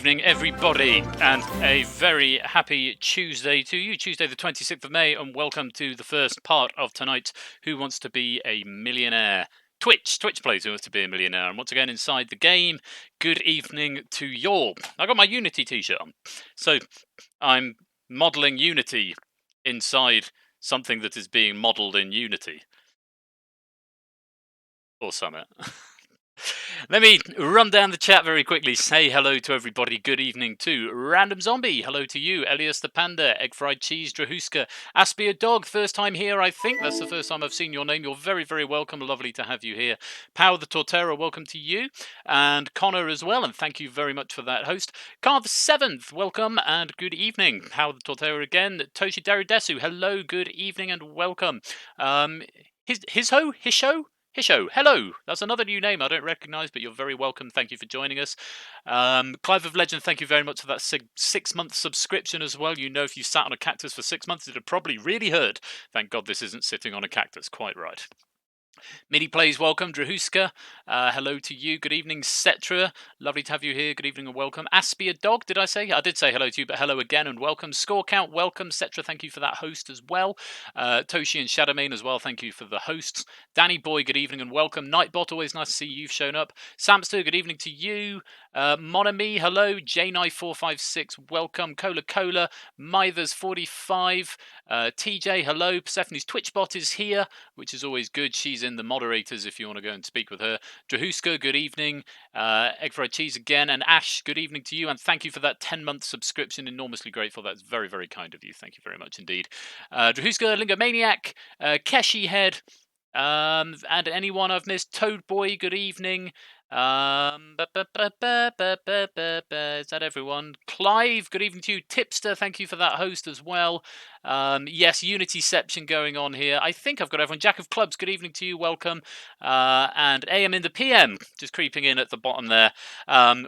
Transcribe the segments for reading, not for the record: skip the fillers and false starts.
evening, everybody, and a very happy Tuesday to you. Tuesday, the 26th of May, and welcome to the first part of tonight's Who Wants to Be a Millionaire? Twitch plays Who Wants to Be a Millionaire. And once again, inside the game, good evening to y'all. I got my Unity t-shirt on, so I'm modelling Unity inside something that is being modelled in Unity. Or Summit. Let me run down the chat very quickly. Say hello to everybody. Good evening to Random Zombie. Hello to you. Elias the Panda. Egg Fried Cheese. Drahuska. Aspia Dog. First time here, I think. That's the first time I've seen your name. You're very, very welcome. Lovely to have you here. Power the Tortera. Welcome to you. And Connor as well. And thank you very much for that host. Carve 7th. Welcome and good evening. Power the Tortera again. Toshi Daridesu. Hello. Good evening and welcome. Hisho, hello. That's another new name I don't recognise, but you're very welcome. Thank you for joining us. Clive of Legend, thank you very much for that 6-month subscription as well. You know, if you sat on a cactus for 6 months, it'd have probably really hurt. Thank God this isn't sitting on a cactus. Quite right. Mini Plays, welcome. Drahuska, hello to you. Good evening, Cetra. Lovely to have you here. Good evening and welcome. Aspia Dog, did I say? I did say hello to you, but hello again and welcome. Score Count, welcome. Cetra, thank you for that host as well. Toshi and Shadowmane as well, thank you for the hosts. Danny Boy, good evening and welcome. Nightbot, always nice to see you've shown up. Samster, good evening to you. Monami, hello. J9456, welcome. Cola, Mythers45, TJ, hello. Persephone's Twitch bot is here, which is always good. She's in the moderators if you want to go and speak with her. Drahuska, good evening. Egg Fried Cheese again. And Ash, good evening to you. And thank you for that 10-month subscription. Enormously grateful. That's very, very kind of you. Thank you very much indeed. Drahuska, Lingomaniac, Keshi Head, and anyone I've missed. Toad Boy, good evening. Is that everyone? Clive, good evening to you. Tipster, thank you for that host as well. Yes, Unityception going on here. I think I've got everyone. Jack of Clubs, good evening to you. Welcome. And AM in the PM, just creeping in at the bottom there.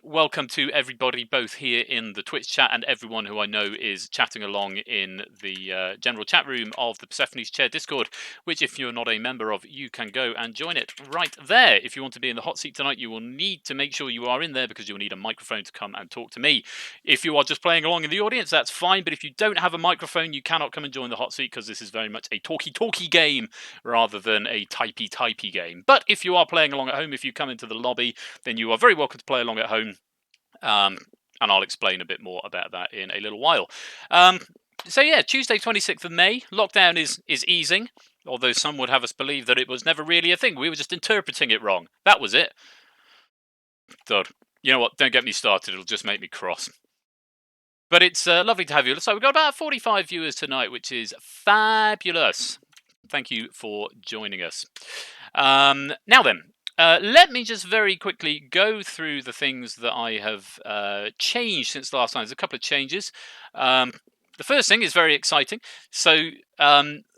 Welcome to everybody, both here in the Twitch chat and everyone who I know is chatting along in the general chat room of the Persephone's Chair Discord, which if you're not a member of, you can go and join it right there. If you want to be in the hot seat tonight, you will need to make sure you are in there because you'll need a microphone to come and talk to me. If you are just playing along in the audience, that's fine, but if you don't have a microphone, you cannot come and join the hot seat because this is very much a talky game rather than a typey game. But if you are playing along at home, if you come into the lobby, then you are very welcome to play along at home, and I'll explain a bit more about that in a little while. So yeah, Tuesday 26th of May, lockdown is easing, although some would have us believe that it was never really a thing. We were just interpreting it wrong. That was it. God, you know what? Don't get me started. It'll just make me cross. But it's lovely to have you. So we've got about 45 viewers tonight, which is fabulous. Thank you for joining us. Now then, let me just very quickly go through the things that I have changed since last time. There's a couple of changes. The first thing is very exciting. So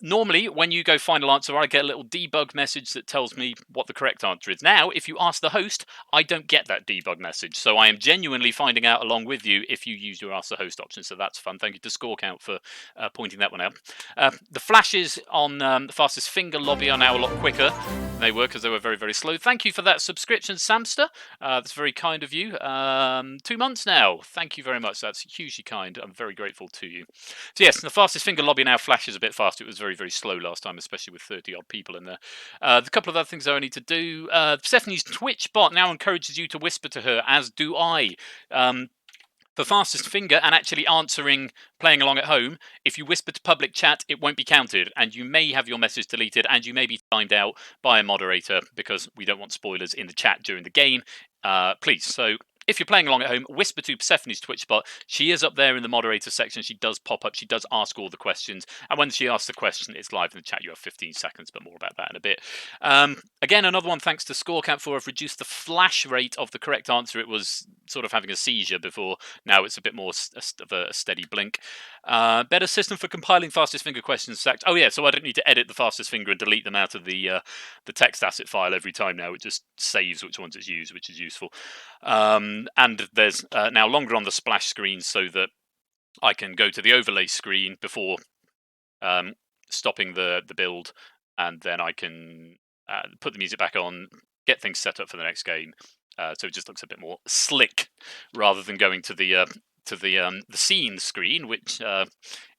normally when you go final answer, I get a little debug message that tells me what the correct answer is. Now, if you ask the host, I don't get that debug message. So I am genuinely finding out along with you if you use your ask the host option. So that's fun. Thank you to Score Count for pointing that one out. The flashes on the fastest finger lobby are now a lot quicker than they were because they were very, very slow. Thank you for that subscription, Samster. That's very kind of you. 2 months now. Thank you very much. That's hugely kind. I'm very grateful to you. So yes, the fastest finger lobby now flashes a bit faster. It was very, very slow last time, especially with 30-odd people in there. The couple of other things I need to do. Persephone's Twitch bot now encourages you to whisper to her, as do I. For fastest finger and actually answering, playing along at home, if you whisper to public chat, it won't be counted, and you may have your message deleted, and you may be timed out by a moderator because we don't want spoilers in the chat during the game. Please, so if you're playing along at home, whisper to Persephone's Twitch bot. She is up there in the moderator section. She does pop up. She does ask all the questions. And when she asks the question, it's live in the chat. You have 15 seconds, but more about that in a bit. Again, another one thanks to ScoreCamp for have reduced the flash rate of the correct answer. It was sort of having a seizure before. Now it's a bit more of a steady blink. Better system for compiling fastest finger questions. Oh yeah, so I don't need to edit the fastest finger and delete them out of the text asset file every time now. It just saves which ones it's used, which is useful. And there's now longer on the splash screen so that I can go to the overlay screen before stopping the build, and then I can put the music back on, get things set up for the next game, so it just looks a bit more slick rather than going to the scene screen, which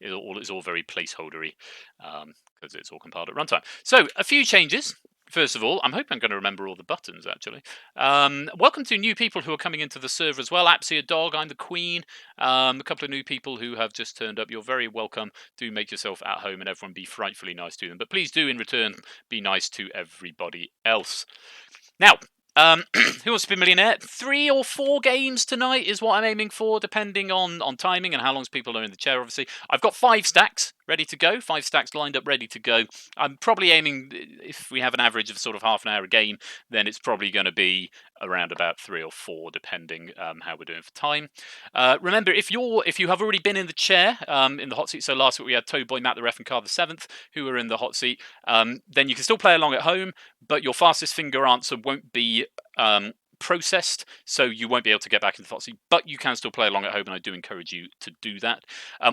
is all very placeholdery because it's all compiled at runtime. So a few changes. First of all, I'm hoping I'm going to remember all the buttons, actually. Welcome to new people who are coming into the server as well. Apsia Dog, I'm the Queen. A couple of new people who have just turned up. You're very welcome. Do make yourself at home and everyone be frightfully nice to them. But please do, in return, be nice to everybody else. Now, who wants to be a millionaire? 3 or 4 games tonight is what I'm aiming for, depending on timing and how long people are in the chair, obviously. I've got 5 stacks ready to go, 5 stacks lined up, ready to go. I'm probably aiming, if we have an average of sort of half an hour a game, then it's probably going to be around about 3 or 4, depending how we're doing for time. Remember, if you have already been in the chair, in the hot seat, so last week we had Toadboy, Matt the Ref and Carl the 7th, who were in the hot seat, then you can still play along at home, but your fastest finger answer won't be processed, so you won't be able to get back into the hot seat, but you can still play along at home, and I do encourage you to do that.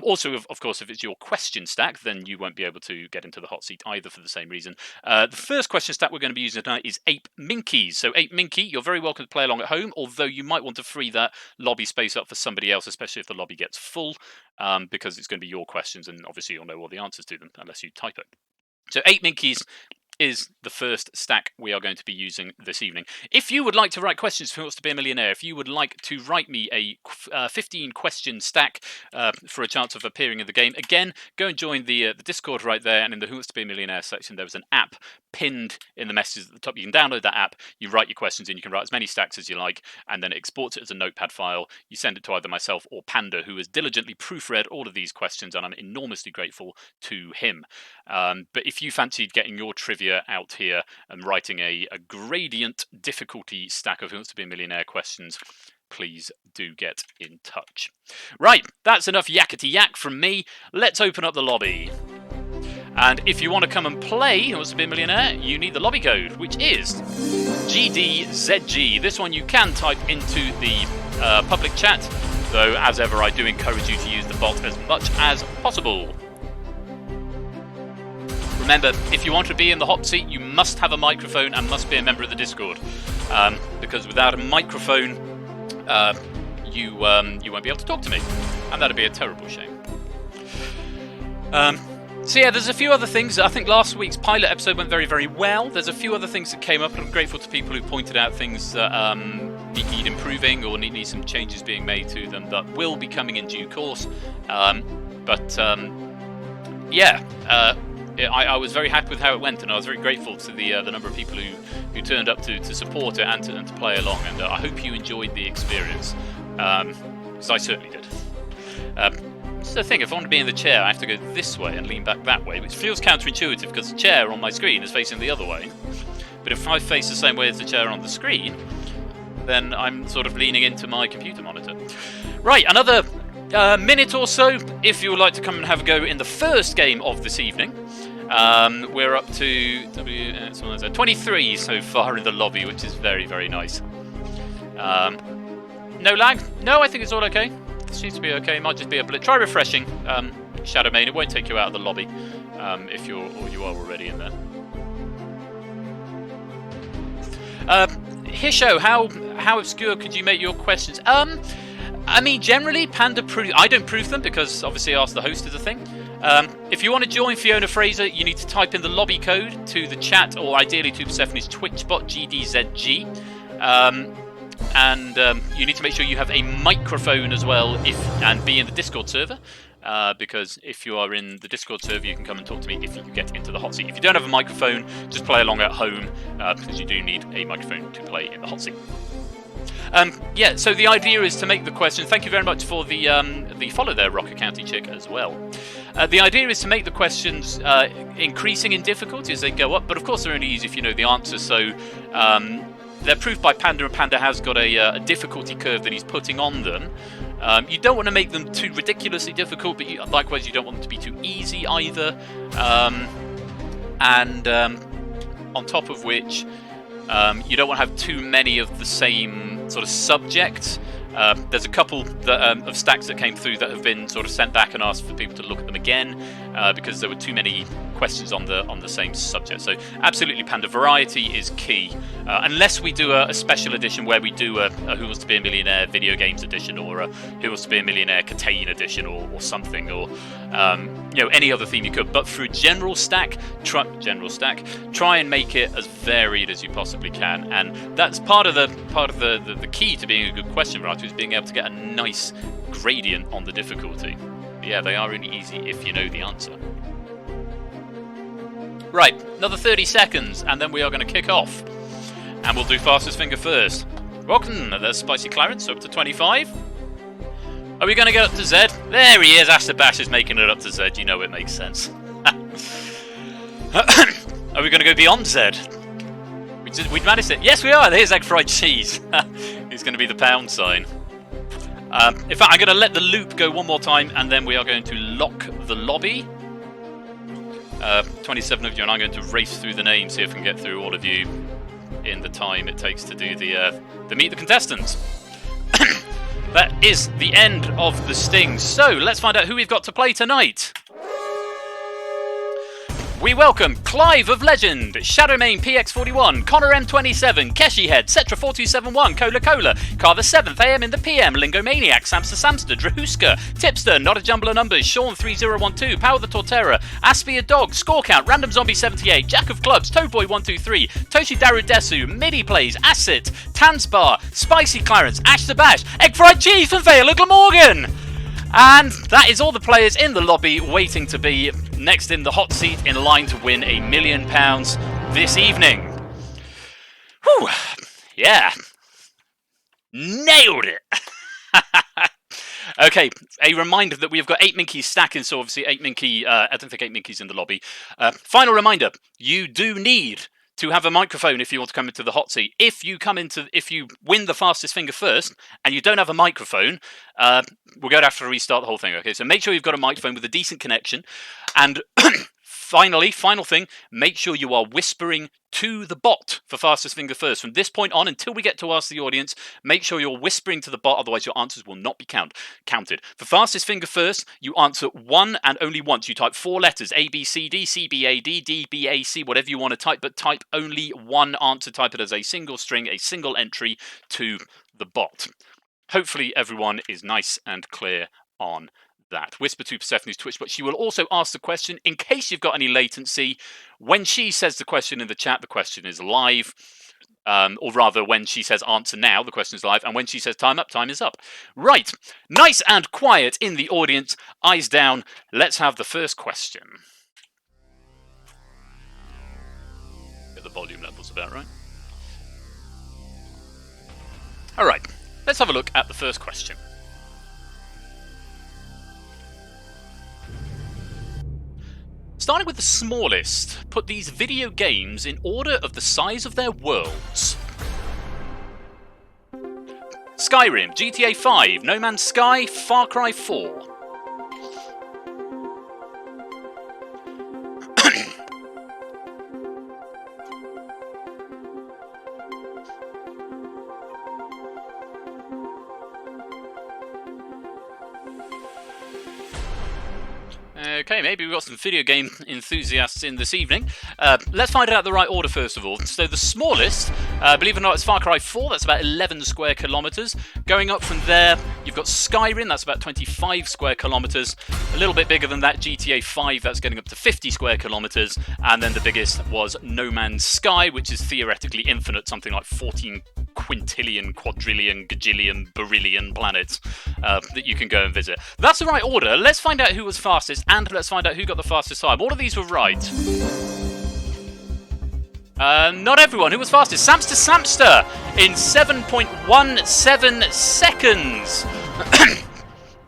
Also, of course, if it's your question stack, then you won't be able to get into the hot seat either for the same reason. The first question stack we're going to be using tonight is Ape Minkies. So Ape Minky, you're very welcome to play along at home, although you might want to free that lobby space up for somebody else, especially if the lobby gets full, because it's going to be your questions, and obviously you'll know all the answers to them unless you type it. So Ape Minkies is the first stack we are going to be using this evening. If you would like to write questions for Who Wants to Be a Millionaire, if you would like to write me a 15-question stack for a chance of appearing in the game, again, go and join the Discord right there, and in the Who Wants to Be a Millionaire section, there was an app pinned in the messages at the top. You can download that app, you write your questions in, you can write as many stacks as you like, and then it exports it as a notepad file. You send it to either myself or Panda, who has diligently proofread all of these questions, and I'm enormously grateful to him. But if you fancied getting your trivia out here and writing a gradient difficulty stack of Who Wants to Be a Millionaire questions, please do get in touch. Right, that's enough yakety yak from me. Let's open up the lobby. And if you want to come and play Who Wants to Be a Millionaire, you need the lobby code, which is GDZG. This one you can type into the public chat, though as ever I do encourage you to use the bot as much as possible. Remember, if you want to be in the hot seat, you must have a microphone and must be a member of the Discord, because without a microphone, you won't be able to talk to me, and that'd be a terrible shame. So yeah, there's a few other things. I think last week's pilot episode went very, very well. There's a few other things that came up, and I'm grateful to people who pointed out things that need improving or need some changes being made to them that will be coming in due course. I was very happy with how it went, and I was very grateful to the number of people who turned up to support it and to play along, and I hope you enjoyed the experience, because I certainly did. It's the thing, if I want to be in the chair, I have to go this way and lean back that way, which feels counterintuitive because the chair on my screen is facing the other way. But if I face the same way as the chair on the screen, then I'm sort of leaning into my computer monitor. Right, another minute or so, if you would like to come and have a go in the first game of this evening. We're up to 23 so far in the lobby, which is very, very nice. No lag? No, I think it's all okay. It seems to be okay. It might just be a blip. Try refreshing Shadowmane. It won't take you out of the lobby if you are already in there. Hisho, how obscure could you make your questions? I mean, generally, Panda I don't proof them because obviously Ask the Host is a thing. If you want to join Fiona Fraser, you need to type in the lobby code to the chat, or ideally to Persephone's Twitch bot, GDZG. And you need to make sure you have a microphone as well, and be in the Discord server. Because if you are in the Discord server, you can come and talk to me if you get into the hot seat. If you don't have a microphone, just play along at home, because you do need a microphone to play in the hot seat. Yeah, so the idea is to make the question. Thank you very much for the follow there, Rocker County Chick, as well. The idea is to make the questions increasing in difficulty as they go up, but of course they're only easy if you know the answer. So they're proofed by Panda, and Panda has got a difficulty curve that he's putting on them. You don't want to make them too ridiculously difficult, but likewise you don't want them to be too easy either. On top of which, you don't want to have too many of the same sort of subject. There's a couple of stacks that came through that have been sort of sent back and asked for people to look at them again. because there were too many questions on the same subject. So absolutely, Panda, variety is key. Unless we do a special edition where we do a Who Wants to Be a Millionaire video games edition, or a Who Wants to Be a Millionaire Catane edition, or something, or any other theme you could. But for a general stack, try and make it as varied as you possibly can, and that's part of the key to being a good question writer, is being able to get a nice gradient on the difficulty. But yeah, they are really easy if you know the answer. Right, another 30 seconds, and then we are going to kick off, and we'll do fastest finger first. Welcome, there's Spicy Clarence, up to 25. Are we going to get up to Z? There he is, Ashton Bash is making it up to Z. You know it makes sense. Are we going to go beyond Z? We'd managed it. Yes, we are. There's egg fried cheese. It's going to be the pound sign. In fact, I'm going to let the loop go one more time, and then we are going to lock the lobby. 27 of you, and I'm going to race through the names, see if I can get through all of you in the time it takes to do the Meet the Contestants. That is the end of the sting. So let's find out who we've got to play tonight. We welcome Clive of Legend, Shadowmane PX41, Connor M27, Keshi Head, Cetra4271, Cola, Car the 7th, AM in the PM, Lingomaniac, Samster, Drahuska, Tipster, Not a Jumble of Numbers, Sean3012, Power the Torterra, Aspia Dog, Score Count, Random Zombie 78, Jack of Clubs, Toadboy123, Toshi Darudesu, Midi Plays, Asset, Tansbar, Spicy Clarence, Ash the Bash, Egg Fried Cheese from Vale of Glamorgan! And that is all the players in the lobby waiting to be next in the hot seat in line to win £1 million this evening. Whew, yeah. Nailed it. Okay, a reminder that we have got 8 Minkies stacking, so obviously 8 Minky, I don't think 8 Minkies in the lobby. Final reminder, you do need to have a microphone if you want to come into the hot seat. If you win the fastest finger first and you don't have a microphone, we're going to have to restart the whole thing. Okay, so make sure you've got a microphone with a decent connection. And finally, final thing, make sure you are whispering to the bot for fastest finger first. From this point on, until we get to ask the audience, make sure you're whispering to the bot, otherwise your answers will not be counted. For fastest finger first, you answer one and only once. You type 4 letters, A, B, C, D, C, B, A, D, D, B, A, C, whatever you want to type, but type only one answer. Type it as a single string, a single entry to the bot. Hopefully everyone is nice and clear on that. Whisper to Persephone's Twitch, but she will also ask the question in case you've got any latency. When she says the question in the chat, the question is live. Or rather, when she says answer now, the question is live. And when she says time up, time is up. Right. Nice and quiet in the audience. Eyes down. Let's have the first question. Get the volume levels about right. All right. Let's have a look at the first question. Starting with the smallest, put these video games in order of the size of their worlds. Skyrim, GTA 5, No Man's Sky, Far Cry 4. Okay, maybe we've got some video game enthusiasts in this evening. Let's find out the right order first of all. So the smallest, believe it or not, it's Far Cry 4. That's about 11 square kilometres. Going up from there, you've got Skyrim. That's about 25 square kilometres. A little bit bigger than that, GTA 5. That's getting up to 50 square kilometres. And then the biggest was No Man's Sky, which is theoretically infinite, something like 14 quintillion, quadrillion, gajillion, berillion planets that you can go and visit. That's the right order. Let's find out who was fastest, and let's find out who got the fastest time. All of these were right. Not everyone. Who was fastest? Samster in 7.17 seconds.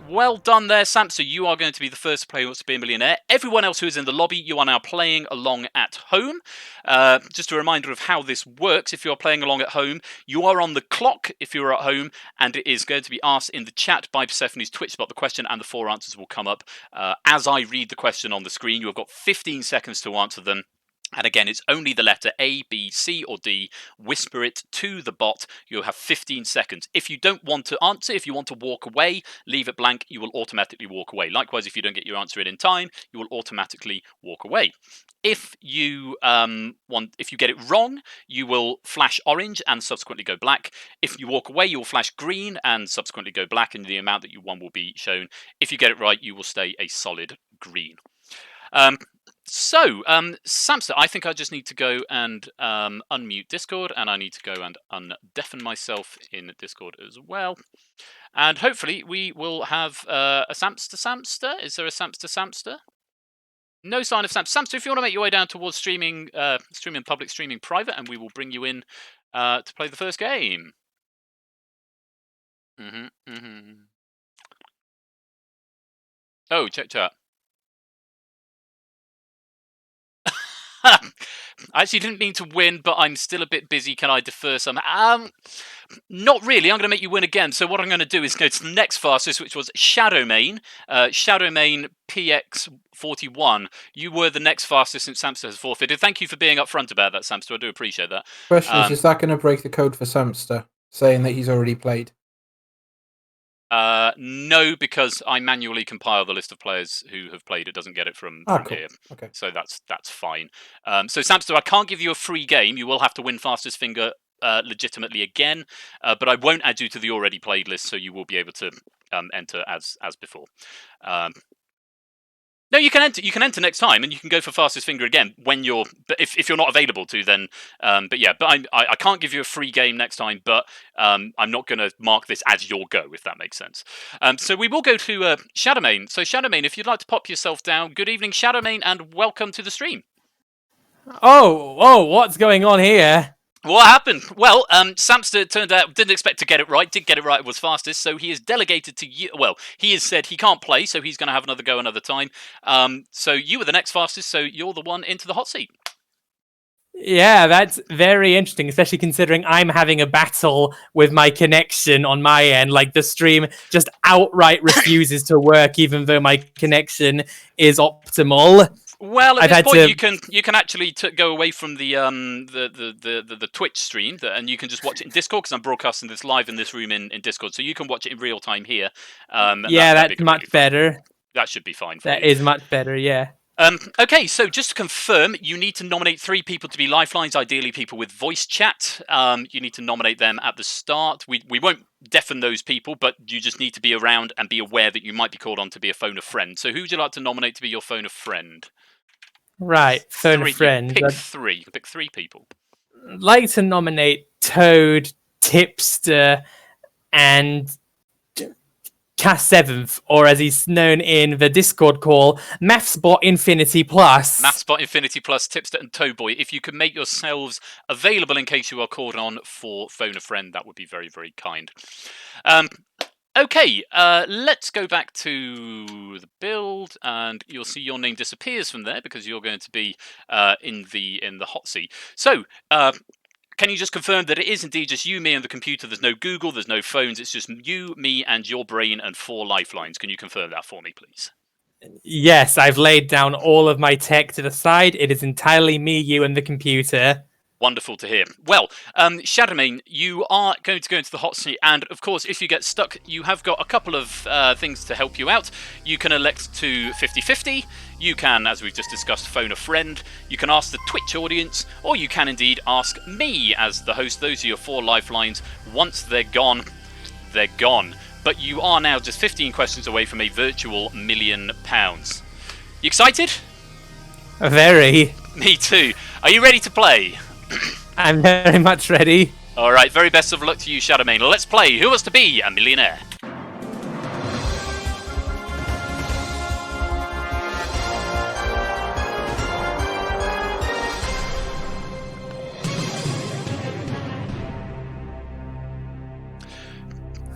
Well done there, Samster. You are going to be the first player who wants to be a millionaire. Everyone else who is in the lobby, you are now playing along at home. Just a reminder of how this works. If you're playing along at home, you are on the clock if you're at home, and it is going to be asked in the chat by Persephone's Twitch about the question, and the 4 answers will come up as I read the question on the screen. You have got 15 seconds to answer them. And again, it's only the letter A, B, C, or D. Whisper it to the bot. You'll have 15 seconds. If you don't want to answer, if you want to walk away, leave it blank. You will automatically walk away. Likewise, if you don't get your answer in time, you will automatically walk away. If you if you get it wrong, you will flash orange and subsequently go black. If you walk away, you will flash green and subsequently go black, and the amount that you won will be shown. If you get it right, you will stay a solid green. Samster, I think I just need to go and unmute Discord, and I need to go and undeafen myself in Discord as well. And hopefully we will have a Samster. Is there a Samster? No sign of Samster. Samster, if you want to make your way down towards streaming public, streaming private, and we will bring you in to play the first game. Oh, check chat. I actually didn't mean to win, but I'm still a bit busy. Can I defer some? Not really. I'm going to make you win again. So what I'm going to do is go to the next fastest, which was Shadowmane. Shadowmane PX41. You were the next fastest since Samster has forfeited. Thank you for being upfront about that, Samster. I do appreciate that. Question is that going to break the code for Samster, saying that he's already played? No, because I manually compile the list of players who have played. It doesn't get it from cool. here. Okay. So that's fine. So Samster, I can't give you a free game. You will have to win fastest finger legitimately again, but I won't add you to the already played list, so you will be able to enter as before. No, you can enter. You can enter next time, and you can go for fastest finger again when you're. But if you're not available to, then. But yeah, but I can't give you a free game next time. But I'm not going to mark this as your go, if that makes sense. So we will go to Shadowmane. So Shadowmane, if you'd like to pop yourself down. Good evening, Shadowmane, and welcome to the stream. Oh, what's going on here? What happened? Well, Samster turned out didn't expect to get it right. Did get it right. Was fastest. So he is delegated to you. Well, he has said he can't play, so he's going to have another go another time. So you were the next fastest. So you're the one into the hot seat. Yeah, that's very interesting, especially considering I'm having a battle with my connection on my end. Like, the stream just outright refuses to work, even though my connection is optimal. Well, at this point, you can actually go away from the Twitch stream, and you can just watch it in Discord, because I'm broadcasting this live in this room in Discord, so you can watch it in real time here. Yeah, that's much better. That should be fine for you. That is much better, yeah. Okay, so just to confirm, you need to nominate 3 people to be lifelines, ideally people with voice chat. You need to nominate them at the start. We won't deafen those people, but you just need to be around and be aware that you might be called on to be a phone a friend. So who would you like to nominate to be your phone a friend? Right, phone a friend. Pick 3. Pick 3 people. I'd like to nominate Toad, Tipster, and K7th, or as he's known in the Discord call, MathsBot Infinity Plus. MathsBot Infinity Plus, Tipster, and Toadboy. If you could make yourselves available in case you are called on for phone a friend, that would be very, very kind. Okay, let's go back to the build, and you'll see your name disappears from there because you're going to be in the hot seat. So, can you just confirm that it is indeed just you, me, and the computer? There's no Google, there's no phones. It's just you, me, and your brain, and 4 lifelines. Can you confirm that for me, please? Yes, I've laid down all of my tech to the side. It is entirely me, you, and the computer. Wonderful to hear. Well, Shadowmane, you are going to go into the hot seat, and of course, if you get stuck, you have got a couple of things to help you out. You can elect to 50-50. You can, as we've just discussed, phone a friend. You can ask the Twitch audience, or you can indeed ask me as the host. Those are your 4 lifelines. Once they're gone, they're gone. But you are now just 15 questions away from a virtual £1 million. You excited? Very. Me too. Are you ready to play? I'm very much ready. All right, very best of luck to you, Shadowmane. Let's play Who Wants to Be a Millionaire?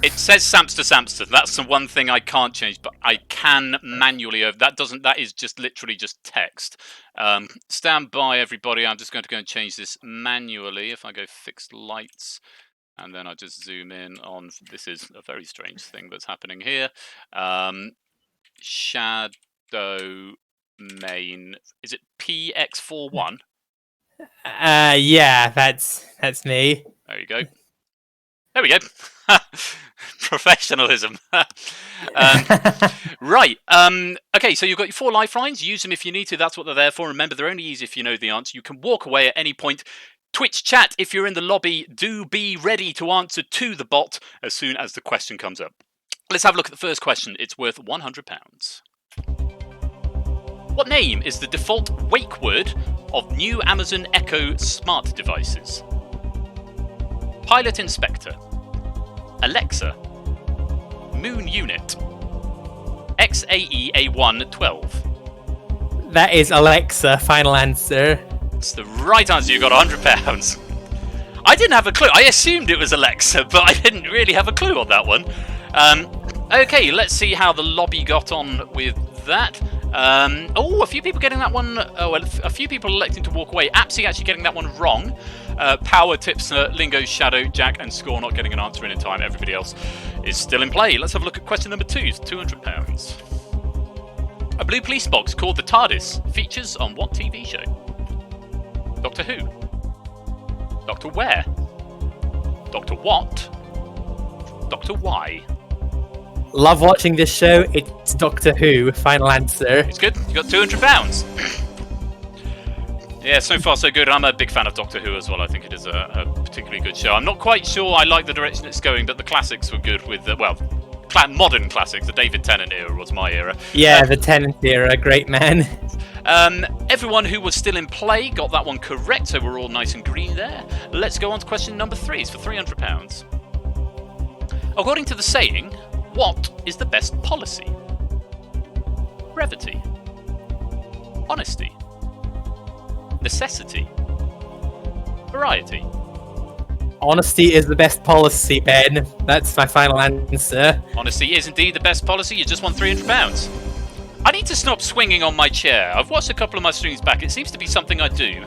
It says Samster. That's the one thing I can't change, but I can manually over. That is just literally just text. Stand by, everybody. I'm just going to go and change this manually. If I go fixed lights, and then I just zoom in on. This is a very strange thing that's happening here. Shadowmane. Is it PX41? Yeah, that's me. There you go. There we go. Professionalism. Right. Okay, so you've got your 4 lifelines. Use them if you need to. That's what they're there for. Remember, they're only easy if you know the answer. You can walk away at any point. Twitch chat, if you're in the lobby, do be ready to answer to the bot as soon as the question comes up. Let's have a look at the first question. It's worth £100. What name is the default wake word of new Amazon Echo smart devices? Pilot Inspector, Alexa, Moon Unit, XAEA112. That is Alexa. Final answer. It's the right answer. You got £100. I didn't have a clue. I assumed it was Alexa, but I didn't really have a clue on that one. Okay, let's see how the lobby got on with that. A few people getting that one. A few people electing to walk away. Apsy actually getting that one wrong. Power, Tipster, Lingo, Shadow, Jack, and Score not getting an answer in time. Everybody else is still in play. Let's have a look at question number 2. It's £200. A blue police box called the TARDIS features on what TV show? Doctor Who, Doctor Where, Doctor What, Doctor Why. Love watching this show. It's Doctor Who. Final answer. It's good. You got £200. Yeah, so far so good. I'm a big fan of Doctor Who as well. I think it is a particularly good show. I'm not quite sure I like the direction it's going, but the classics were good with modern classics. The David Tennant era was my era. Yeah, the Tennant era. Great man. Everyone who was still in play got that one correct, so we're all nice and green there. Let's go on to question number 3. It's for £300. According to the saying, what is the best policy? Brevity, honesty, necessity, variety. Honesty is the best policy, Ben. That's my final answer. Honesty is indeed the best policy. You just won £300. I need to stop swinging on my chair. I've watched a couple of my streams back. It seems to be something I do.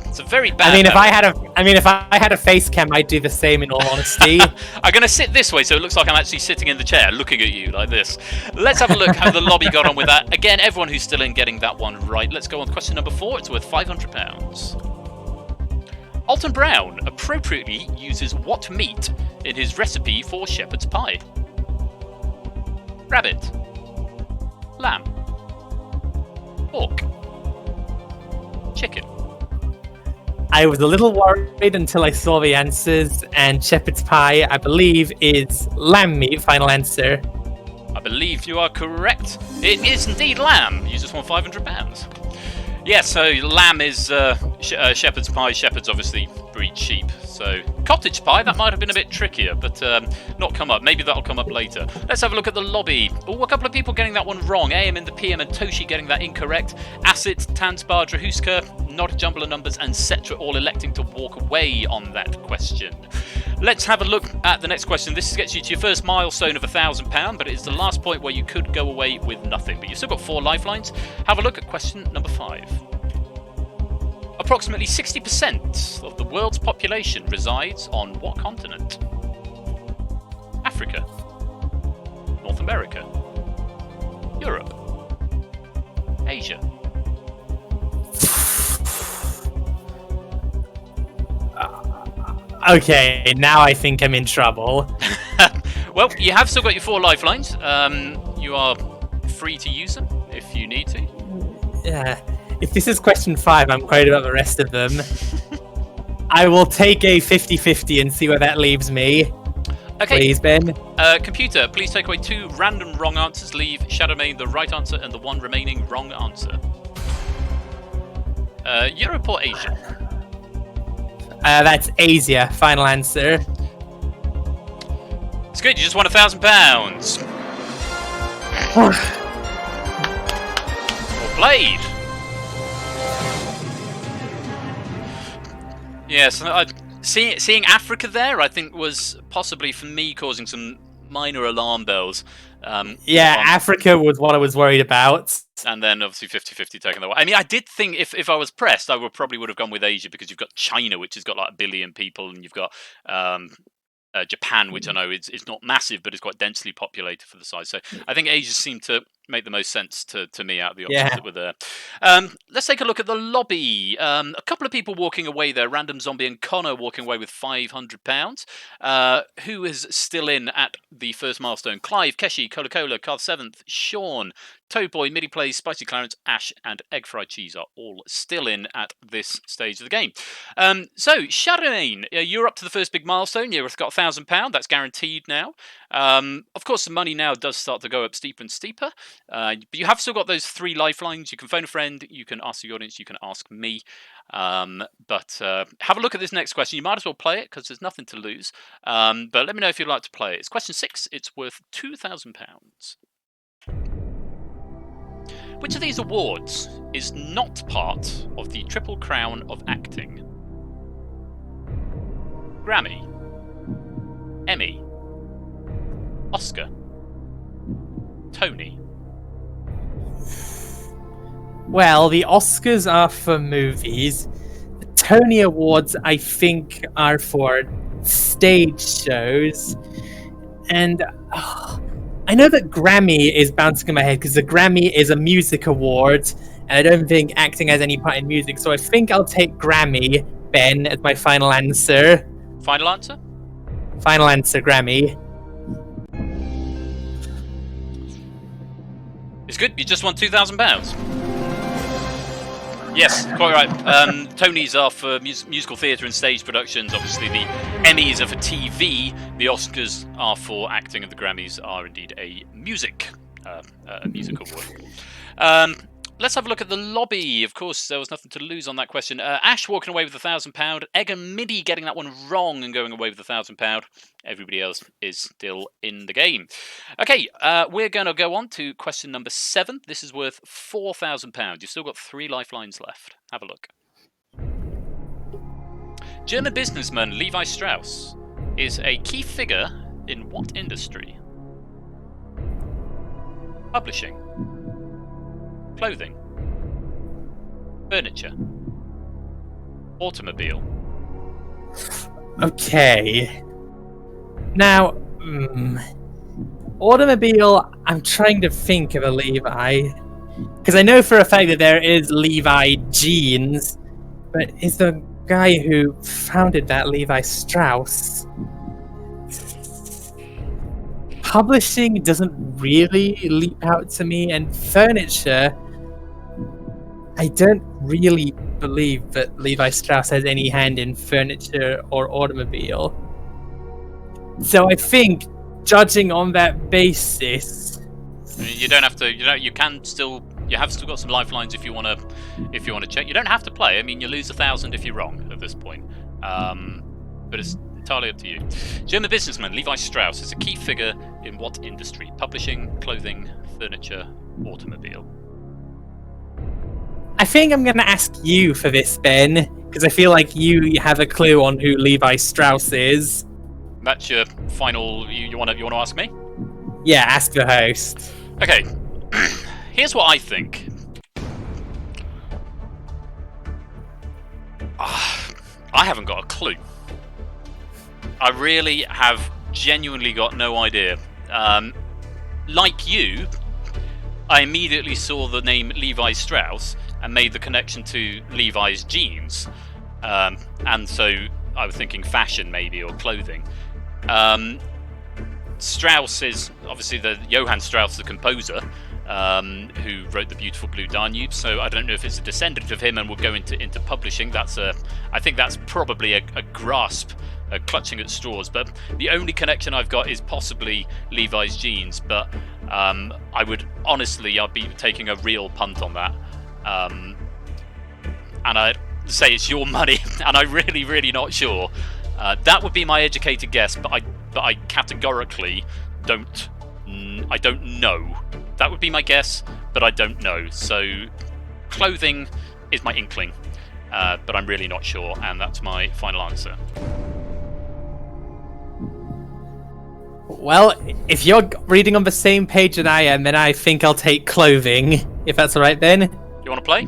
It's a very bad. If I had a face cam, I'd do the same. In all honesty, I'm going to sit this way so it looks like I'm actually sitting in the chair, looking at you like this. Let's have a look how the lobby got on with that. Again, everyone who's still in getting that one right. Let's go on to question number 4. It's worth £500. Alton Brown appropriately uses what meat in his recipe for shepherd's pie? Rabbit, lamb, pork, chicken. I was a little worried until I saw the answers, and shepherd's pie, I believe, is lamb meat. Final answer. I believe you are correct. It is indeed lamb. You just won £500. Yeah, so lamb is shepherd's pie. Shepherds obviously breed sheep. So cottage pie, that might have been a bit trickier, but not come up. Maybe that'll come up later. Let's have a look at the lobby. Oh, a couple of people getting that one wrong. AM in the PM and Toshi getting that incorrect. Acid, Tansbar, Drahuska, not a jumble of numbers, and Cetra all electing to walk away on that question. Let's have a look at the next question. This gets you to your first milestone of £1,000, but it is the last point where you could go away with nothing. But you've still got 4 lifelines. Have a look at question number 5. Approximately 60% of the world's population resides on what continent? Africa, North America, Europe, Asia. Okay, now I think I'm in trouble. Well, you have still got your 4 lifelines. You are free to use them if you need to. Yeah. If this is question 5, I'm worried about the rest of them. I will take a 50-50 and see where that leaves me. Okay. Please, Ben. Computer, please take away 2 random wrong answers. Leave Shadowmane the right answer and the 1 remaining wrong answer. Europe or Asia? That's Asia. Final answer. It's good. You just won £1,000. Well played. Yes, seeing Africa there, I think, was possibly for me causing some minor alarm bells. Africa was what I was worried about. And then obviously 50-50 taking the way. I mean, I did think if I was pressed, I would have gone with Asia because you've got China, which has got like 1 billion people, and you've got Japan, which I know is not massive, but is quite densely populated for the size. So I think Asia seemed to make the most sense to me out of the options that were there. Let's take a look at the lobby. A couple of people walking away there. Random Zombie and Connor walking away with £500. Who is still in at the first milestone? Clive, Keshi, Cola Cola, Carl Seventh, Sean, Toadboy, Midi Plays, Spicy Clarence, Ash, and Egg Fried Cheese are all still in at this stage of the game. So, Charlemagne, you're up to the first big milestone. You've got £1,000. That's guaranteed now. Of course, the money now does start to go up steeper and steeper. But you have still got those 3 lifelines. You can phone a friend. You can ask the audience. You can ask me. But have a look at this next question. You might as well play it because there's nothing to lose. But let me know if you'd like to play it. It's question 6. It's worth £2,000. Which of these awards is not part of the Triple Crown of Acting? Grammy, Emmy, Oscar, Tony. Well, the Oscars are for movies. The Tony Awards, I think, are for stage shows. And I know that Grammy is bouncing in my head because the Grammy is a music award, and I don't think acting has any part in music. So I think I'll take Grammy, Ben, as my final answer. Final answer? Final answer, Grammy. It's good. You just won £2,000. Yes, quite right. Tonys are for musical theatre and stage productions. Obviously, the Emmys are for TV. The Oscars are for acting, and the Grammys are indeed a music award. Let's have a look at the lobby. Of course, there was nothing to lose on that question. Ash walking away with £1,000. Egg and Midi getting that one wrong and going away with £1,000. Everybody else is still in the game. Okay, we're going to go on to question number 7. This is worth £4,000. You've still got 3 lifelines left. Have a look. German businessman Levi Strauss is a key figure in what industry? Publishing, clothing, furniture, automobile. Okay. Now, automobile, I'm trying to think of a Levi. Because I know for a fact that there is Levi Jeans, but is the guy who founded that Levi Strauss? Publishing doesn't really leap out to me, and furniture, I don't really believe that Levi Strauss has any hand in furniture or automobile. So I think, judging on that basis, You don't have to. You can still. You have still got some lifelines if you want to. If you want to check, you don't have to play. I mean, you lose 1,000 if you're wrong at this point. But it's entirely up to you. German businessman Levi Strauss is a key figure in what industry? Publishing, clothing, furniture, automobile. I think I'm going to ask you for this, Ben, because I feel like you have a clue on who Levi Strauss is. That's your final. You want to ask me? Yeah, ask the host. Okay. Here's what I think. I haven't got a clue. I really have genuinely got no idea. Like you, I immediately saw the name Levi Strauss and made the connection to Levi's jeans. And so I was thinking fashion maybe, or clothing. Strauss is obviously the Johann Strauss, the composer, who wrote the beautiful Blue Danube. So I don't know if it's a descendant of him and will go into publishing. I think that's probably a grasp, clutching at straws. But the only connection I've got is possibly Levi's jeans. But I'd be taking a real punt on that. And I'd say it's your money, and I'm really not sure. That would be my educated guess, but I categorically don't know. That would be my guess, but I don't know. So clothing is my inkling, but I'm really not sure, and that's my final answer. Well, if you're reading on the same page that I am, then I think I'll take clothing, if that's all right, Ben. You want to play?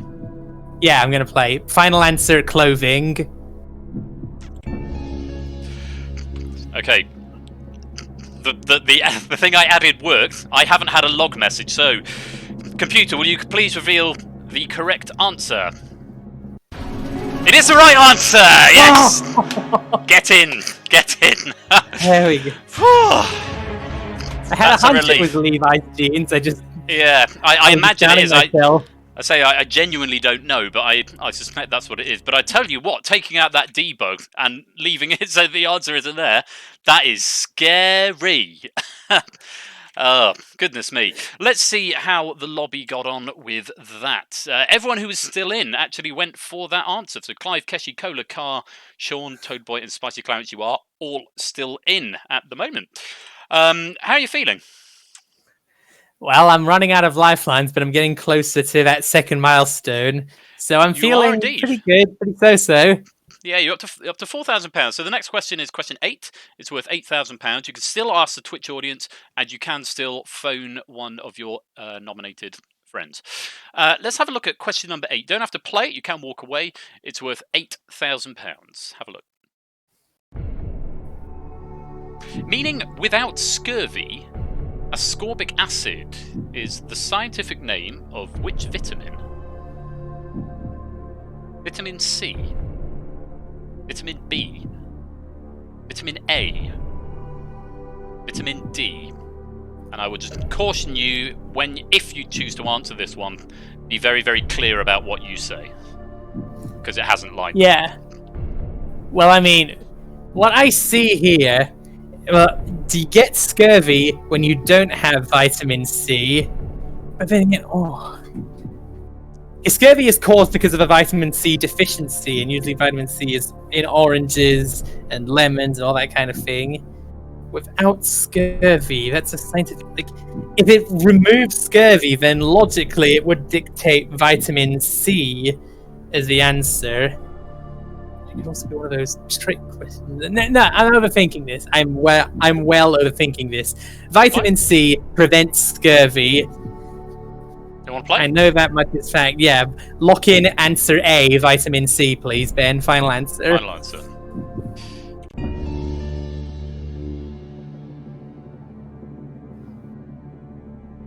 Yeah, I'm going to play. Final answer, clothing. Okay. The thing I added worked. I haven't had a log message, so computer, will you please reveal the correct answer? It is the right answer! Yes! Get in! Get in! There we go. I had That's a a hunch it was relief. Levi's jeans. Yeah, I was imagine it doubting is. myself. I genuinely don't know, but I suspect that's what it is. But I tell you what, taking out that debug and leaving it so the answer isn't there, that is scary. Oh, goodness me. Let's see how the lobby got on with that. Everyone who was still in actually went for that answer. So Clive, Keshi, Cola, Car, Sean, Toadboy, and Spicy Clarence, you are all still in at the moment. How are you feeling? Well, I'm running out of lifelines, but I'm getting closer to that second milestone. So I'm You are feeling indeed. pretty good, pretty so-so. Yeah, you're up to £4,000. So the next question is question 8. It's worth £8,000. You can still ask the Twitch audience, and you can still phone one of your nominated friends. Let's have a look at question number 8. You don't have to play it. You can walk away. It's worth £8,000. Have a look. Meaning without scurvy, ascorbic acid is the scientific name of which vitamin? Vitamin C, Vitamin B, Vitamin A, Vitamin D. And I would just caution you, if you choose to answer this one, be very, very clear about what you say. Because it hasn't lined up. Yeah. Well, I mean, what I see here, do you get scurvy when you don't have vitamin C? But then again, scurvy is caused because of a vitamin C deficiency, and usually vitamin C is in oranges and lemons and all that kind of thing. Without scurvy, that's a scientific. If it removes scurvy, then logically it would dictate vitamin C as the answer. It could also be one of those trick questions. No, I'm overthinking this. I'm well overthinking this. Vitamin C prevents scurvy. You want to play? I know that much is fact. Yeah, lock in answer A, vitamin C, please, Ben. Final answer. Final answer.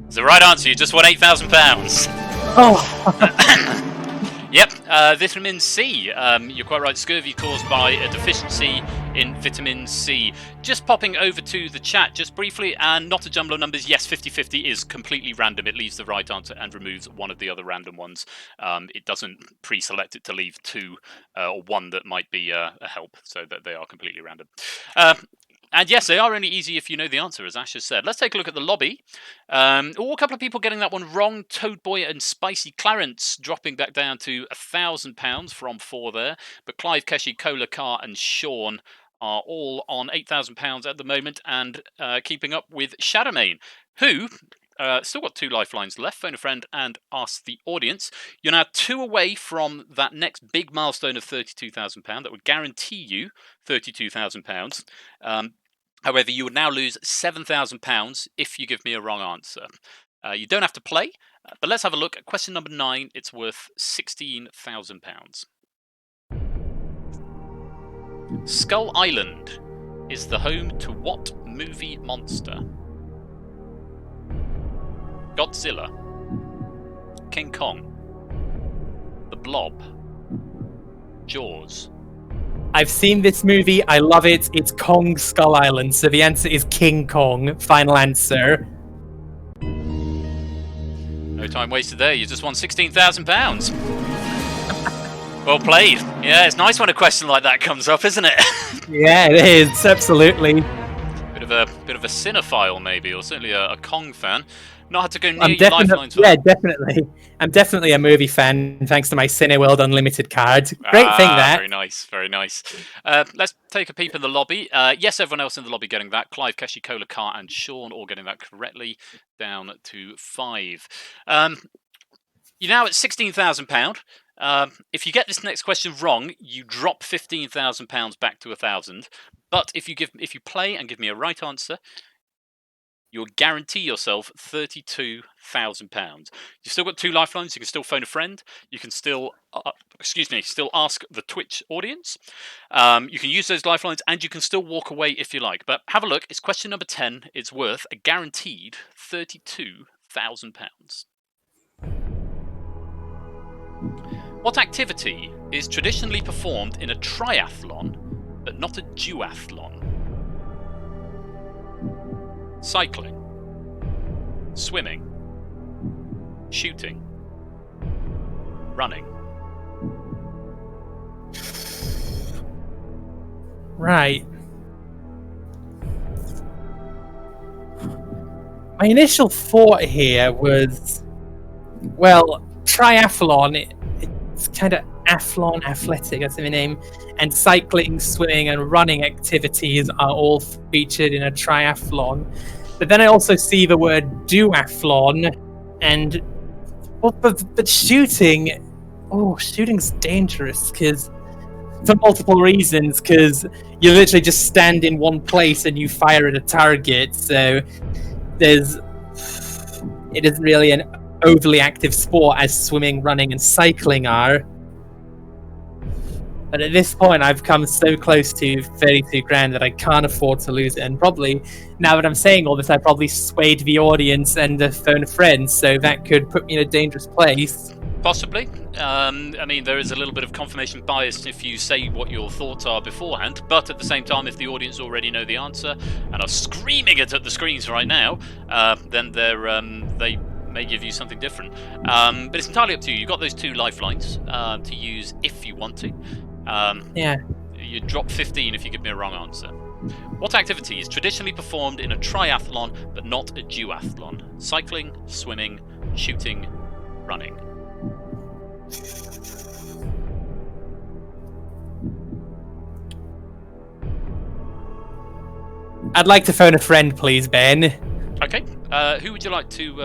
It's the right answer. You just won £8,000. Oh. Yep, vitamin C. You're quite right. Scurvy caused by a deficiency in vitamin C. Just popping over to the chat just briefly, and not a jumble of numbers. Yes, 50-50 is completely random. It leaves the right answer and removes one of the other random ones. It doesn't pre-select it to leave two or one that might be a help, so that they are completely random. And yes, they are only easy if you know the answer, as Ash has said. Let's take a look at the lobby. A couple of people getting that one wrong. Toadboy and Spicy Clarence dropping back down to £1,000 from 4 there. But Clive, Keshi, Cola, Car and Sean are all on £8,000 at the moment, and keeping up with Shadowmane, who still got 2 lifelines left. Phone a friend and ask the audience. You're now 2 away from that next big milestone of £32,000 that would guarantee you £32,000. However, you would now lose £7,000 if you give me a wrong answer. You don't have to play, but let's have a look at question number 9. It's worth £16,000. Skull Island is the home to what movie monster? Godzilla, King Kong, The Blob, Jaws. I've seen this movie. I love it. It's Kong Skull Island. So the answer is King Kong. Final answer. No time wasted there. You just won £16,000. Well played. Yeah, it's nice when a question like that comes up, isn't it? Yeah, it is. Absolutely. Bit of a cinephile, maybe, or certainly a Kong fan. Not had to go near your lifelines. Yeah, definitely. I'm definitely a movie fan, thanks to my Cineworld Unlimited card. Great thing, that. Very nice, very nice. Let's take a peep in the lobby. Yes, everyone else in the lobby getting that. Clive, Keshi, Cola, Car, and Sean all getting that correctly. Down to 5. You're now at £16,000. If you get this next question wrong, you drop £15,000 back to 1,000. But if you play and give me a right answer, you'll guarantee yourself £32,000. You've still got 2 lifelines. You can still phone a friend. You can still, still ask the Twitch audience. You can use those lifelines, and you can still walk away if you like. But have a look. It's question number 10. It's worth a guaranteed £32,000. What activity is traditionally performed in a triathlon, but not a duathlon? Cycling, swimming, shooting, running. Right. My initial thought here was, well, triathlon, it's kind of athlon, athletic, that's the name, and cycling, swimming, and running activities are all featured in a triathlon. But then I also see the word duathlon, and but shooting, shooting's dangerous because for multiple reasons. Because you literally just stand in one place and you fire at a target, so it isn't really an overly active sport as swimming, running, and cycling are. But at this point, I've come so close to 32 grand that I can't afford to lose it. And probably, now that I'm saying all this, I probably swayed the audience and phone a friend, so that could put me in a dangerous place. Possibly. I mean, there is a little bit of confirmation bias if you say what your thoughts are beforehand, but at the same time, if the audience already know the answer and are screaming it at the screens right now, then they may give you something different. But it's entirely up to you. You've got those 2 lifelines to use if you want to. Yeah. You drop 15 if you give me a wrong answer. What activity is traditionally performed in a triathlon but not a duathlon? Cycling, swimming, shooting, running. I'd like to phone a friend, please, Ben. Okay. Who would you like to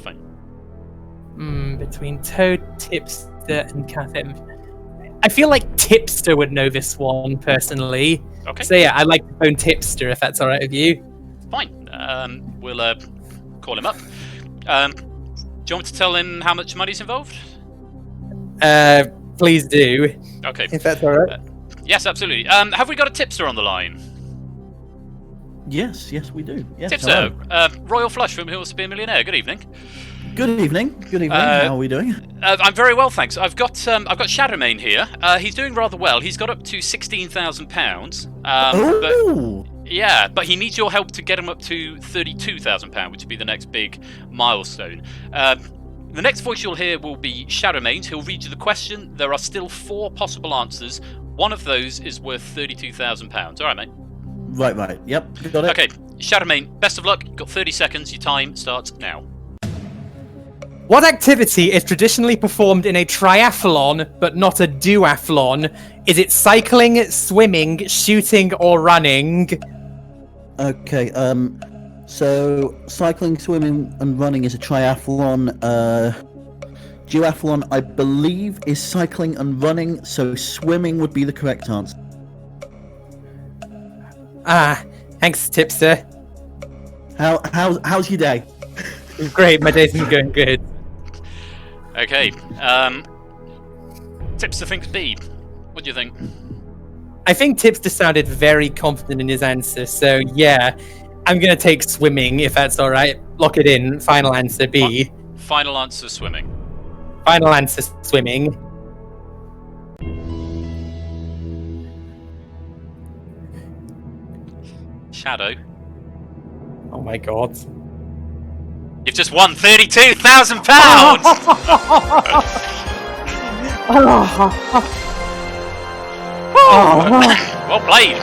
phone? Between Toad, Tipster, and Catherine. I feel like Tipster would know this one personally. Okay. So yeah, I'd like to phone Tipster if that's all right with you. Fine. We'll call him up. Do you want me to tell him how much money's involved? Please do. Okay. If that's all right. Yes, absolutely. Have we got a tipster on the line? Yes, we do. Yes, Tipster, Royal Flush from Who Wants to Be a Millionaire. Good evening. Good evening. How are we doing? I'm very well, thanks. I've got Shadowmane here. He's doing rather well. He's got up to £16,000. But he needs your help to get him up to £32,000, which would be the next big milestone. The next voice you'll hear will be Shadowmane. He'll read you the question. There are still 4 possible answers. One of those is worth £32,000. All right, mate. Right. Yep, got it. Okay, Shadowmane, best of luck. You've got 30 seconds. Your time starts now. What activity is traditionally performed in a triathlon but not a duathlon? Is it cycling, swimming, shooting, or running? Okay, so cycling, swimming, and running is a triathlon. Duathlon, I believe, is cycling and running, so swimming would be the correct answer. Thanks, Tipster. How's your day? Great, my day's been going good. Okay, Tipster thinks B. What do you think? I think Tipster sounded very confident in his answer, so yeah, I'm gonna take swimming if that's all right. Lock it in. Final answer B. Final answer swimming. Final answer swimming. Shadow. Oh my god. You've just won £32,000! Well played.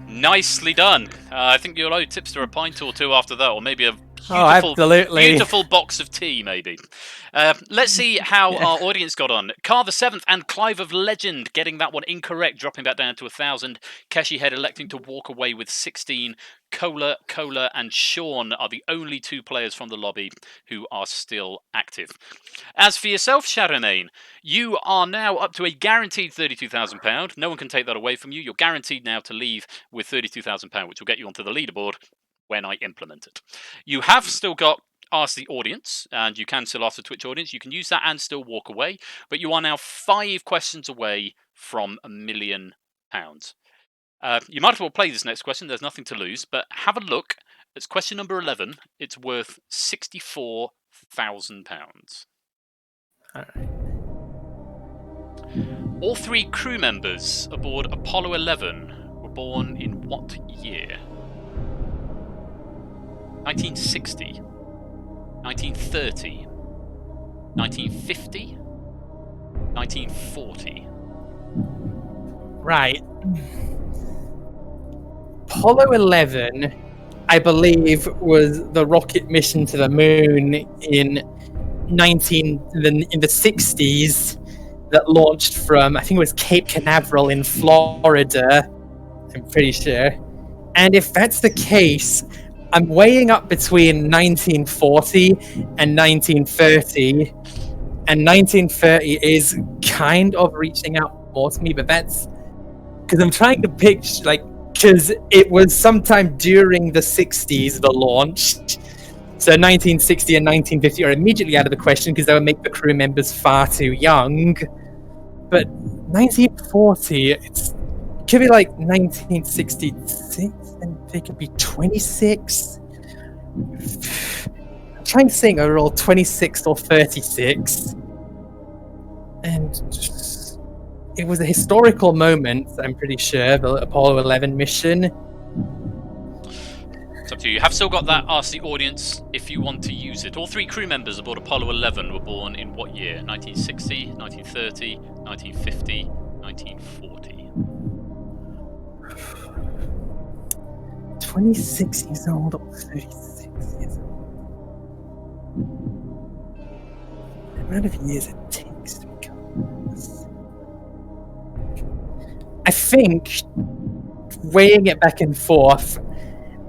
Nicely done. I think you'll owe Tipster a pint or 2 after that, or maybe a absolutely. Beautiful box of tea, maybe. Let's see how our audience got on. Car the 7th and Clive of Legend getting that one incorrect, dropping that down to 1,000. Keshi Head electing to walk away with 16. Cola, and Sean are the only 2 players from the lobby who are still active. As for yourself, Shadowmane, you are now up to a guaranteed £32,000. No one can take that away from you. You're guaranteed now to leave with £32,000, which will get you onto the leaderboard when I implement it. You have still got Ask the Audience, and you can still ask the Twitch audience. You can use that and still walk away, but you are now 5 questions away from £1 million. You might as well play this next question. There's nothing to lose, but have a look. It's question number 11. It's worth £64,000. All right. All 3 crew members aboard Apollo 11 were born in what year? 1960, 1930, 1950, 1940. Right. Apollo 11, I believe, was the rocket mission to the moon in the 60s that launched from, I think it was Cape Canaveral in Florida. I'm pretty sure. And if that's the case, I'm weighing up between 1940 and 1930. And 1930 is kind of reaching out more to me, but that's because I'm trying to picture, because it was sometime during the 60s, the launch. So 1960 and 1950 are immediately out of the question because that would make the crew members far too young. But 1940, it could be like 1966, and they could be 26. I'm trying to think overall 26 or 36. And it was a historical moment, I'm pretty sure, the Apollo 11 mission. It's up to you. You have still got that Ask the Audience if you want to use it. All 3 crew members aboard Apollo 11 were born in what year? 1960, 1930, 1950, 1940. 26 years old or 36 years old. The amount of years it takes to become this. I think, weighing it back and forth,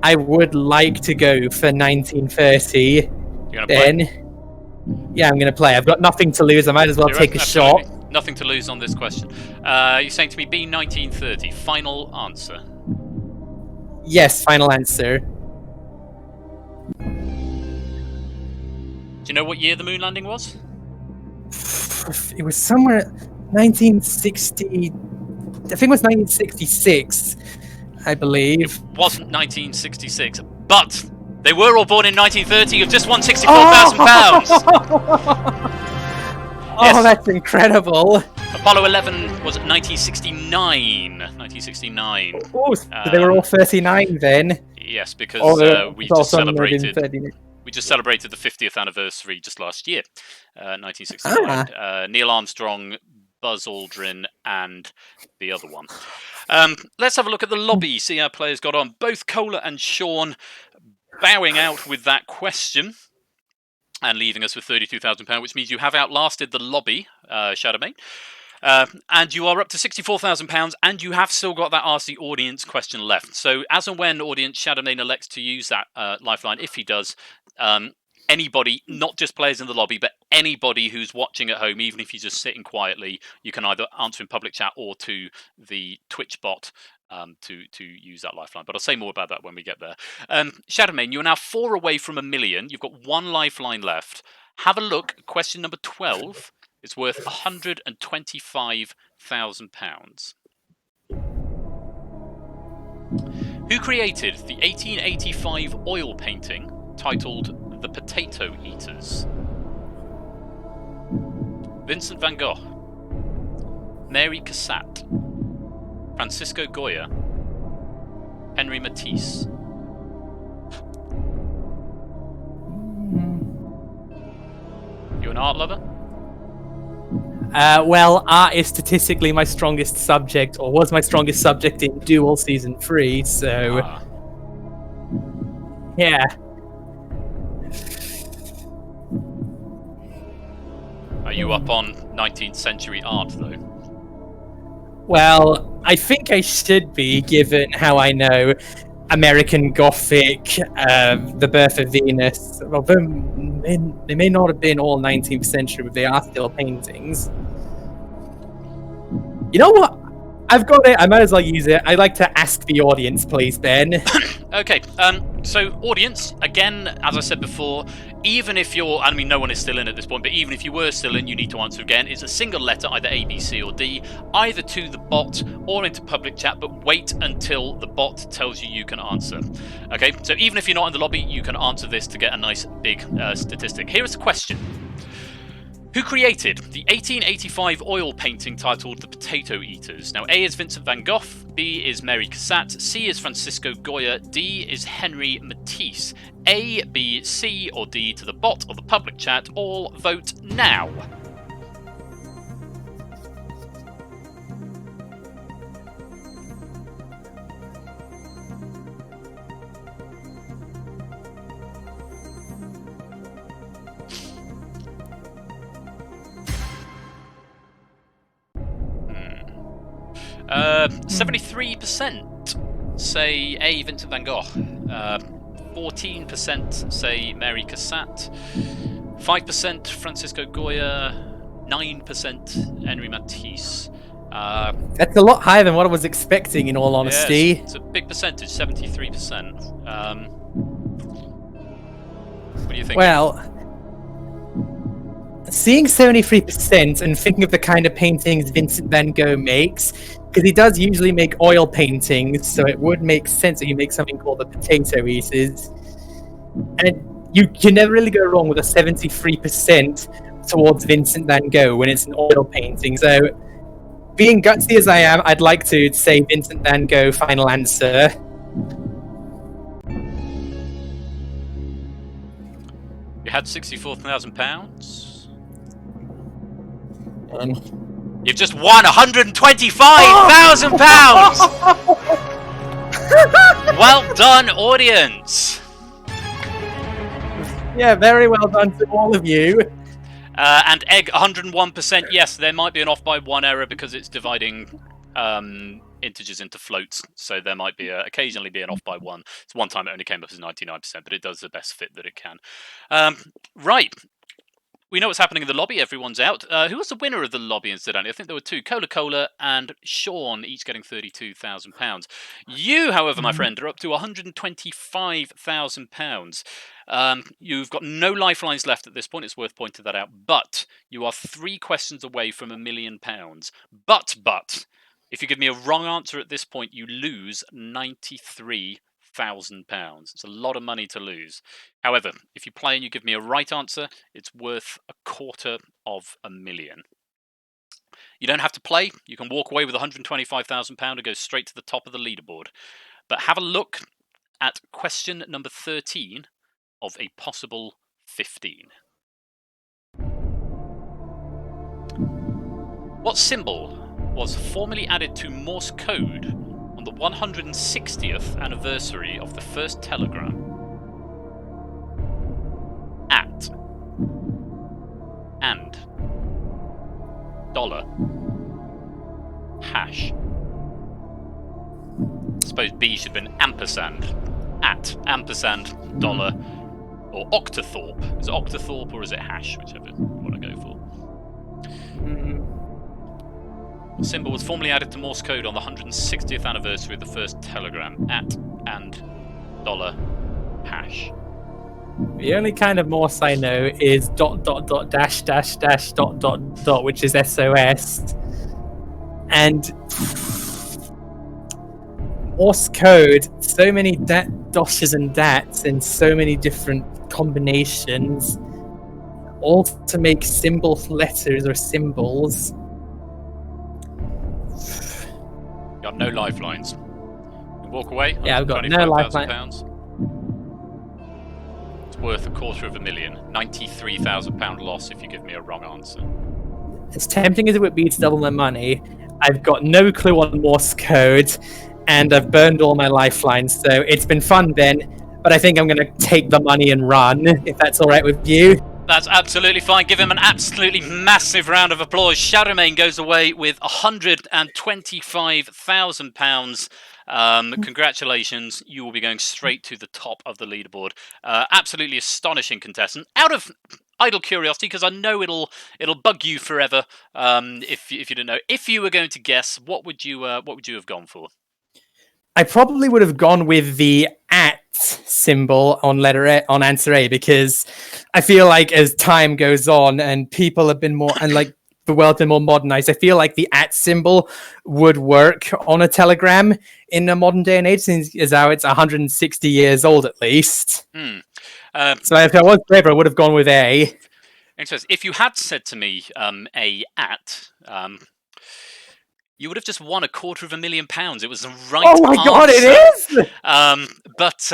I would like to go for 1930. You're gonna play? Yeah, I'm going to play. I've got nothing to lose. I might as well take a shot. Nothing to lose on this question. You're saying to me B 1930. Final answer. Yes, final answer. Do you know what year the moon landing was? It was somewhere 1960. I think it was 1966, I believe. It wasn't 1966, but they were all born in 1930. You've just won £64,000. Oh, that's incredible. Apollo 11 was 1969. 1969. Oh, so they were all 39 then. Yes, because we just celebrated the 50th anniversary just last year, 1969. Neil Armstrong, Buzz Aldrin, and the other one. Let's have a look at the lobby, see how players got on. Both Cola and Sean bowing out with that question and leaving us with £32,000, which means you have outlasted the lobby, Shadowmane. And you are up to £64,000, and you have still got that Ask the Audience question left. So as and when Audience Shadowmane elects to use that lifeline, if he does, anybody, not just players in the lobby, but anybody who's watching at home, even if you're just sitting quietly, you can either answer in public chat or to the Twitch bot to use that lifeline. But I'll say more about that when we get there. Shadowmane, you're now 4 away from £1 million. You've got 1 lifeline left. Have a look. Question number 12 is worth £125,000. Who created the 1885 oil painting titled The Potato Eaters? Vincent van Gogh, Mary Cassatt, Francisco Goya, Henry Matisse. You an art lover? Well, art is statistically my strongest subject, or was my strongest subject in Duel Season 3, so... Yeah. Are you up on 19th century art, though? Well, I think I should be, given how I know American Gothic, The Birth of Venus. Well, they may not have been all 19th century, but they are still paintings. You know what? I've got it. I might as well use it. I'd like to ask the audience, please, Ben. Okay, so audience, again, as I said before, even if you're, I mean, no one is still in at this point, but even if you were still in, you need to answer again. It's a single letter, either A, B, C, or D, either to the bot or into public chat, but wait until the bot tells you can answer. Okay, so even if you're not in the lobby, you can answer this to get a nice big statistic. Here is the question. Who created the 1885 oil painting titled The Potato Eaters? Now, A is Vincent van Gogh, B is Mary Cassatt, C is Francisco Goya, D is Henri Matisse. A, B, C, or D to the bot or the public chat. All vote now. Hmm. 73% say A, Vincent van Gogh. 14% say Mary Cassatt. 5% Francisco Goya. 9% Henri Matisse. That's a lot higher than what I was expecting, in all honesty. Yes, it's a big percentage, 73%. What do you think? Well, seeing 73% and thinking of the kind of paintings Vincent van Gogh makes, because he does usually make oil paintings, so it would make sense that he makes something called the Potato Eaters. And you can never really go wrong with a 73% towards Vincent van Gogh when it's an oil painting. So, being gutsy as I am, I'd like to say Vincent van Gogh, final answer. You had £64,000. You've just won £125,000! Well done, audience! Yeah, very well done to all of you. And Egg, 101%. Yes, there might be an off by one error because it's dividing integers into floats. So there might be occasionally be an off by one. It's one time it only came up as 99%, but it does the best fit that it can. Right. We know what's happening in the lobby. Everyone's out. Who was the winner of the lobby, incidentally? I think there were two. Cola and Sean, each getting £32,000. You, however, my friend, are up to £125,000. You've got no lifelines left at this point. It's worth pointing that out. But you are 3 questions away from £1 million. But, if you give me a wrong answer at this point, you lose £93,000. It's a lot of money to lose. However, if you play and you give me a right answer, it's worth £250,000. You don't have to play. You can walk away with £125,000 and go straight to the top of the leaderboard. But have a look at question number 13 of a possible 15. What symbol was formally added to Morse code on the 160th anniversary of the first telegram? At, and, dollar, hash. I suppose B should have been ampersand. At, ampersand, dollar, or octothorpe. Is it octothorpe or is it hash? Whichever you want to go for. The symbol was formally added to Morse code on the 160th anniversary of the first telegram. At, and, dollar, hash. The only kind of Morse I know is ... dash ... ... which is SOS. And Morse code, so many doshes and dats and so many different combinations, all to make symbol letters or symbols. You have no lifelines. You walk away. Yeah, I've got no lifelines. It's worth £250,000. £93,000 loss if you give me a wrong answer. As tempting as it would be to double my money, I've got no clue on Morse code, and I've burned all my lifelines, so it's been fun, Ben, but I think I'm going to take the money and run, if that's alright with you. That's absolutely fine. Give him an absolutely massive round of applause. Shadowmane goes away with £125,000. Congratulations. You will be going straight to the top of the leaderboard. Absolutely astonishing contestant. Out of idle curiosity, because I know it'll bug you forever if you don't know. If you were going to guess, what would you have gone for? I probably would have gone with the @ symbol on letter A, on answer A, because I feel like as time goes on and people have been more, and like the world's been more modernized, I feel like the @ symbol would work on a telegram in a modern day and age, since as how it's 160 years old at least. So if I was clever, I would have gone with A. Interesting. If you had said to me a @ you would have just won £250,000. It was the right Oh my god, it is! But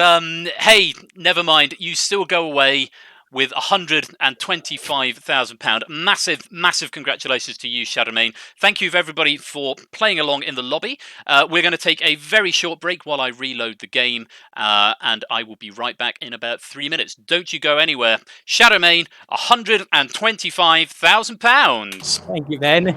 hey, never mind. You still go away with £125,000. Massive congratulations to you, Shadowmane. Thank you, everybody, for playing along in the lobby. We're going to take a very short break while I reload the game, and I will be right back in about 3 minutes. Don't you go anywhere. Shadowmane, £125,000. Thank you, Ben.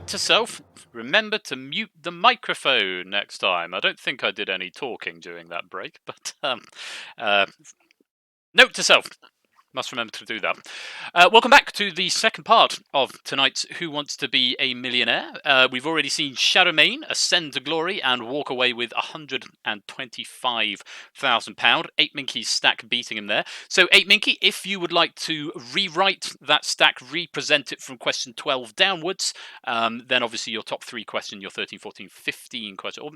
to self, remember to mute the microphone next time. I don't think I did any talking during that break, but note to self. Must remember to do that. Welcome back to the second part of tonight's Who Wants to Be a Millionaire. We've already seen Shadowmane ascend to glory and walk away with £125,000. 8 Minky's stack beating him there. So 8 Minky, if you would like to rewrite that stack, represent it from question 12 downwards, then obviously your top 3 question, your 13, 14, 15 question, or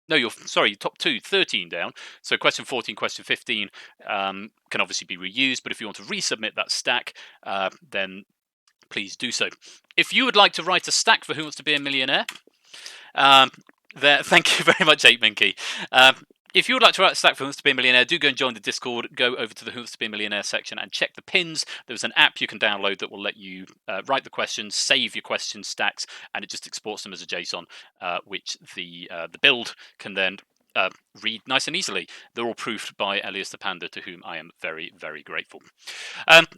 no, sorry, top 2, 13 down. So question 14, question 15 can obviously be reused, but if you want to resubmit that stack, then please do so. If you would like to write a stack for Who Wants to Be a Millionaire, thank you very much, 8 Minky. If you would like to write a stack for Who Wants to Be a Millionaire, do go and join the Discord. Go over to the Who Wants to Be a Millionaire section and check the pins. There's an app you can download that will let you write the questions, save your question stacks, and it just exports them as a JSON, which the build can then read nice and easily. They're all proofed by Elias the Panda, to whom I am very, very grateful.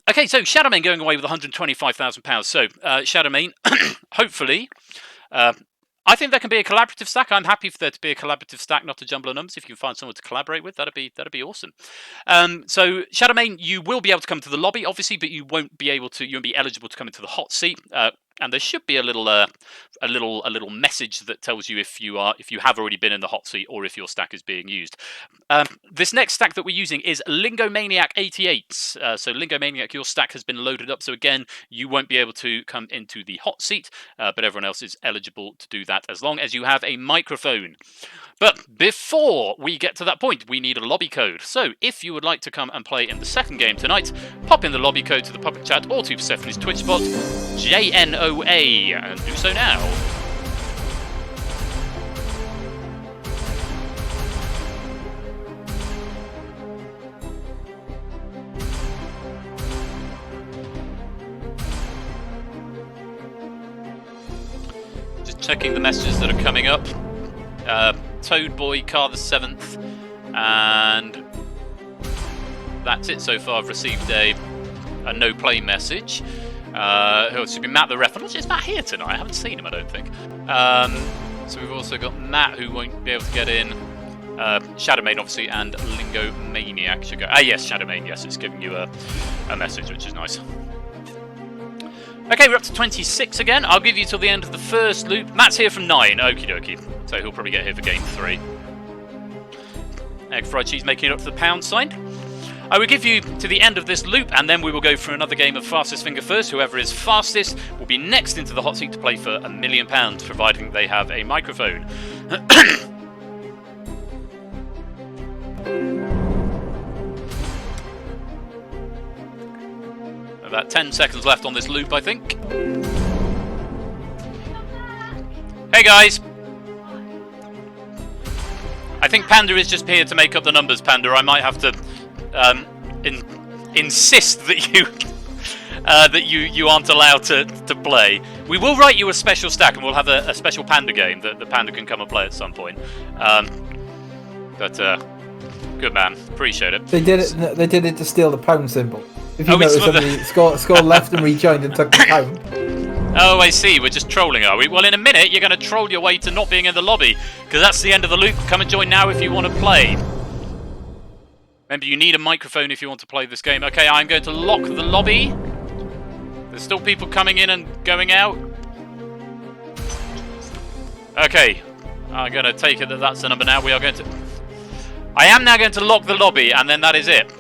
Okay, so Shadowmane going away with £125,000. So Shadowmane, hopefully. I think there can be a collaborative stack. I'm happy for there to be a collaborative stack, not a jumble of numbers. If you can find someone to collaborate with, that'd be awesome. So Shadowmane, you will be able to come to the lobby, obviously, but you won't be able to. You won't be eligible to come into the hot seat. And there should be a little message that tells you if you have already been in the hot seat or if your stack is being used. This next stack that we're using is Lingomaniac 88. So Lingomaniac, your stack has been loaded up. So again, you won't be able to come into the hot seat, but everyone else is eligible to do that as long as you have a microphone. But before we get to that point, we need a lobby code. So if you would like to come and play in the second game tonight, pop in the lobby code to the public chat or to Persephone's Twitch bot, JNOA, and do so now. Just checking the messages that are coming up. Toadboy, Car the 7th, and that's it so far. I've received a no play message. It should be Matt the ref. Is Matt here tonight? I haven't seen him, I don't think. So we've also got Matt, who won't be able to get in. Shadowmane, obviously, and Lingomaniac should go. Yes, Shadowmane, yes, it's giving you a message, which is nice. Okay, we're up to 26 again. I'll give you till the end of the first loop. Matt's here from 9. Okie dokie. So he'll probably get here for game 3. Egg fried cheese making it up to the pound sign. I will give you to the end of this loop, and then we will go for another game of fastest finger first. Whoever is fastest will be next into the hot seat to play for £1 million, providing they have a microphone. About 10 seconds left on this loop, I think. Hey guys! I think Panda is just here to make up the numbers, Panda. I might have to insist that you aren't allowed to play. We will write you a special stack, and we'll have a special Panda game that the Panda can come and play at some point. But good man, appreciate it. They did it to steal the pound symbol. If you notice, somebody scored left and rejoined and took the pound. Oh, I see. We're just trolling, are we? Well, in a minute, you're going to troll your way to not being in the lobby, because that's the end of the loop. Come and join now if you want to play. Remember, you need a microphone if you want to play this game. Okay, I'm going to lock the lobby. There's still people coming in and going out. Okay, I'm going to take it that that's the number now. I am now going to lock the lobby, and then that is it.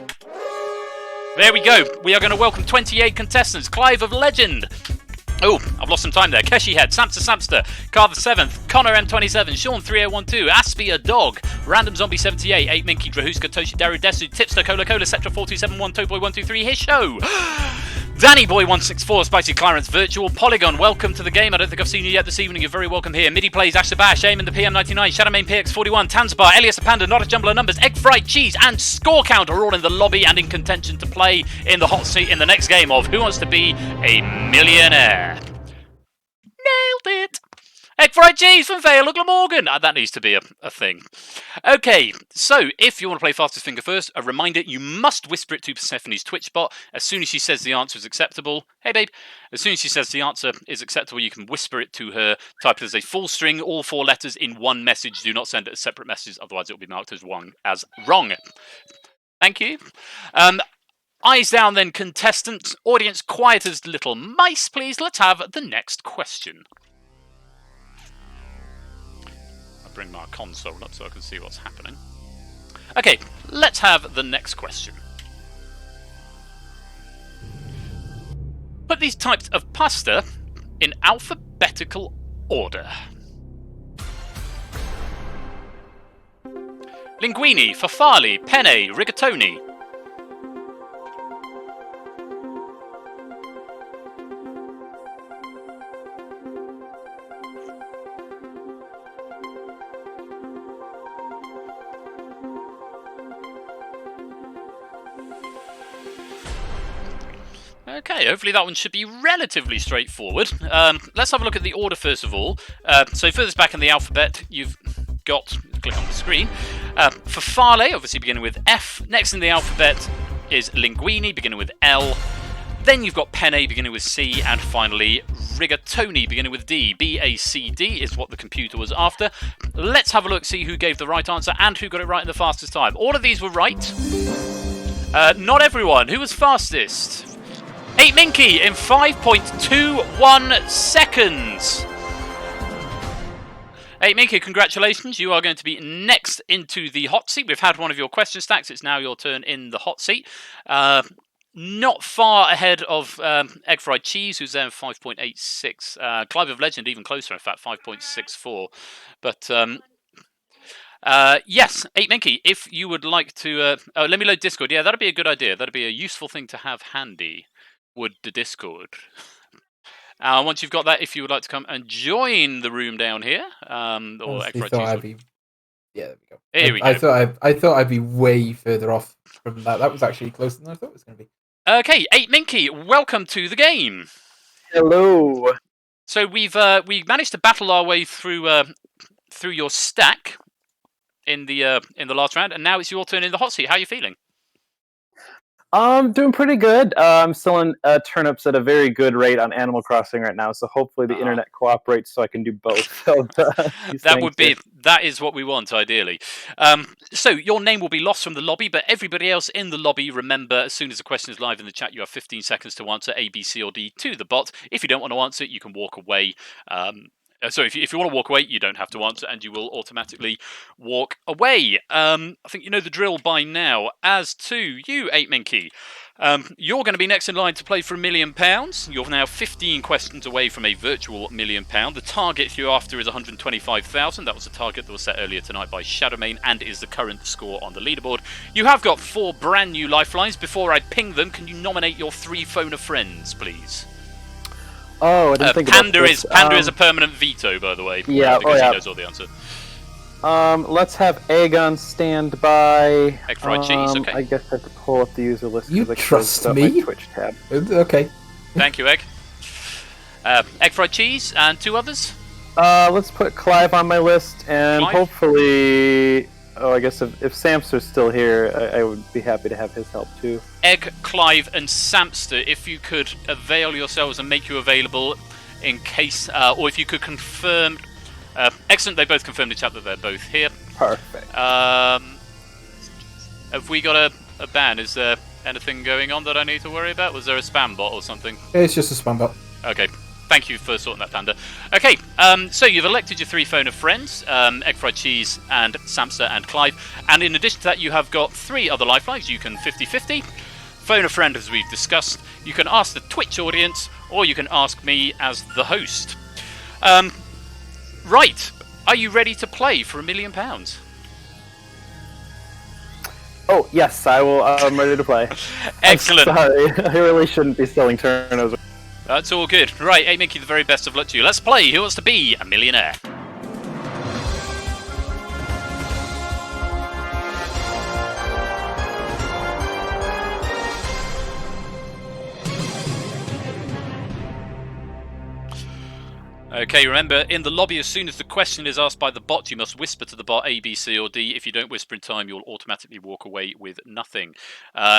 There we go. We are going to welcome 28 contestants. Clive of Legend. Oh, I've lost some time there. Keshi Head, Samster, Car the 7th, Connor M27, Sean 3012, Aspie a Dog, Random Zombie 78, 8 Minky, Drahuska, Toshi, Daru Desu, Tipster, Cola, Sector 4271, Toyboy 123, his show. Danny Boy 164, Spicy Clarence, Virtual Polygon, welcome to the game. I don't think I've seen you yet this evening. You're very welcome here. Midi Plays, Ash the Bash, Aim in the PM99, Shadowmane PX41, Tanzbar, Elias the Panda, Not a Jumble of Numbers, Egg Fried Cheese, and Score Count are all in the lobby and in contention to play in the hot seat in the next game of Who Wants to Be a Millionaire. Nailed it! Egg fried cheese from Vale of Glamorgan. That needs to be a thing. Okay, so if you want to play Fastest Finger first, a reminder, you must whisper it to Persephone's Twitch bot. As soon as she says the answer is acceptable, hey babe, as soon as she says the answer is acceptable, you can whisper it to her, type it as a full string, all 4 letters in one message. Do not send it as separate messages, otherwise it will be marked as wrong. Thank you. Eyes down then, contestants. Audience quiet as little mice, please. Let's have the next question. Bring my console up so I can see what's happening. Okay, let's have the next question. Put these types of pasta in alphabetical order. Linguine, farfalle, penne, rigatoni. Okay, hopefully that one should be relatively straightforward. Let's have a look at the order first of all. So furthest back in the alphabet, you've got, click on the screen, farfalle, obviously beginning with F. Next in the alphabet is linguine, beginning with L. Then you've got penne, beginning with C. And finally, rigatoni, beginning with D. B-A-C-D is what the computer was after. Let's have a look, see who gave the right answer and who got it right in the fastest time. All of these were right. Not everyone. Who was fastest? 8 Minky in 5.21 seconds. 8 Minky, congratulations. You are going to be next into the hot seat. We've had one of your question stacks. It's now your turn in the hot seat. Not far ahead of Egg Fried Cheese, who's there in 5.86. Clive of Legend, even closer, in fact, 5.64. But yes, 8 Minky, if you would like to... let me load Discord. Yeah, that'd be a good idea. That'd be a useful thing to have handy. Would the Discord. Once you've got that, if you would like to come and join the room down here, or Egg Fried Cheese. Yeah, there we go. Here we go. I thought I'd be way further off from that. That was actually closer than I thought it was going to be. Okay, 8 Minky, welcome to the game. Hello. So we managed to battle our way through your stack in the last round, and now it's your turn in the hot seat. How are you feeling? Doing pretty good. I'm selling turnips at a very good rate on Animal Crossing right now, so hopefully the internet cooperates so I can do both. That is what we want, ideally. So your name will be lost from the lobby, but everybody else in the lobby, remember, as soon as the question is live in the chat, you have 15 seconds to answer A, B, C, or D to the bot. If you don't want to answer it, you can walk away. So if you want to walk away, you don't have to answer, and you will automatically walk away. I think you know the drill by now. As to you, 8 Minky, you're going to be next in line to play for £1 million. You're now 15 questions away from a virtual £1 million. The target you're after is 125,000. That was the target that was set earlier tonight by Shadowmane, and is the current score on the leaderboard. You have got 4 brand new lifelines. Before I ping them, can you nominate your 3 phone of friends, please? Oh, I didn't think about this. Panda is a permanent veto, by the way. Yeah, because he knows all the answer. Let's have egg on standby. Egg fried cheese, okay. I guess I have to pull up the user list. You trust me? My Twitch tab. Okay. Thank you, Egg. Egg fried cheese and 2 others? Let's put Clive on my list, and Clive? Hopefully... Oh, I guess if Samster's still here, I would be happy to have his help too. Egg, Clive, and Samster, if you could avail yourselves and make you available in case, or if you could confirm. Excellent, they both confirmed the chat that they're both here. Perfect. Have we got a ban? Is there anything going on that I need to worry about? Was there a spam bot or something? It's just a spam bot. Okay. Thank you for sorting that, Panda. Okay, so you've elected your 3 phone of friends, Egg Fried Cheese and Samster and Clive, and in addition to that you have got 3 other lifelines. You can 50-50, phone a friend as we've discussed, you can ask the Twitch audience, or you can ask me as the host. Right, are you ready to play for £1 million? Oh, yes, I will. I'm ready to play. Excellent. I'm sorry, I really shouldn't be selling turnovers. That's all good. Right, 8 Minky, the very best of luck to you. Let's play Who Wants to Be a Millionaire? Okay, remember, in the lobby, as soon as the question is asked by the bot, you must whisper to the bot A, B, C, or D. If you don't whisper in time, you'll automatically walk away with nothing.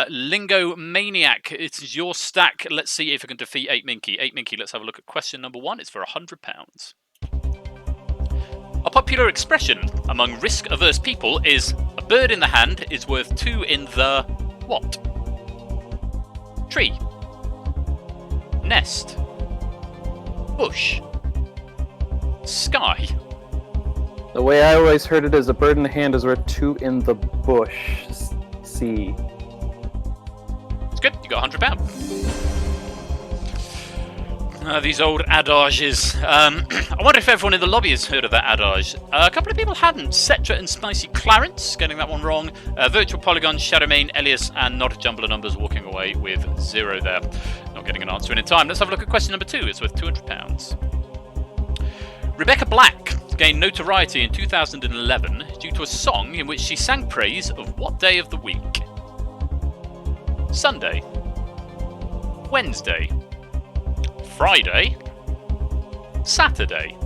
Lingo Maniac, it's your stack. Let's see if I can defeat 8 Minky. 8 Minky, let's have a look at question number 1. It's for £100. A popular expression among risk-averse people is a bird in the hand is worth 2 in the what? Tree. Nest. Bush. Sky. The way I always heard it is a bird in the hand is worth 2 in the bush. C. It's good. You got £100. These old adages. I wonder if everyone in the lobby has heard of that adage. A couple of people hadn't. Cetra and Spicy Clarence, getting that one wrong. Virtual Polygon, Shadowmane, Elias, and Not a Jumble of Numbers walking away with 0 there. Not getting an answer in time. Let's have a look at question number 2. It's worth £200. Rebecca Black gained notoriety in 2011 due to a song in which she sang praise of what day of the week? Sunday. Wednesday. Friday. Saturday.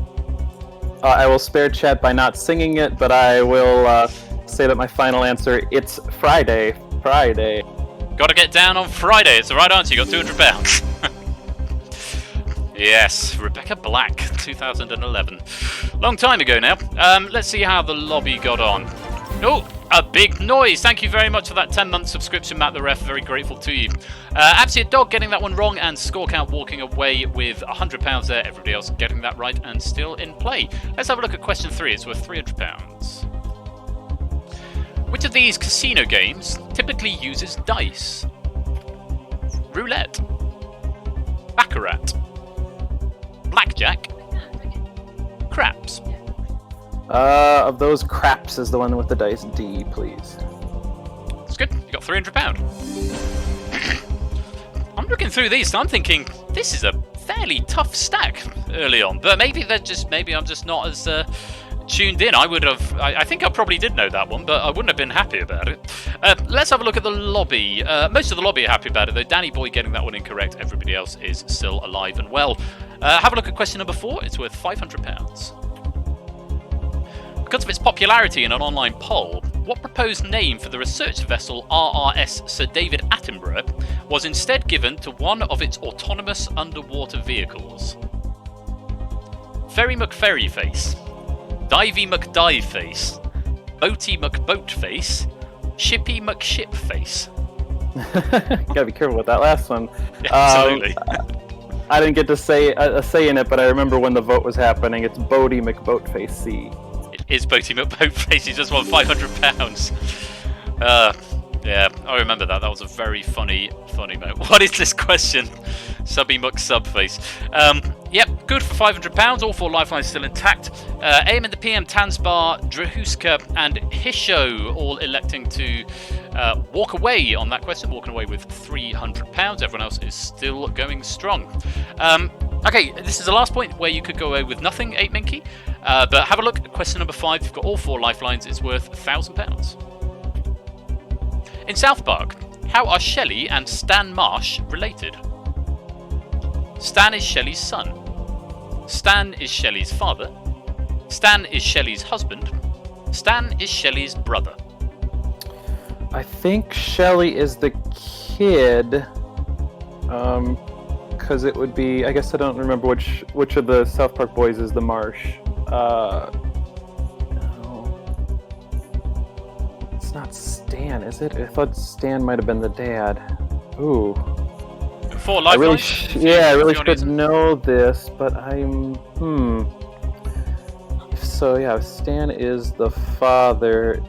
I will spare chat by not singing it, but I will say that my final answer, it's Friday. Friday. Got to get down on Friday. It's the right answer. You got £200. Yes, Rebecca Black, 2011. Long time ago now. Let's see how the lobby got on. Oh, a big noise. Thank you very much for that 10-month subscription, Matt the Ref. Very grateful to you. Absolute Dog getting that one wrong, and Score Count walking away with £100 there. Everybody else getting that right and still in play. Let's have a look at question 3. It's worth £300. Which of these casino games typically uses dice? Roulette. Baccarat. Blackjack. Craps. Of those, craps is the one with the dice. D, please. That's good. You got £300. I'm looking through these, and I'm thinking this is a fairly tough stack early on, but maybe I'm just not as tuned in. I think I probably did know that one, but I wouldn't have been happy about it. Let's have a look at the lobby. Most of the lobby are happy about it, though. Danny Boy getting that one incorrect. Everybody else is still alive and well. Have a look at question number 4. It's worth £500. Because of its popularity in an online poll, what proposed name for the research vessel RRS Sir David Attenborough was instead given to one of its autonomous underwater vehicles? Ferry McFerryface, Divey McDiveface, Boaty McBoatface, Shippy McShipface. Gotta be careful with that last one. Yeah, absolutely. I didn't get to say a say in it, but I remember when the vote was happening. It's Bodie McBoatface C. It is Boaty McBoatface. He just won £500. Yeah, I remember that. That was a very funny moment. What is this question? Subby McSubface. Yep, good for £500. All 4 lifelines still intact. AM and the PM, Tansbar, Drahuska, and Hisho all electing to walk away on that question, walking away with £300. Everyone else is still going strong. Okay, this is the last point where you could go away with nothing, 8 Minky. But have a look at question number 5. You've got all 4 lifelines. It's worth £1,000. In South Park, how are Shelley and Stan Marsh related? Stan is Shelley's son. Stan is Shelley's father. Stan is Shelley's husband. Stan is Shelley's brother. I think Shelley is the kid. Because it would be. I guess I don't remember which of the South Park boys is the Marsh. It's not Stan, is it? I thought Stan might have been the dad. Ooh. 4 lifelines? I really should know this, but I'm. So yeah, Stan is the father.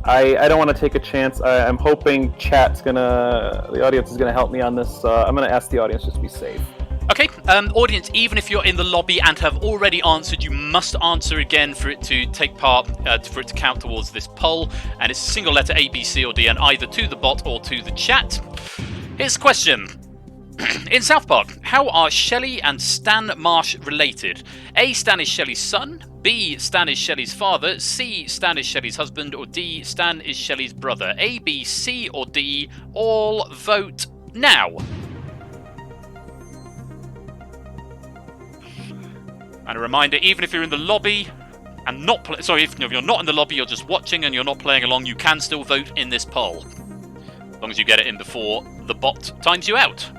I don't want to take a chance. I'm hoping the audience is gonna help me on this. I'm gonna ask the audience just to be safe. Okay, audience, even if you're in the lobby and have already answered, you must answer again for it to take part, for it to count towards this poll. And it's a single letter A, B, C, or D, and either to the bot or to the chat. Here's the question. In South Park, how are Shelley and Stan Marsh related? A, Stan is Shelley's son. B, Stan is Shelley's father. C, Stan is Shelley's husband. Or D, Stan is Shelley's brother. A, B, C, or D. All vote now. And a reminder, even if you're in the lobby and not if you're not in the lobby, you're just watching and you're not playing along, you can still vote in this poll. As long as you get it in before the bot times you out.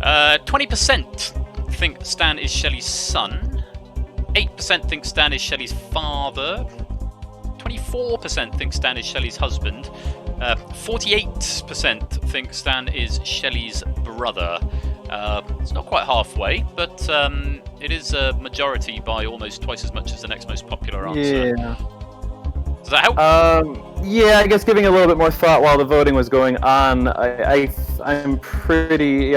20% think Stan is Shelley's son. 8% think Stan is Shelley's father. 24% think Stan is Shelley's husband. 48% think Stan is Shelley's brother. It's not quite halfway, but it is a majority by almost twice as much as the next most popular answer. Yeah. Does that help? Yeah, I guess giving a little bit more thought while the voting was going on, I'm pretty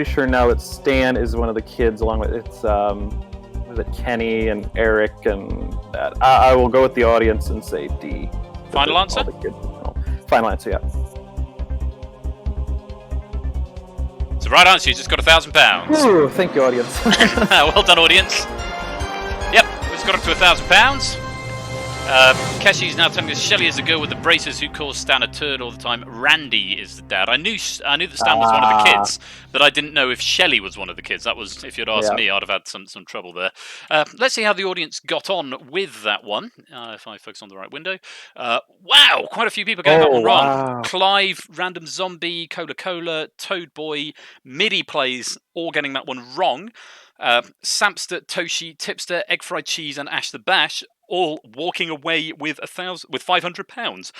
sure now that Stan is one of the kids, along with was it Kenny and Eric and that. I will go with the audience and say D. Final answer? All the kids. No. Final answer, yeah. It's the right answer. You just got £1,000. Ooh, thank you, audience. Well done, audience. Yep, we just got up to £1,000. Keshi's now telling us Shelley is the girl with the braces who calls Stan a turd all the time. Randy is the dad. I knew that Stan was one of the kids, but I didn't know if Shelley was one of the kids. That was, if you'd asked me, I'd have had some trouble there. Let's see how the audience got on with that one. If I focus on the right window. Wow, quite a few people getting that one wrong. Wow. Clive, Random Zombie, Cola, Toad Boy, MIDI Plays, all getting that one wrong. Samster, Toshi, Tipster, Egg Fried Cheese, and Ash the Bash all walking away with £500,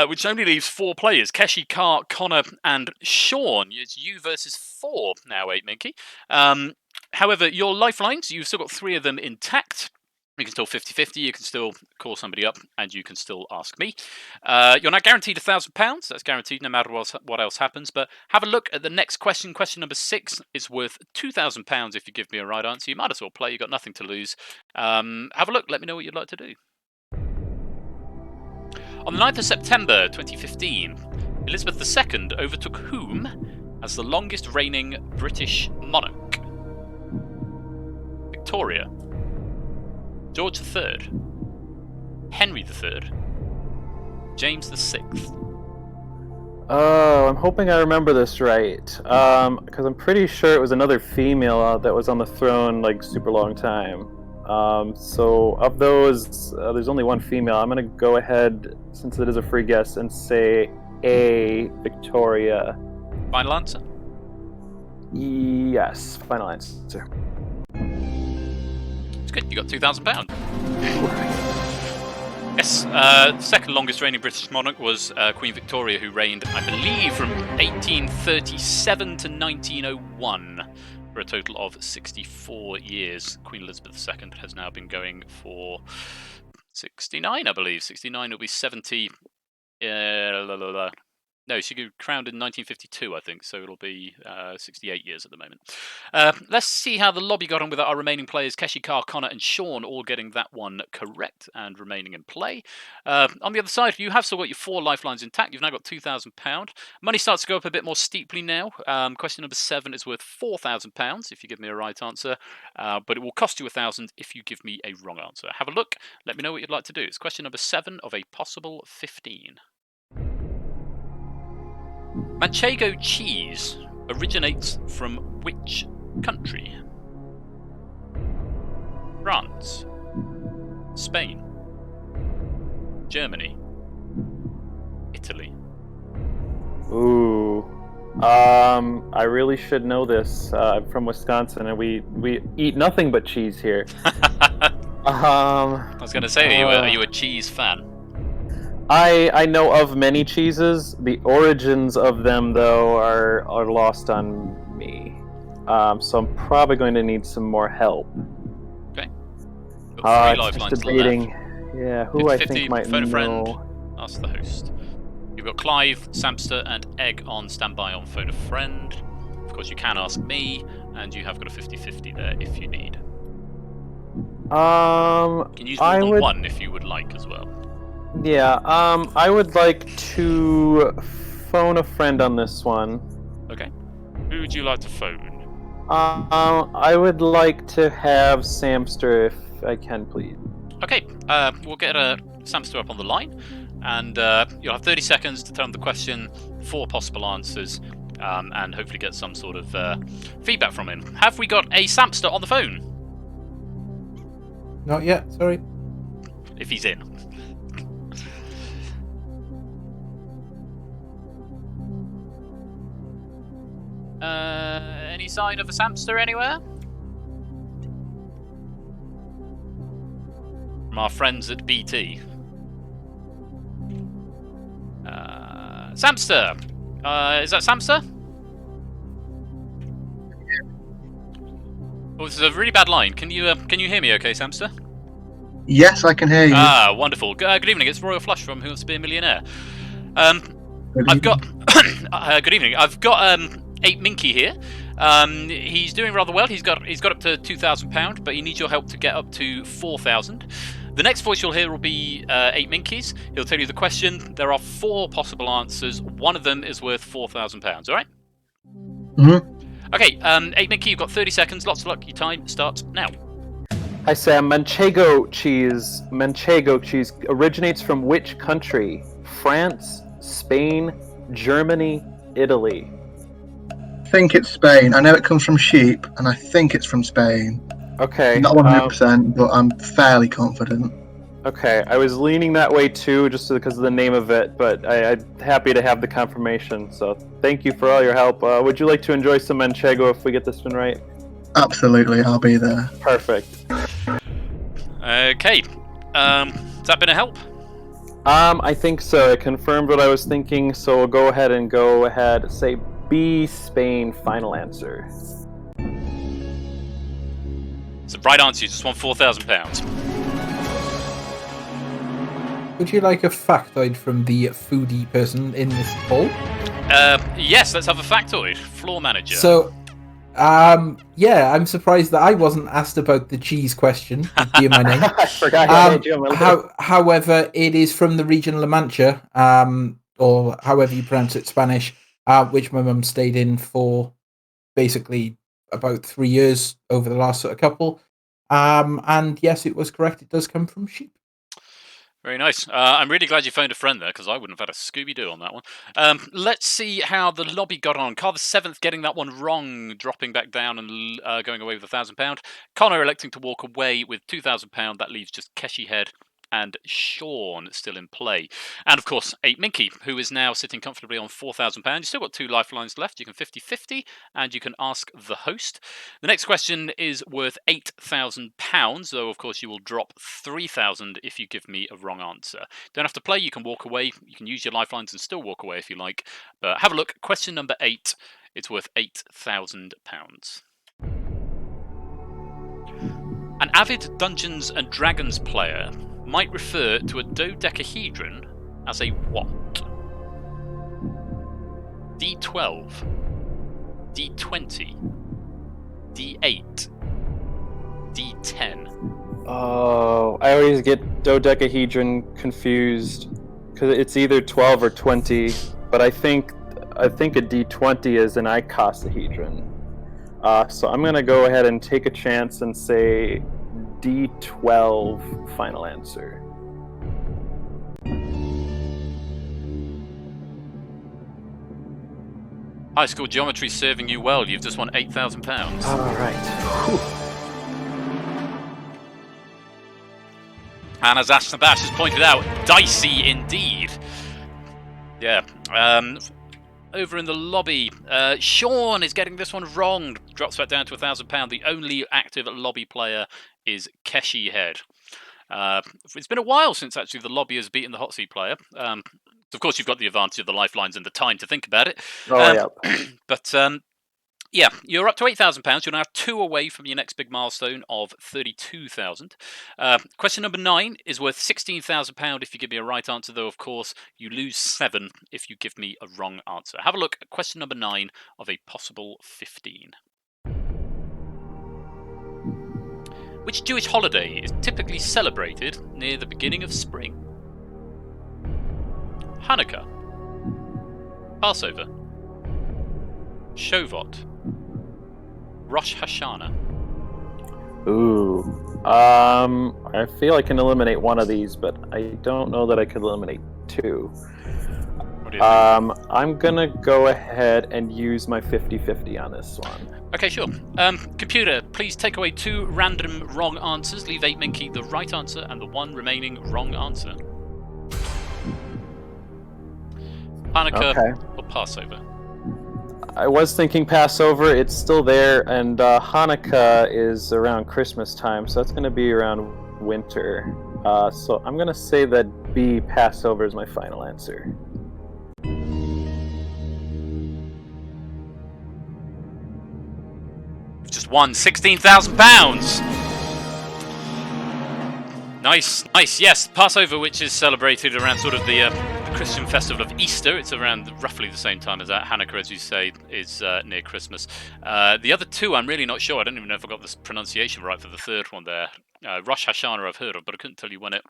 which only leaves 4 players: Keshi, Car, Connor, and Sean. It's you versus 4 now, 8 Minky. However, your lifelines, you've still got 3 of them intact. You can still 50-50, you can still call somebody up, and you can still ask me. You're now guaranteed £1,000. That's guaranteed no matter what else happens. But have a look at the next question. Question number 6 is worth £2,000 if you give me a right answer. You might as well play. You've got nothing to lose. Have a look. Let me know what you'd like to do. On the 9th of September 2015, Elizabeth II overtook whom as the longest reigning British monarch? Victoria, George III, Henry III, James VI. Oh, I'm hoping I remember this right. Because I'm pretty sure it was another female that was on the throne like super long time. So of those, there's only one female. I'm gonna go ahead, since it is a free guess, and say A, Victoria. Final answer? Yes, final answer. It's good. You got £2,000. Yes, the second longest reigning British monarch was Queen Victoria, who reigned, I believe, from 1837 to 1901, for a total of 64 years. Queen Elizabeth II has now been going for 69, I believe. 69 will be 70. No, she got crowned in 1952, I think, so it'll be 68 years at the moment. Let's see how the lobby got on with our remaining players. Keshi, Car, Connor, and Sean all getting that one correct and remaining in play. On the other side, you have still got your 4 lifelines intact. You've now got £2,000. Money starts to go up a bit more steeply now. Question number 7 is worth £4,000 if you give me a right answer, but it will cost you £1,000 if you give me a wrong answer. Have a look. Let me know what you'd like to do. It's question number 7 of a possible 15. Manchego cheese originates from which country? France, Spain, Germany, Italy. Ooh. I really should know this. I'm from Wisconsin, and we eat nothing but cheese here. I was going to say, are you a cheese fan? I know of many cheeses. The origins of them, though, are lost on me. So I'm probably going to need some more help. Okay. Got 3 lifelines just debating. left. Yeah, who I think might phone know. a friend, ask the host. You've got Clive, Samster, and Egg on standby on phone a friend. Of course, you can ask me, and you have got a 50-50 there if you need. You can use more than one if you would like as well. Yeah, I would like to phone a friend on this one. Okay. Who would you like to phone? I would like to have Samster if I can, please. Okay, we'll get Samster up on the line, and you'll have 30 seconds to tell him the question, 4 possible answers. and hopefully get some sort of feedback from him. Have we got a Samster on the phone? Not yet, sorry. If he's in. Any sign of a Samster anywhere? From our friends at BT. Samster! Is that Samster? Oh, this is a really bad line. Can you hear me okay, Samster? Yes, I can hear you. Ah, wonderful. Good evening, it's Royal Flush from Who Wants to Be a Millionaire. I've got... good evening. I've got 8 Minky here. He's doing rather well. He's got up to £2,000, but he needs your help to get up to 4,000. The next voice you'll hear will be 8 Minkies. He'll tell you the question. There are 4 possible answers. One of them is worth £4,000. All right? Mm-hmm. Okay. 8 Minky, you've got 30 seconds. Lots of luck. Your time starts now. Hi Sam, Manchego cheese originates from which country? France, Spain, Germany, Italy. I think it's Spain. I know it comes from sheep, and I think it's from Spain. Okay. Not 100%, but I'm fairly confident. Okay, I was leaning that way too, just because of the name of it, but I'm happy to have the confirmation, so thank you for all your help. Would you like to enjoy some Manchego if we get this one right? Absolutely, I'll be there. Perfect. Okay. Has that been a help? I think so. It confirmed what I was thinking, so we'll go ahead, say B, Spain, final answer. It's the right answer. You just won £4,000. Would you like a factoid from the foodie person in this poll? Yes, let's have a factoid. Floor manager. So, yeah, I'm surprised that I wasn't asked about the cheese question. Dear my name. I forgot your name, Jim. However, it is from the region La Mancha, or however you pronounce it, Spanish, which my mum stayed in for basically about 3 years over the last sort of couple. And yes, it was correct. It does come from sheep. Very nice. I'm really glad you phoned a friend there, because I wouldn't have had a Scooby-Doo on that one. Let's see how the lobby got on. Carl the 7th getting that one wrong, dropping back down and going away with £1,000. Connor electing to walk away with £2,000. That leaves just Keshi Head and Sean still in play. And of course, 8 Minky, who is now sitting comfortably on £4,000. You've still got 2 lifelines left. You can 50-50, and you can ask the host. The next question is worth £8,000, though of course you will drop 3,000 if you give me a wrong answer. Don't have to play, you can walk away. You can use your lifelines and still walk away if you like. But have a look. Question number 8. It's worth £8,000. An avid Dungeons and Dragons player might refer to a dodecahedron as a what? D12, D20, D8, D10. Oh, I always get dodecahedron confused because it's either 12 or 20, but I think a D20 is an icosahedron. So I'm gonna go ahead and take a chance and say D12 final answer. High school geometry serving you well. You've just won £8,000. All right. And as Ashton Bash has pointed out, dicey indeed. Yeah. Over in the lobby, Sean is getting this one wrong. Drops back down to £1,000. The only active lobby player is Keshi Head. It's been a while since actually the lobby has beaten the hot seat player. Of course, you've got the advantage of the lifelines and the time to think about it. Oh, yeah. But yeah, you're up to £8,000. You're now 2 away from your next big milestone of 32,000. Question number 9 is worth £16,000 if you give me a right answer, though, of course, you lose 7 if you give me a wrong answer. Have a look at question number 9 of a possible 15. Which Jewish holiday is typically celebrated near the beginning of spring? Hanukkah, Passover, Shavuot, Rosh Hashanah. Ooh. I feel I can eliminate one of these, but I don't know that I could eliminate 2. What do do you think? I'm gonna go ahead and use my 50-50 on this one. Okay, sure. Computer, please take away 2 random wrong answers. Leave 8 Minky the right answer and the 1 remaining wrong answer. Hanukkah or Passover? I was thinking Passover. It's still there, and Hanukkah is around Christmas time, so that's going to be around winter. So I'm going to say that B, Passover, is my final answer. You've just won £16,000! Nice, nice. Yes, Passover, which is celebrated around sort of the Christian festival of Easter. It's around roughly the same time as that. Hanukkah, as you say, is near Christmas. The other 2, I'm really not sure. I don't even know if I got this pronunciation right for the third one there. Rosh Hashanah I've heard of, but I couldn't tell you when it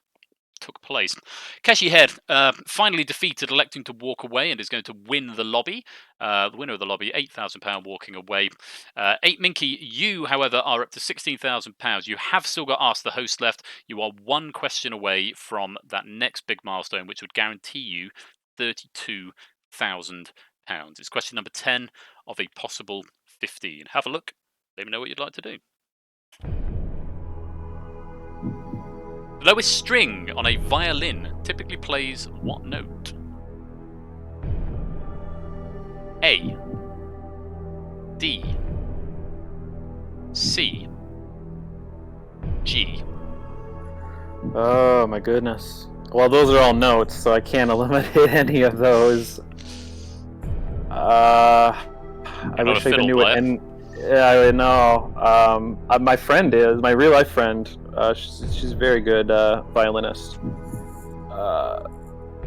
took place. Keshi Head finally defeated, electing to walk away, and is going to win the lobby. The winner of the lobby, £8,000 walking away. 8 Minky, you, however, are up to £16,000. You have still got Ask the Host left. You are 1 question away from that next big milestone, which would guarantee you £32,000. It's question number 10 of a possible 15. Have a look. Let me know what you'd like to do. Lowest string on a violin typically plays what note? A, D, C, G. Oh my goodness. Well, those are all notes, so I can't eliminate any of those. I wish I knew it. And yeah, I know. My friend is my real life friend. She's a very good violinist.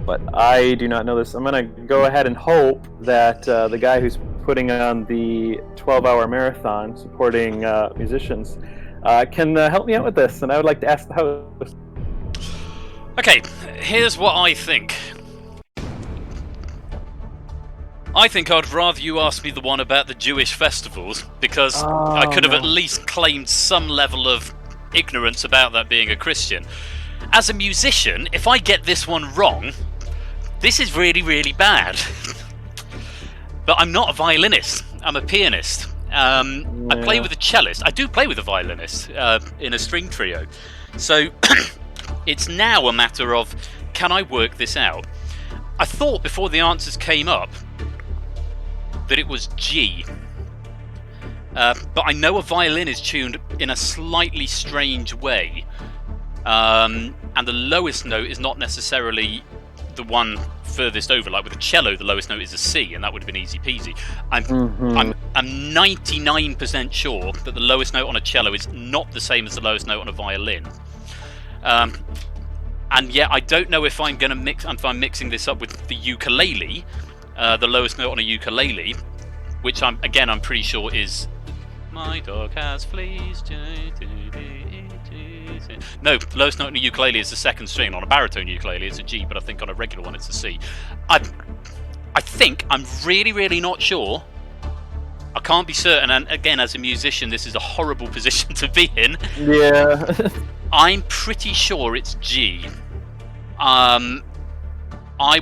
But I do not know this. I'm gonna go ahead and hope that the guy who's putting on the 12-hour marathon supporting musicians can help me out with this. And I would like to ask the host. Okay, here's what I think. I think I'd rather you ask me the one about the Jewish festivals, because I could have at least claimed some level of ignorance about that being a Christian. As a musician, if I get this one wrong, this is really, really bad. But I'm not a violinist, I'm a pianist. I play with a cellist. I do play with a violinist in a string trio. So it's now a matter of, can I work this out? I thought before the answers came up that it was G. But I know a violin is tuned in a slightly strange way. And the lowest note is not necessarily the one furthest over. Like with a cello, the lowest note is a C, and that would have been easy peasy. I'm 99% sure that the lowest note on a cello is not the same as the lowest note on a violin. And yet I don't know if I'm mixing this up with the ukulele, the lowest note on a ukulele, which I'm pretty sure is my dog has fleas. No, the lowest note on a ukulele is the second string. On a baritone ukulele, it's a G, but I think on a regular one, it's a C. I think I'm really, really not sure. I can't be certain, and again, as a musician, this is a horrible position to be in. Yeah. I'm pretty sure it's G. I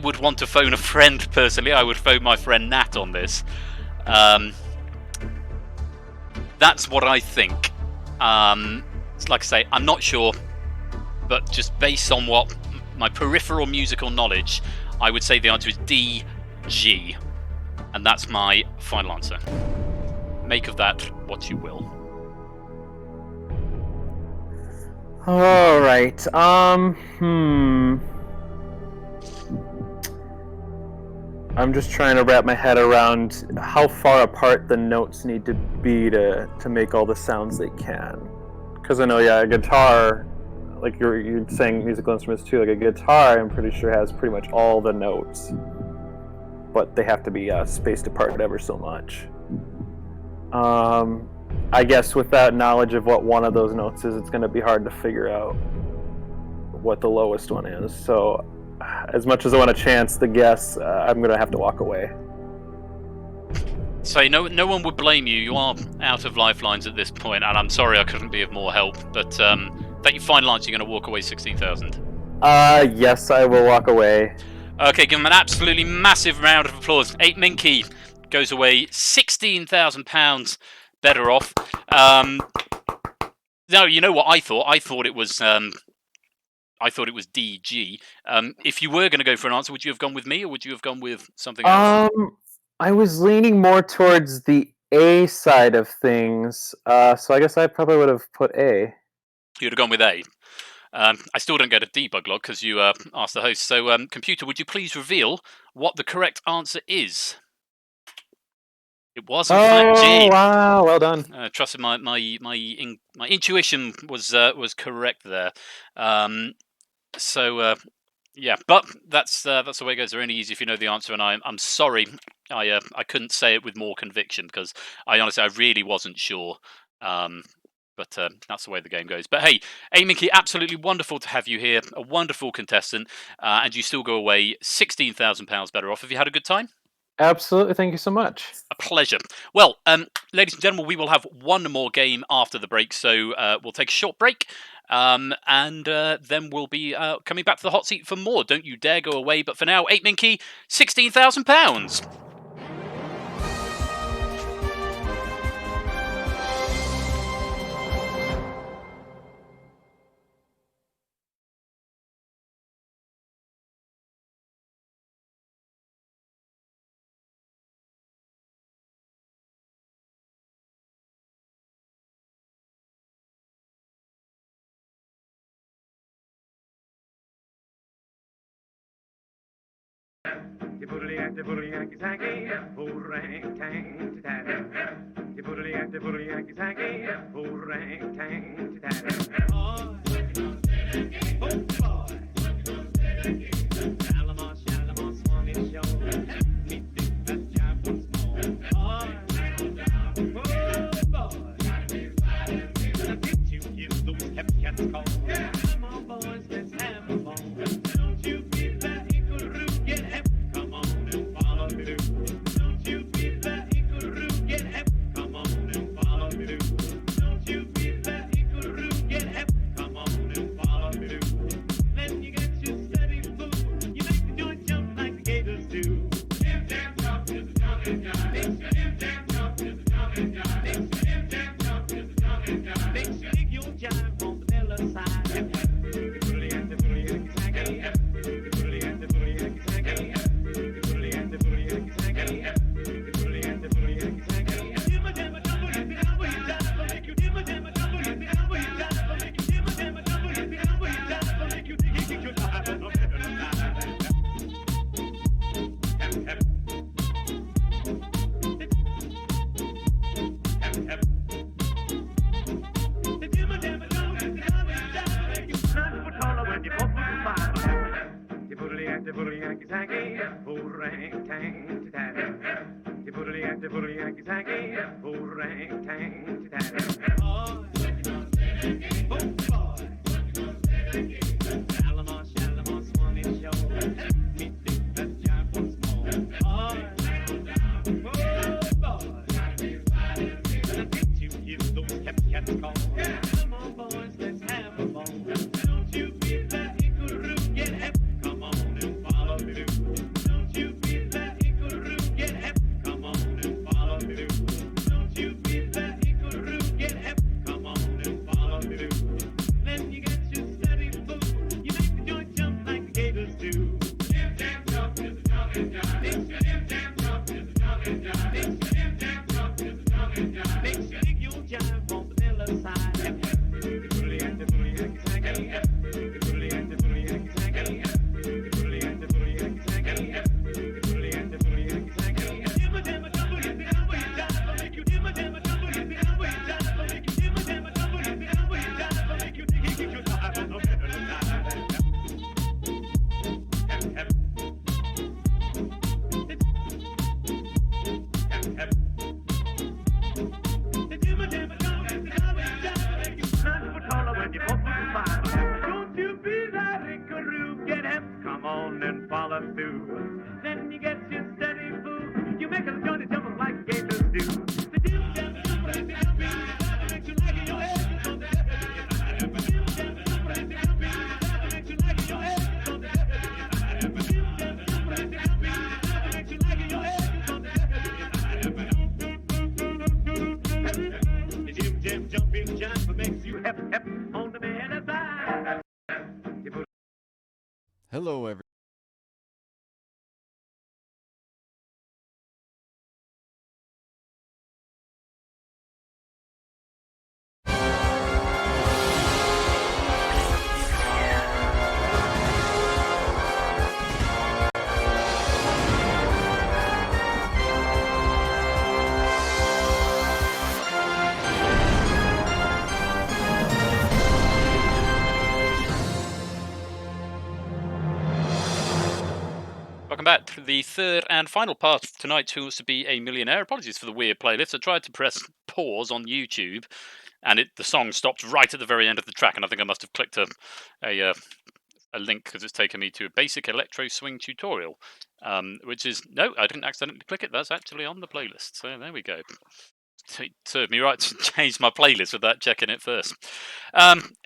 would want to phone a friend, personally. I would phone my friend Nat on this. That's what I think. Like I say, I'm not sure, but just based on what my peripheral musical knowledge, I would say the answer is D, G. And that's my final answer. Make of that what you will. All right. I'm just trying to wrap my head around how far apart the notes need to be to make all the sounds they can. Because I know, a guitar, like you're saying musical instruments too, like a guitar, I'm pretty sure has pretty much all the notes. But they have to be spaced apart ever so much. I guess without knowledge of what one of those notes is, it's going to be hard to figure out what the lowest one is. So as much as I want a chance to guess, I'm going to have to walk away. So no one would blame you. You are out of lifelines at this point, and I'm sorry I couldn't be of more help. But that your final answer, you're going to walk away 16,000. Yes, I will walk away. Okay, give him an absolutely massive round of applause. 8 Minky goes away £16,000 better off. No, you know what I thought? I thought it was DG. If you were going to go for an answer, would you have gone with me or would you have gone with something else? I was leaning more towards the A side of things, so I guess I probably would have put A. You'd have gone with A. I still don't get a debug log because you asked the host. So, computer, would you please reveal what the correct answer is? It was in fact G. Wow, well done. Trusted my intuition was correct there. Yeah, but that's the way it goes. They're only easy if you know the answer, and I'm sorry I couldn't say it with more conviction because I really wasn't sure. But that's the way the game goes. But hey, Mickey, absolutely wonderful to have you here. A wonderful contestant, and you still go away £16,000 better off. Have you had a good time? Absolutely, thank you so much. A pleasure. Well, ladies and gentlemen, we will have one more game after the break, so we'll take a short break, and then we'll be coming back to the hot seat for more. Don't you dare go away. But for now, 8 Minky, £16,000. Hello, everyone. Welcome back to the third and final part of tonight's Who Wants to Be a Millionaire. Apologies for the weird playlist. I tried to press pause on YouTube, and the song stopped right at the very end of the track, and I think I must have clicked a link because it's taken me to a basic electro swing tutorial, which is... No, I didn't accidentally click it. That's actually on the playlist. So there we go. It served me right to change my playlist without checking it first.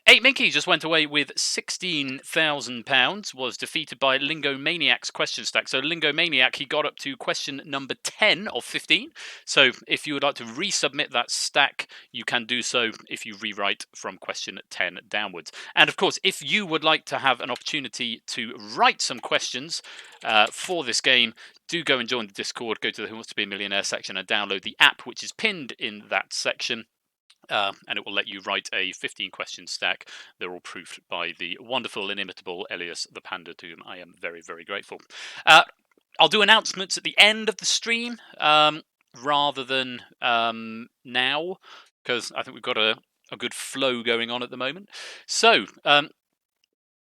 8 Minky just went away with £16,000, was defeated by Lingo Maniac's question stack. So Lingo Maniac, he got up to question number 10 of 15. So if you would like to resubmit that stack, you can do so if you rewrite from question 10 downwards. And of course, if you would like to have an opportunity to write some questions for this game, do go and join the Discord, go to the Who Wants to Be a Millionaire section and download the app, which is pinned in that section. And it will let you write a 15-question stack. They're all proofed by the wonderful, inimitable Elias the Panda, to whom I am very, very grateful. I'll do announcements at the end of the stream rather than now, because I think we've got a good flow going on at the moment. So,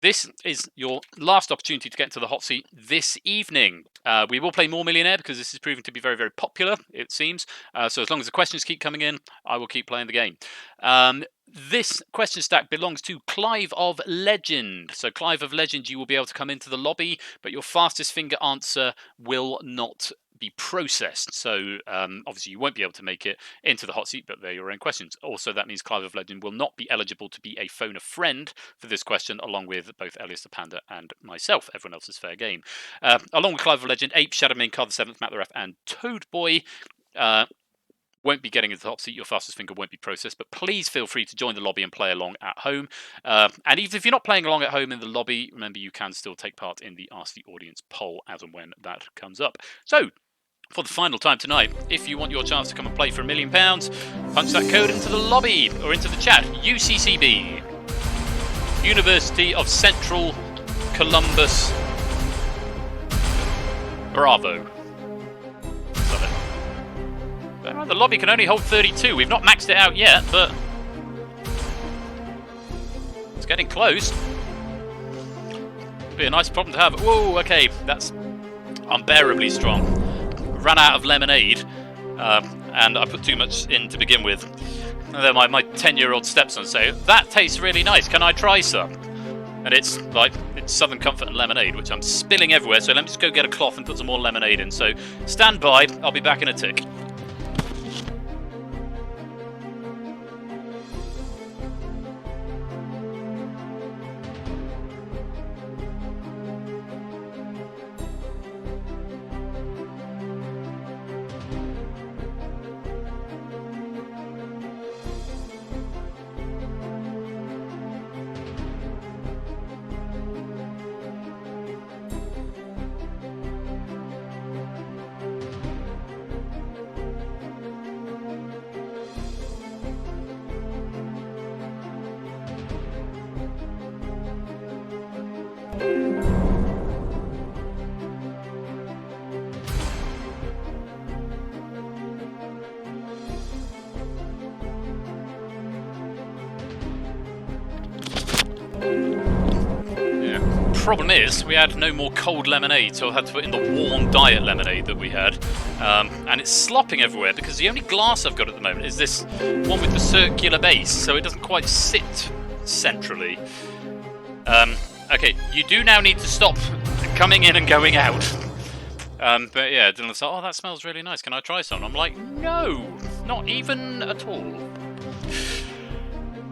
this is your last opportunity to get into the hot seat this evening. We will play more Millionaire because this is proving to be very, very popular, it seems. So as long as the questions keep coming in, I will keep playing the game. This question stack belongs to Clive of Legend. So Clive of Legend, you will be able to come into the lobby, but your fastest finger answer will not be processed. So obviously you won't be able to make it into the hot seat, but they're your own questions. Also, that means Clive of Legend will not be eligible to be a phone a friend for this question, along with both Elias the Panda and myself. Everyone else is fair game. Along with Clive of Legend, Ape, Shadow Main, Car the 7th, Matt the Ref, and Toad Boy won't be getting into the hot seat. Your fastest finger won't be processed, but please feel free to join the lobby and play along at home. And even if you're not playing along at home in the lobby, remember you can still take part in the Ask the Audience poll as and when that comes up. So, for the final time tonight, if you want your chance to come and play for £1 million, punch that code into the lobby or into the chat. UCCB, University of Central Columbus, Bravo. The lobby can only hold 32. We've not maxed it out yet, but it's getting close. Be a nice problem to have. Whoa, okay, that's unbearably strong. Ran out of lemonade, and I put too much in to begin with. And then my 10-year-old stepson say, "That tastes really nice. Can I try some?" And it's Southern Comfort and lemonade, which I'm spilling everywhere. So let me just go get a cloth and put some more lemonade in. So stand by. I'll be back in a tick. Problem is, we had no more cold lemonade, so I had to put in the warm diet lemonade that we had. And it's slopping everywhere because the only glass I've got at the moment is this one with the circular base, so it doesn't quite sit centrally. Okay, you do now need to stop coming in and going out. But yeah, Dylan's like, "Oh, that smells really nice. Can I try some?" I'm like, "No, not even at all."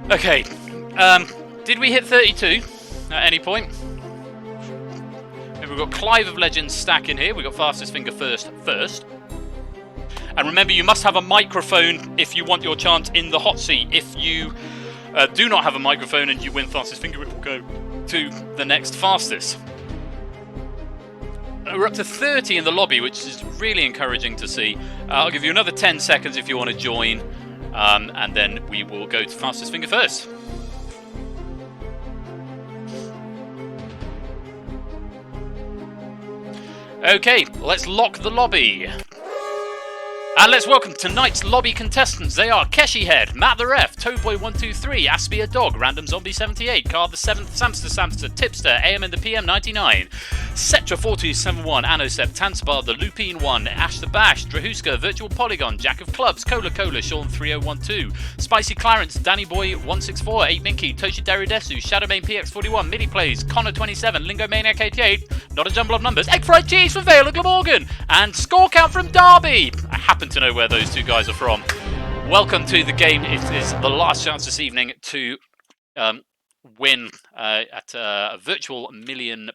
Okay, did we hit 32 at any point? We've got Clive of Legends stack in here. We've got fastest finger first. And remember, you must have a microphone if you want your chance in the hot seat. If you do not have a microphone and you win fastest finger, it will go to the next fastest. We're up to 30 in the lobby, which is really encouraging to see. I'll give you another 10 seconds if you want to join, and then we will go to fastest finger first. Okay, let's lock the lobby. And let's welcome tonight's lobby contestants. They are Keshi Head, Matt the Ref, Toadboy123, Aspia Dog, Random Zombie 78, Card the 7th, Samster, Tipster, AM in the PM 99, Cetra 4271, Anosep, Tanspar, The Lupine 1, Ash the Bash, Drahuska, Virtual Polygon, Jack of Clubs, Cola, Sean 3012, Spicy Clarence, Danny Boy 164, 8 Minky, Toshi Daridesu, Shadowmane PX41, Midi Plays, Connor 27, Lingo Maniac 88, Not a Jumble of Numbers, Egg Fried Cheese from Vale of Glamorgan, and Score Count from Derby. I happen to know where those two guys are from. Welcome to the game. It is the last chance this evening to win at a virtual £1 million.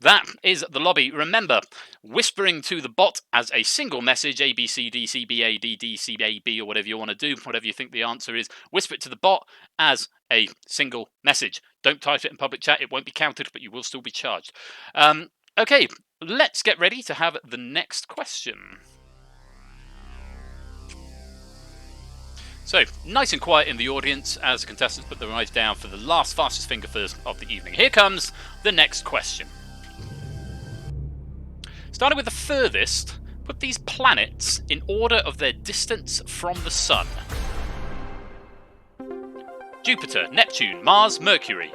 That is the lobby. Remember, whispering to the bot as a single message, A, B, C, D, C, B, A, D, D, C, A, B, or whatever you want to do, whatever you think the answer is, whisper it to the bot as a single message. Don't type it in public chat. It won't be counted, but you will still be charged. Okay, let's get ready to have the next question. So, nice and quiet in the audience as the contestants put their eyes down for the last fastest finger first of the evening. Here comes the next question. Starting with the furthest, put these planets in order of their distance from the Sun. Jupiter, Neptune, Mars, Mercury.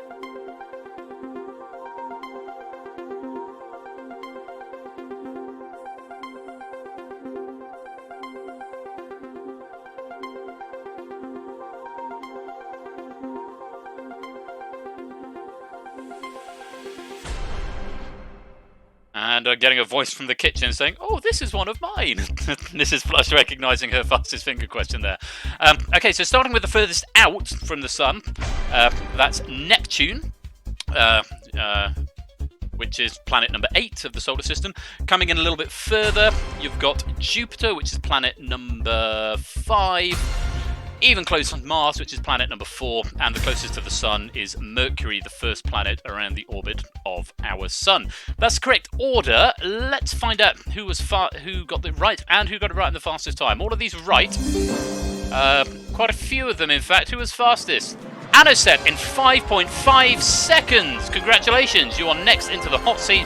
And getting a voice from the kitchen saying, "Oh, this is one of mine." This is Flush recognising her fastest finger question there. Okay, so starting with the furthest out from the Sun, that's Neptune, which is planet number 8 of the solar system. Coming in a little bit further, you've got Jupiter, which is planet number 5. Even closer on Mars, which is planet number 4, and the closest to the Sun is Mercury, the first planet around the orbit of our Sun. That's the correct order. Let's find out who got it right and who got it right in the fastest time. All of these are right. Quite a few of them, in fact. Who was fastest? Anosep in 5.5 seconds. Congratulations, you are next into the hot seat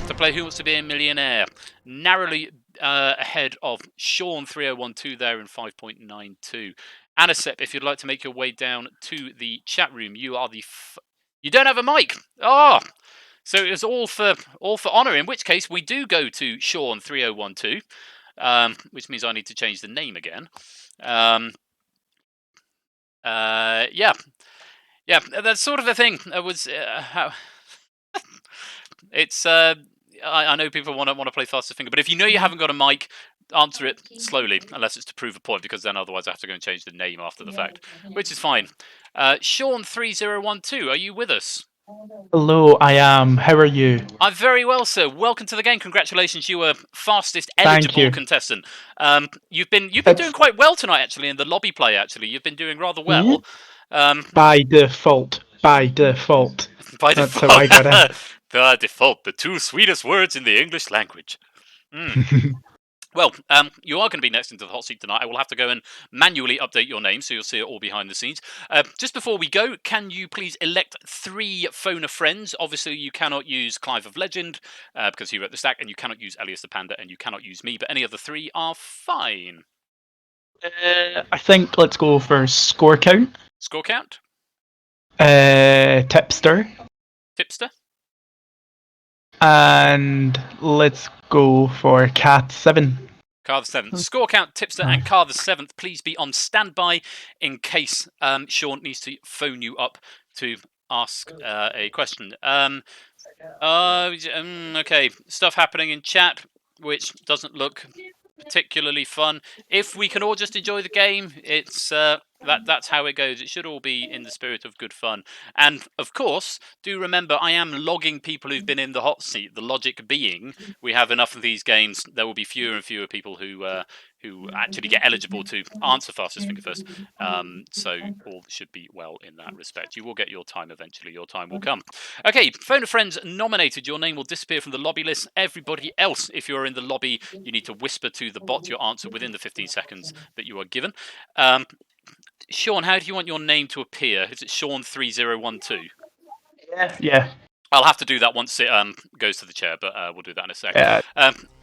to play Who Wants to Be a Millionaire. Narrowly ahead of Sean 3012 there in 5.92. Anosep, if you'd like to make your way down to the chat room, you are the you don't have a mic. Oh, so it was all for honour. In which case, we do go to Sean 3012, which means I need to change the name again. Yeah, that's sort of a thing. It was it's. I know people want to play faster finger, but if you know you haven't got a mic, answer it slowly, unless it's to prove a point, because then otherwise I have to go and change the name after the fact, which is fine. Sean 3012, are you with us? Hello, I am. How are you? I'm very well, sir. Welcome to the game. Congratulations, you were fastest eligible contestant. You've been doing quite well tonight, actually, in the lobby play. Actually, you've been doing rather well. By default. By default. By That's default. how I got it. By default, the 2 sweetest words in the English language. Well, you are going to be next into the hot seat tonight. I will have to go and manually update your name, so you'll see it all behind the scenes. Just before we go, can you please elect 3 phone a friends? Obviously, you cannot use Clive of Legend, because he wrote the stack, and you cannot use Elias the Panda, and you cannot use me, but any of the 3 are fine. I think let's go for score count. Score count? Tipster. Tipster? And let's go for Cat 7. Car the 7th. Score count, Tipster, and Car the 7th. Please be on standby in case Sean needs to phone you up to ask a question. Okay, stuff happening in chat, which doesn't look particularly fun. If we can all just enjoy the game, it's that's how it goes. It should all be in the spirit of good fun. And of course, do remember, I am logging people who've been in the hot seat. The logic being, we have enough of these games, there will be fewer and fewer people who who actually get eligible to answer fastest finger first. So all should be well in that respect. You will get your time eventually. Your time will come. Okay, phone a friends nominated. Your name will disappear from the lobby list. Everybody else, if you're in the lobby, you need to whisper to the bot your answer within the 15 seconds that you are given. Sean, how do you want your name to appear? Is it Sean3012? Yeah. I'll have to do that once it goes to the chair, but we'll do that in a sec. Yeah.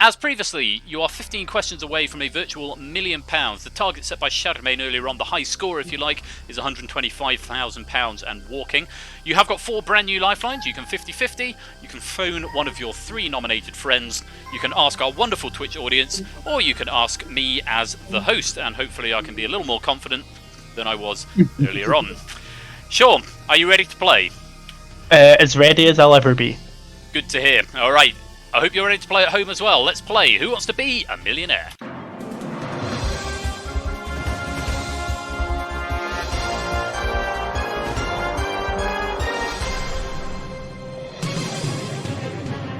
As previously, you are 15 questions away from a virtual £1 million. The target set by Shadowmane earlier on, the high score, if you like, is £125,000 and walking. You have got 4 brand new lifelines. You can 50-50. You can phone one of your 3 nominated friends. You can ask our wonderful Twitch audience, or you can ask me as the host, and hopefully I can be a little more confident than I was earlier on. Sean, are you ready to play? As ready as I'll ever be. Good to hear. All right. I hope you're ready to play at home as well. Let's play Who Wants to Be a Millionaire?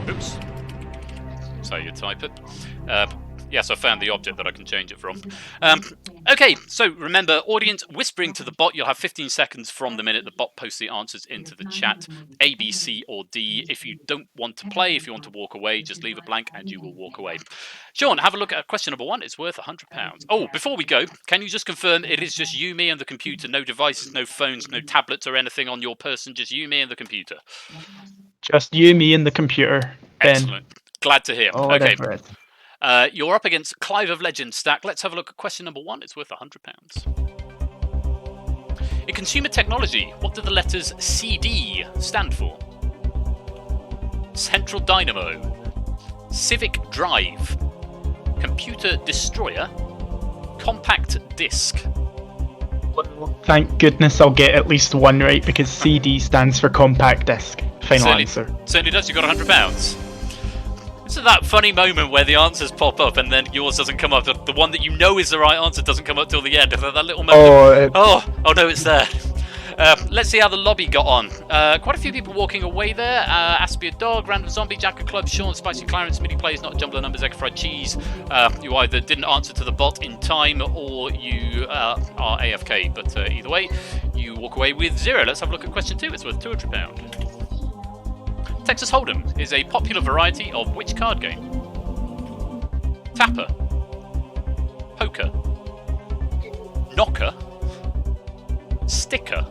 Oops. That's how you type it. Yes, I found the object that I can change it from. Okay, so remember, audience, whispering to the bot. You'll have 15 seconds from the minute the bot posts the answers into the chat. A, B, C, or D. If you don't want to play, if you want to walk away, just leave a blank and you will walk away. Sean, have a look at question number 1. It's worth £100. Oh, before we go, can you just confirm it is just you, me, and the computer? No devices, no phones, no tablets or anything on your person, just you, me, and the computer? Just you, me, and the computer. Ben. Excellent. Glad to hear. Oh, okay. whatever it is. You're up against Clive of Legend stack. Let's have a look at question number 1. It's worth £100. In consumer technology, what do the letters CD stand for? Central Dynamo, Civic Drive, Computer Destroyer, Compact Disc. Well, thank goodness I'll get at least one right, because CD stands for compact disc. Final answer. Certainly does. You got £100. So that funny moment where the answers pop up and then yours doesn't come up. The one that you know is the right answer doesn't come up till the end. That little moment. Oh no, it's there. Let's see how the lobby got on. Quite a few people walking away there. Aspia Dog, Random Zombie, Jack of Club, Sean, Spicy Clarence, Midi Plays, Not Jumbler Numbers, Egg Fried Cheese. You either didn't answer to the bot in time or you are AFK. But either way, you walk away with 0. Let's have a look at question 2. It's worth £200. Texas Hold'em is a popular variety of which card game? Tapper, Poker, Knocker, Sticker.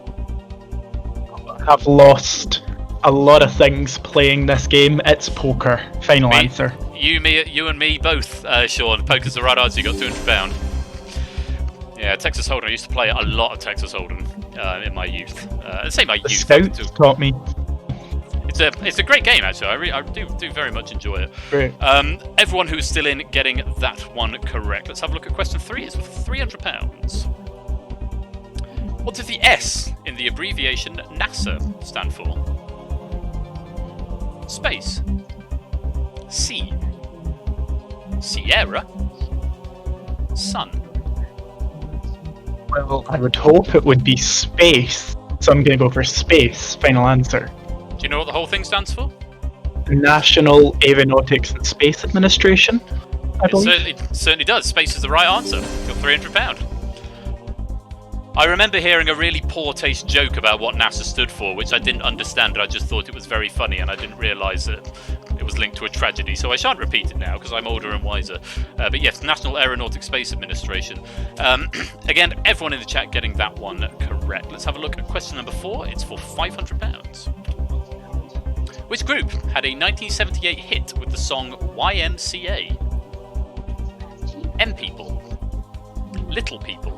I've lost a lot of things playing this game. It's poker. Final answer. You and me both, Sean. Poker's the right answer. You got £200. Yeah, Texas Hold'em. I used to play a lot of Texas Hold'em in my youth. Say my youth. Scouts taught me. It's a great game, actually. I do very much enjoy it. Great. Everyone who's still in getting that one correct. Let's have a look at question 3. It's worth £300. What does the S in the abbreviation NASA stand for? Space, Sea, Sierra, Sun. Well, I would hope it would be space, so I'm going to go for space. Final answer. Do you know what the whole thing stands for? National Aeronautics and Space Administration, I believe. It certainly does. Space is the right answer. Got £300. I remember hearing a really poor taste joke about what NASA stood for, which I didn't understand. I just thought it was very funny, and I didn't realise that it was linked to a tragedy. So I shan't repeat it now because I'm older and wiser. But yes, National Aeronautics Space Administration. Again, everyone in the chat getting that one correct. Let's have a look at question number 4. It's for £500. Which group had a 1978 hit with the song YMCA? M People, Little People,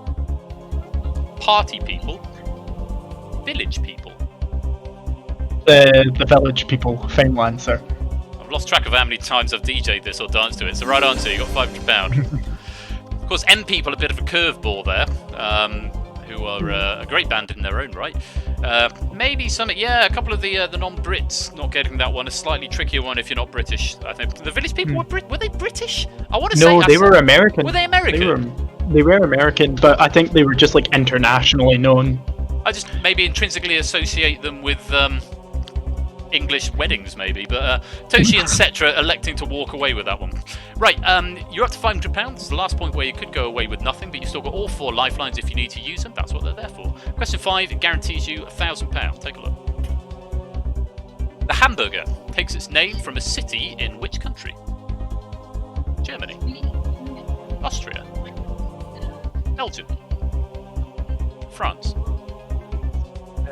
Party People, Village People. The Village People. Final answer. I've lost track of how many times I've DJ'd this or danced to it. It's the right answer. You got £500. Of course, M People, a bit of a curveball there. Who are a great band in their own right. Maybe some, a couple of the non-Brits not getting that one. A slightly trickier one if you're not British. I think the Village People were they British? I want to say no, they were American. Were they American? They were American, but I think they were just like internationally known. I just maybe intrinsically associate them with English weddings, maybe. But Toshi and Cetra electing to walk away with that one. Right, you're up to £500. It's the last point where you could go away with nothing, but you've still got all 4 lifelines if you need to use them. That's what they're there for. Question 5 guarantees you £1,000. Take a look. The hamburger takes its name from a city in which country? Germany, Austria, Belgium, France.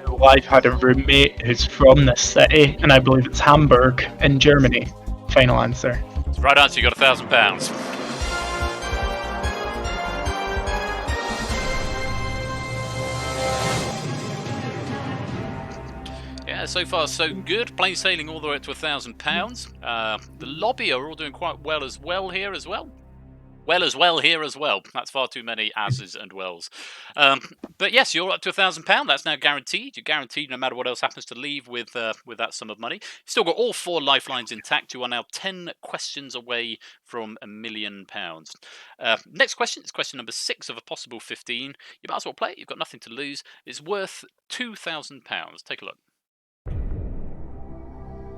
Well, I've had a roommate who's from this city, and I believe it's Hamburg in Germany. Final answer. It's the right answer. You got £1,000. Yeah, so far so good. Plain sailing all the way up to £1,000. The lobby are all doing quite well as well here as well. That's far too many as's and wells. But yes, you're up to £1,000. That's now guaranteed. You're guaranteed no matter what else happens to leave with that sum of money. You've still got all 4 lifelines intact. You are now 10 questions away from £1 million. Next question is question number 6 of a possible 15. You might as well play it. You've got nothing to lose. It's worth £2,000. Take a look.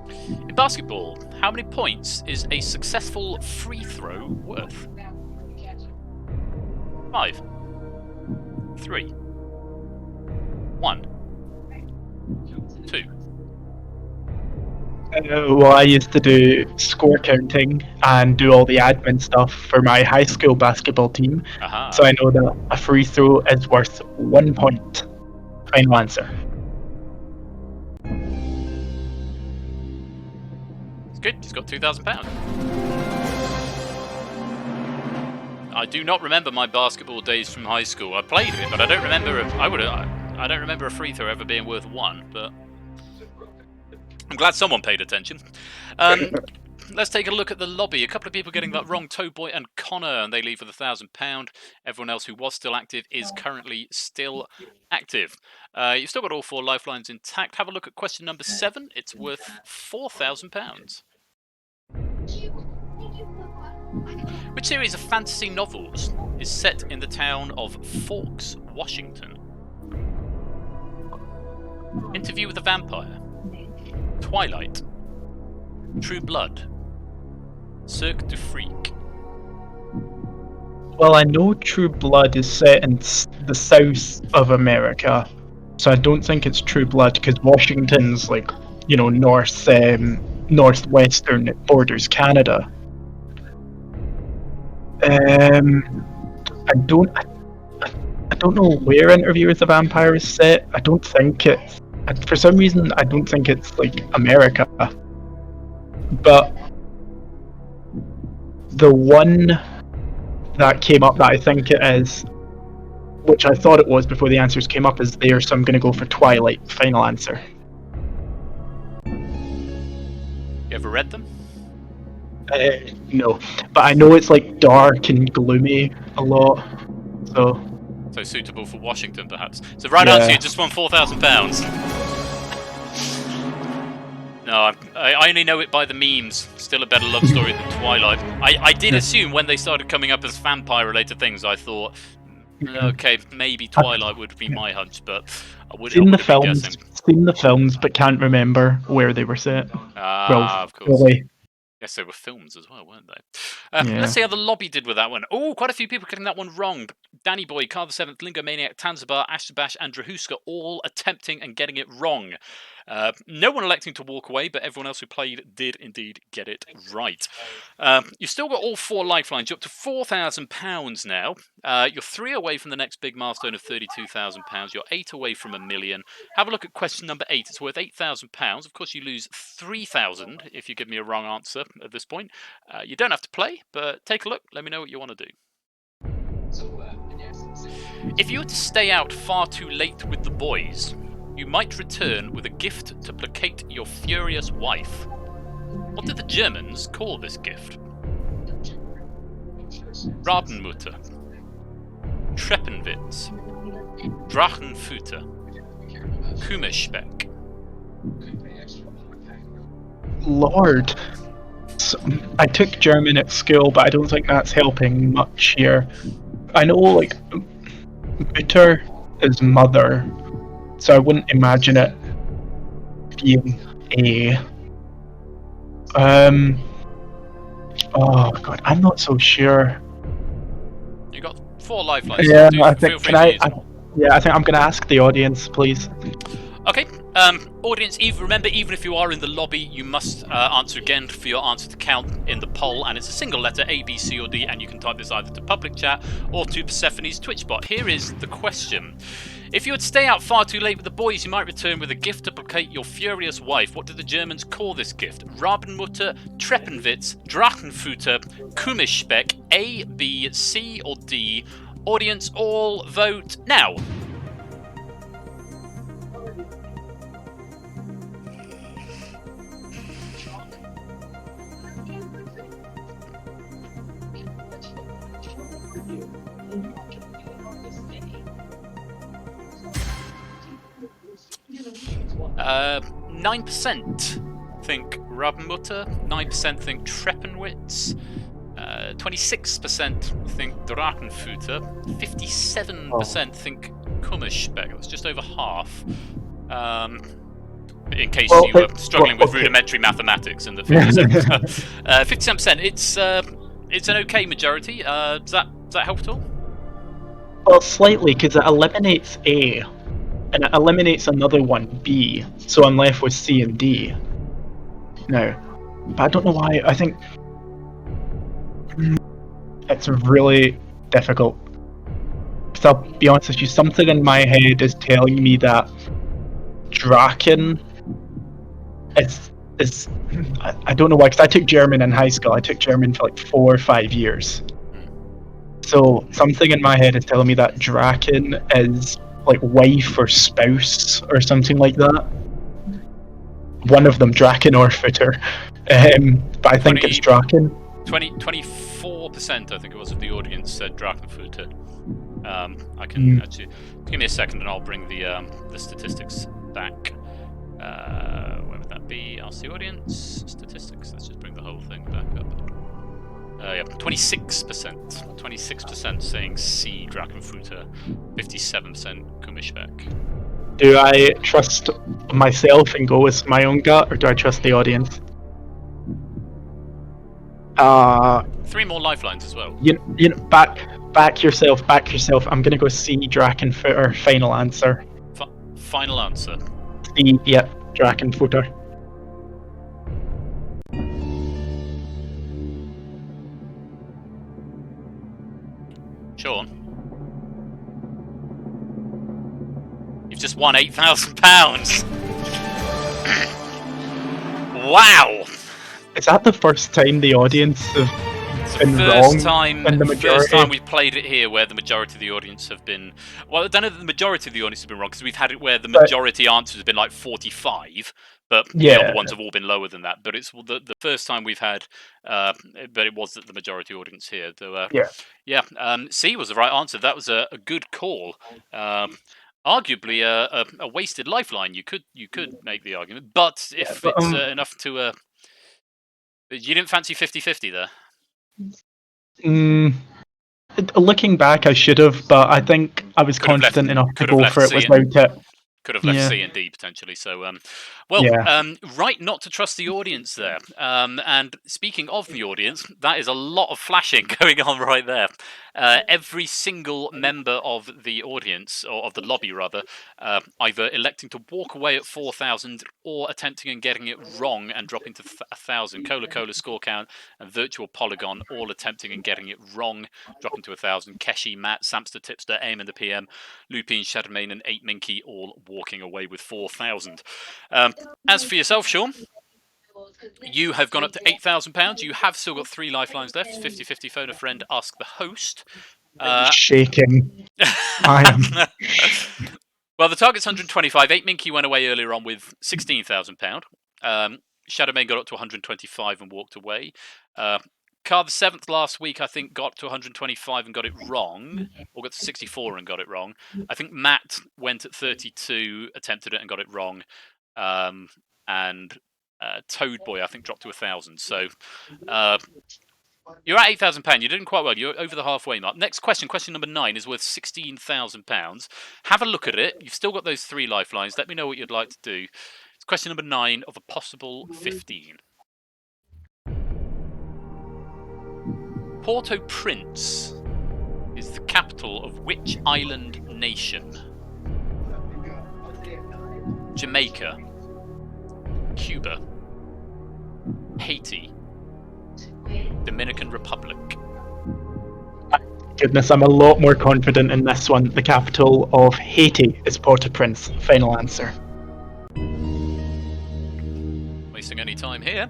In basketball, how many points is a successful free throw worth? 5, 3, 1, 2. Well, I used to do score counting and do all the admin stuff for my high school basketball team. Aha. So I know that a free throw is worth 1 point. Final answer. It's good. He's got £2,000. I do not remember my basketball days from high school. I played it, but I don't remember. I don't remember a free throw ever being worth 1. But I'm glad someone paid attention. Let's take a look at the lobby. A couple of people getting that wrong. Toeboy and Connor, and they leave with £1,000. Everyone else who was still active is currently still active. You've still got all 4 lifelines intact. Have a look at question number 7. It's worth £4,000. Which series of fantasy novels is set in the town of Forks, Washington? Interview with a Vampire, Twilight, True Blood, Cirque du Freak. Well, I know True Blood is set in the south of America, so I don't think it's True Blood because Washington's like, northwestern, it borders Canada. I don't know where Interview with the Vampire is set. I don't think it's. For some reason, I don't think it's like America. But the one that came up that I think it is, which I thought it was before the answers came up, is there. So I'm going to go for Twilight. Final answer. You ever read them? No, but I know it's like dark and gloomy a lot, so suitable for Washington, perhaps. So right answer, you just won £4,000. No, I only know it by the memes. Still a better love story than Twilight. I did assume when they started coming up as vampire-related things, I thought, okay, maybe Twilight would be my hunch, but I wouldn't. Seen the films, but can't remember where they were set. Of course. Really. Yes, they were films as well, weren't they? Let's see how the lobby did with that one. Oh, quite a few people getting that one wrong. Danny Boy, Carl the 7th, Lingomaniac, Tanzabar, Ashtabash, and Drahuska all attempting and getting it wrong. No one electing to walk away, but everyone else who played did indeed get it right. You've still got all 4 lifelines. You're up to £4,000 now. You're 3 away from the next big milestone of £32,000. You're 8 away from £1 million. Have a look at question number 8. It's worth £8,000. Of course, you lose £3,000 if you give me a wrong answer at this point. You don't have to play, but take a look. Let me know what you want to do. If you were to stay out far too late with the boys, you might return with a gift to placate your furious wife. What did the Germans call this gift? Rabenmutter, Treppenwitz, Drachenfutter, Kummerspeck. Lord. So, I took German at school, but I don't think that's helping much here. I know, like, Mutter is mother, so I wouldn't imagine it being A. Oh god, I'm not so sure. You got 4 lifelines. Yeah, So I feel think. free Can to I? use them. Yeah, I think I'm gonna ask the audience, please. Okay, audience, remember, even if you are in the lobby, you must answer again for your answer to count in the poll, and it's a single letter, A, B, C, or D, and you can type this either to public chat or to Persephone's Twitch bot. Here is the question. If you would stay out far too late with the boys, you might return with a gift to placate your furious wife. What did the Germans call this gift? Rabenmutter, Treppenwitz, Drachenfutter, Kumischbeck, A, B, C, or D? Audience, all vote now. Uh, 9% think Rabenmutter, 9% think Treppenwitz, 26% think Drachenfutter, 57% think Kummerspeck. That's just over half. In case you were struggling with rudimentary mathematics and the 57%. It's an okay majority. Does that help at all? Well, slightly, because it eliminates A, and it eliminates another one, B. So I'm left with C and D. Now, but I don't know why. I think it's really difficult. Because I'll be honest with you, something in my head is telling me that Draken is I don't know why, because I took German in high school. I took German for like 4 or 5 years. So something in my head is telling me that Draken is like wife or spouse or something like that. One of them, Draken or Footer. But I think it's Draken. 24%, I think it was, of the audience said Drachenfutter. I can actually give me a second, and I'll bring the statistics back. Where would that be? Ask the audience statistics. Let's just bring the whole thing back up. Yeah, 26%. 26% saying C, Drachenfutter. 57% Kumischbeck. Do I trust myself and go with my own gut, or do I trust the audience? 3 more lifelines as well. You know, back yourself. I'm gonna go C, Drachenfutter. Final answer. Final answer. C, yeah, Drachenfutter. Sean, you've just won £8,000. Wow! Is that the first time the audience have been wrong? First time we've played it here where the majority of the audience have been. Well, I don't know that the majority of the audience have been wrong, because we've had it where the majority answers have been like 45, but the other ones have all been lower than that. But it's the first time we've had, but it was the majority audience here. So, C was the right answer. That was a good call. Arguably a wasted lifeline. You could make the argument, but if it's enough to. You didn't fancy 50-50 there? Looking back, I should have, but I think I was confident enough to go for it without it. Could have left C and D potentially. So, right not to trust the audience there. And speaking of the audience, that is a lot of flashing going on right there. Every single member of the audience, or of the lobby rather, either electing to walk away at 4,000 or attempting and getting it wrong and dropping to 1,000. Cola score count and Virtual Polygon all attempting and getting it wrong, dropping to 1,000. Keshi, Matt, Samster, Tipster, Aim and the PM, Lupine, Shadowmane, and 8 Minky all walking away with 4,000. As for yourself, Sean, you have gone up to £8,000. You have still got 3 lifelines left. 50-50, phone a friend, ask the host. Shaking. I am. Well, the target's 125. 8 Minky went away earlier on with £16,000. Shadowmane got up to 125 and walked away. Car the 7th last week, I think, got to 125 and got it wrong, or got to 64 and got it wrong. I think Matt went at 32, attempted it and got it wrong, and Toadboy, I think, dropped to 1,000. So you're at £8,000. You're doing quite well. You're over the halfway mark. Next question, question number 9, is worth £16,000. Have a look at it. You've still got those 3 lifelines. Let me know what you'd like to do. It's question number 9 of a possible 15. Port-au-Prince is the capital of which island nation? Jamaica, Cuba, Haiti, Dominican Republic. Goodness, I'm a lot more confident in this one. The capital of Haiti is Port-au-Prince. Final answer. Wasting any time here.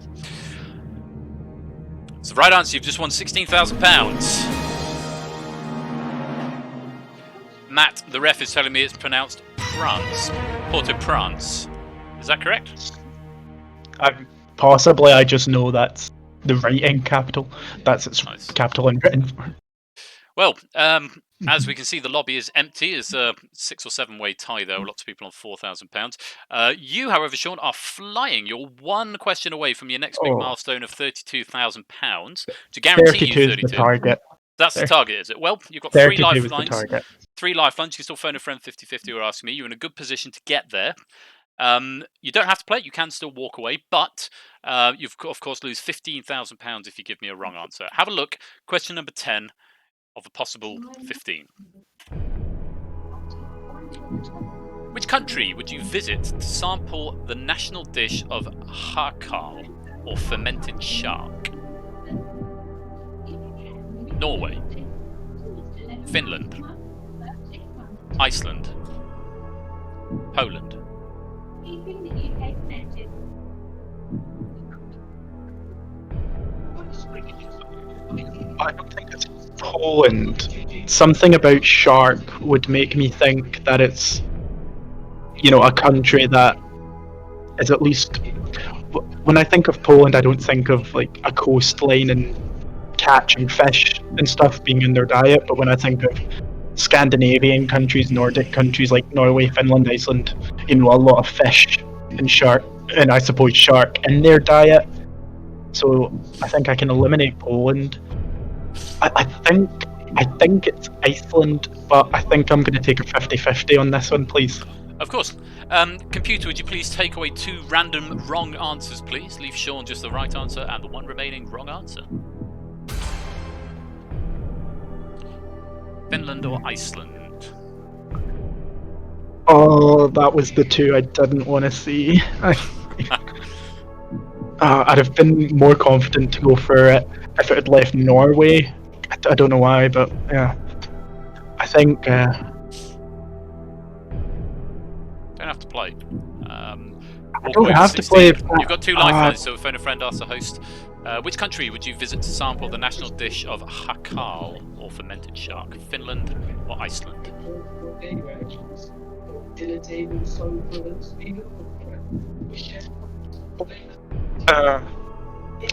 It's the right answer. You've just won £16,000. Matt, the ref, is telling me it's pronounced France. Port-au-Prince. Is that correct? Possibly, I just know that's the writing capital. That's its capital in written form. Well, as we can see, the lobby is empty. It's a 6 or 7 way tie, though. Lots of people on £4,000. You, however, Sean, are flying. You're one question away from your next big milestone of £32,000 to guarantee you 32. Is the target. That's the target, is it? Well, you've got 3 lifelines. 3 lifelines. You can still phone a friend 50-50 or ask me. You're in a good position to get there. You don't have to play it. You can still walk away, but you of course lose £15,000 if you give me a wrong answer. Have a look. Question number 10 of a possible 15. Which country would you visit to sample the national dish of hakal, or fermented shark? Norway, Finland, Iceland, Poland. I don't think it's Poland. Something about shark would make me think that it's, a country that is at least. When I think of Poland, I don't think of like a coastline and catching fish and stuff being in their diet. But when I think of Scandinavian countries, Nordic countries like Norway, Finland, Iceland, a lot of fish and shark, and I suppose shark in their diet. So I think I can eliminate Poland. I think it's Iceland, but I think I'm going to take a 50-50 on this one, please. Of course. Computer, would you please take away 2 random wrong answers, please? Leave Sean just the right answer and the 1 remaining wrong answer. Finland or Iceland? Oh, that was the 2 I didn't want to see. I'd have been more confident to go for it if it had left Norway. I don't know why, but yeah. I think... Don't have to play. I don't have to play. You've got 2 lifelines, so phone a friend, ask the host. Which country would you visit to sample the national dish of hakal, or fermented shark? Finland or Iceland?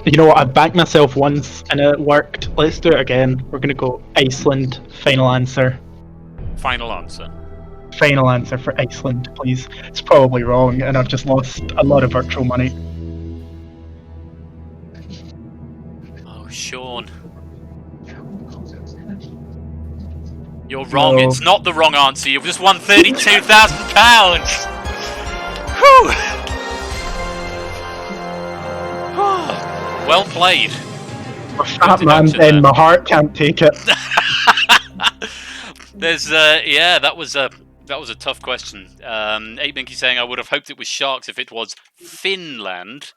You know what? I backed myself once and it worked. Let's do it again. We're gonna go Iceland. Final answer. Final answer. Final answer for Iceland, please. It's probably wrong, and I've just lost a lot of virtual money. Oh, Sean. You're wrong. No. It's not the wrong answer. You've just won £32,000. Whew. Well played. Fat man, and my heart can't take it. There's that was a tough question. 8Minky saying I would have hoped it was sharks if it was Finland.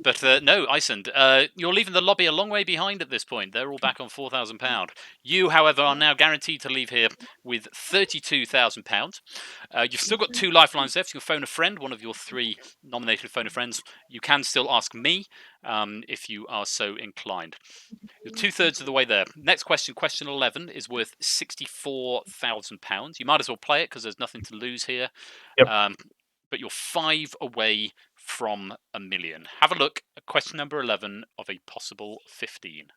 But no, Iceland. You're leaving the lobby a long way behind at this point. They're all back on £4,000. You, however, are now guaranteed to leave here with £32,000. You've still got 2 lifelines left. You can phone a friend, one of your 3 nominated phone a friends. You can still ask me if you are so inclined. You're 2/3 of the way there. Next question, question 11, is worth £64,000. You might as well play it because there's nothing to lose here. Yep. But you're 5 away from a million. Have a look at question number 11 of a possible 15.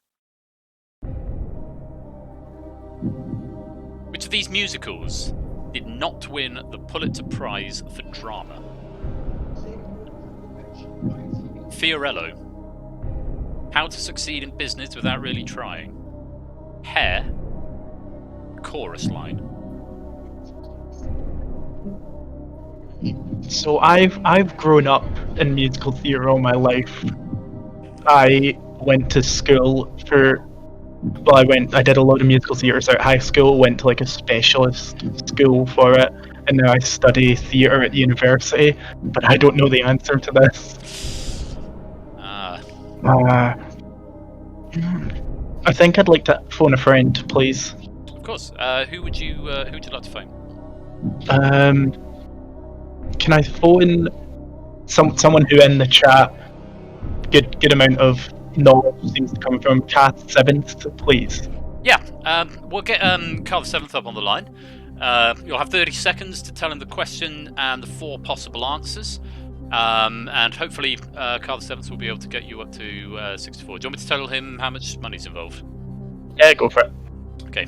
Which of these musicals did not win the Pulitzer Prize for Drama? Fiorello, How to Succeed in Business Without Really Trying, Hair, Chorus Line. So I've grown up in musical theatre all my life. I went to school for. Well, I did a lot of musical theatres at high school. Went to like a specialist school for it, and now I study theatre at university. But I don't know the answer to this. I think I'd like to phone a friend, please. Of course. Who would you like to phone? Can I phone someone who in the chat good amount of knowledge seems to come from Kath Seventh, please? Yeah. We'll get Carl the Seventh up on the line. You'll have 30 seconds to tell him the question and the 4 possible answers. And hopefully Carl the Seventh will be able to get you up to 64. Do you want me to tell him how much money's involved? Yeah, go for it. Okay.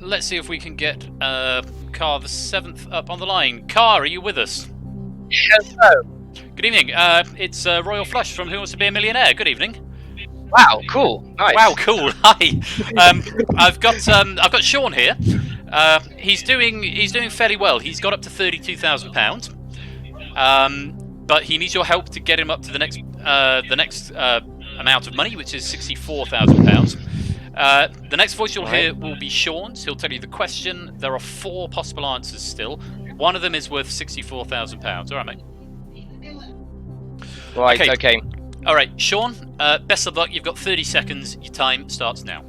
Let's see if we can get Carl the Seventh up on the line. Car, are you with us? Hello. Good evening. It's Royal Flush from Who Wants to Be a Millionaire. Good evening. Wow, cool. Nice. Wow, cool. Hi. I've got Sean here. He's doing fairly well. He's got up to £32,000. But he needs your help to get him up to the next amount of money, which is £64,000. The next voice you'll hear will be Sean's. He'll tell you the question. There are 4 possible answers still. One of them is worth £64,000. All right, mate. Right. Okay. All right, Sean. Best of luck. You've got 30 seconds. Your time starts now.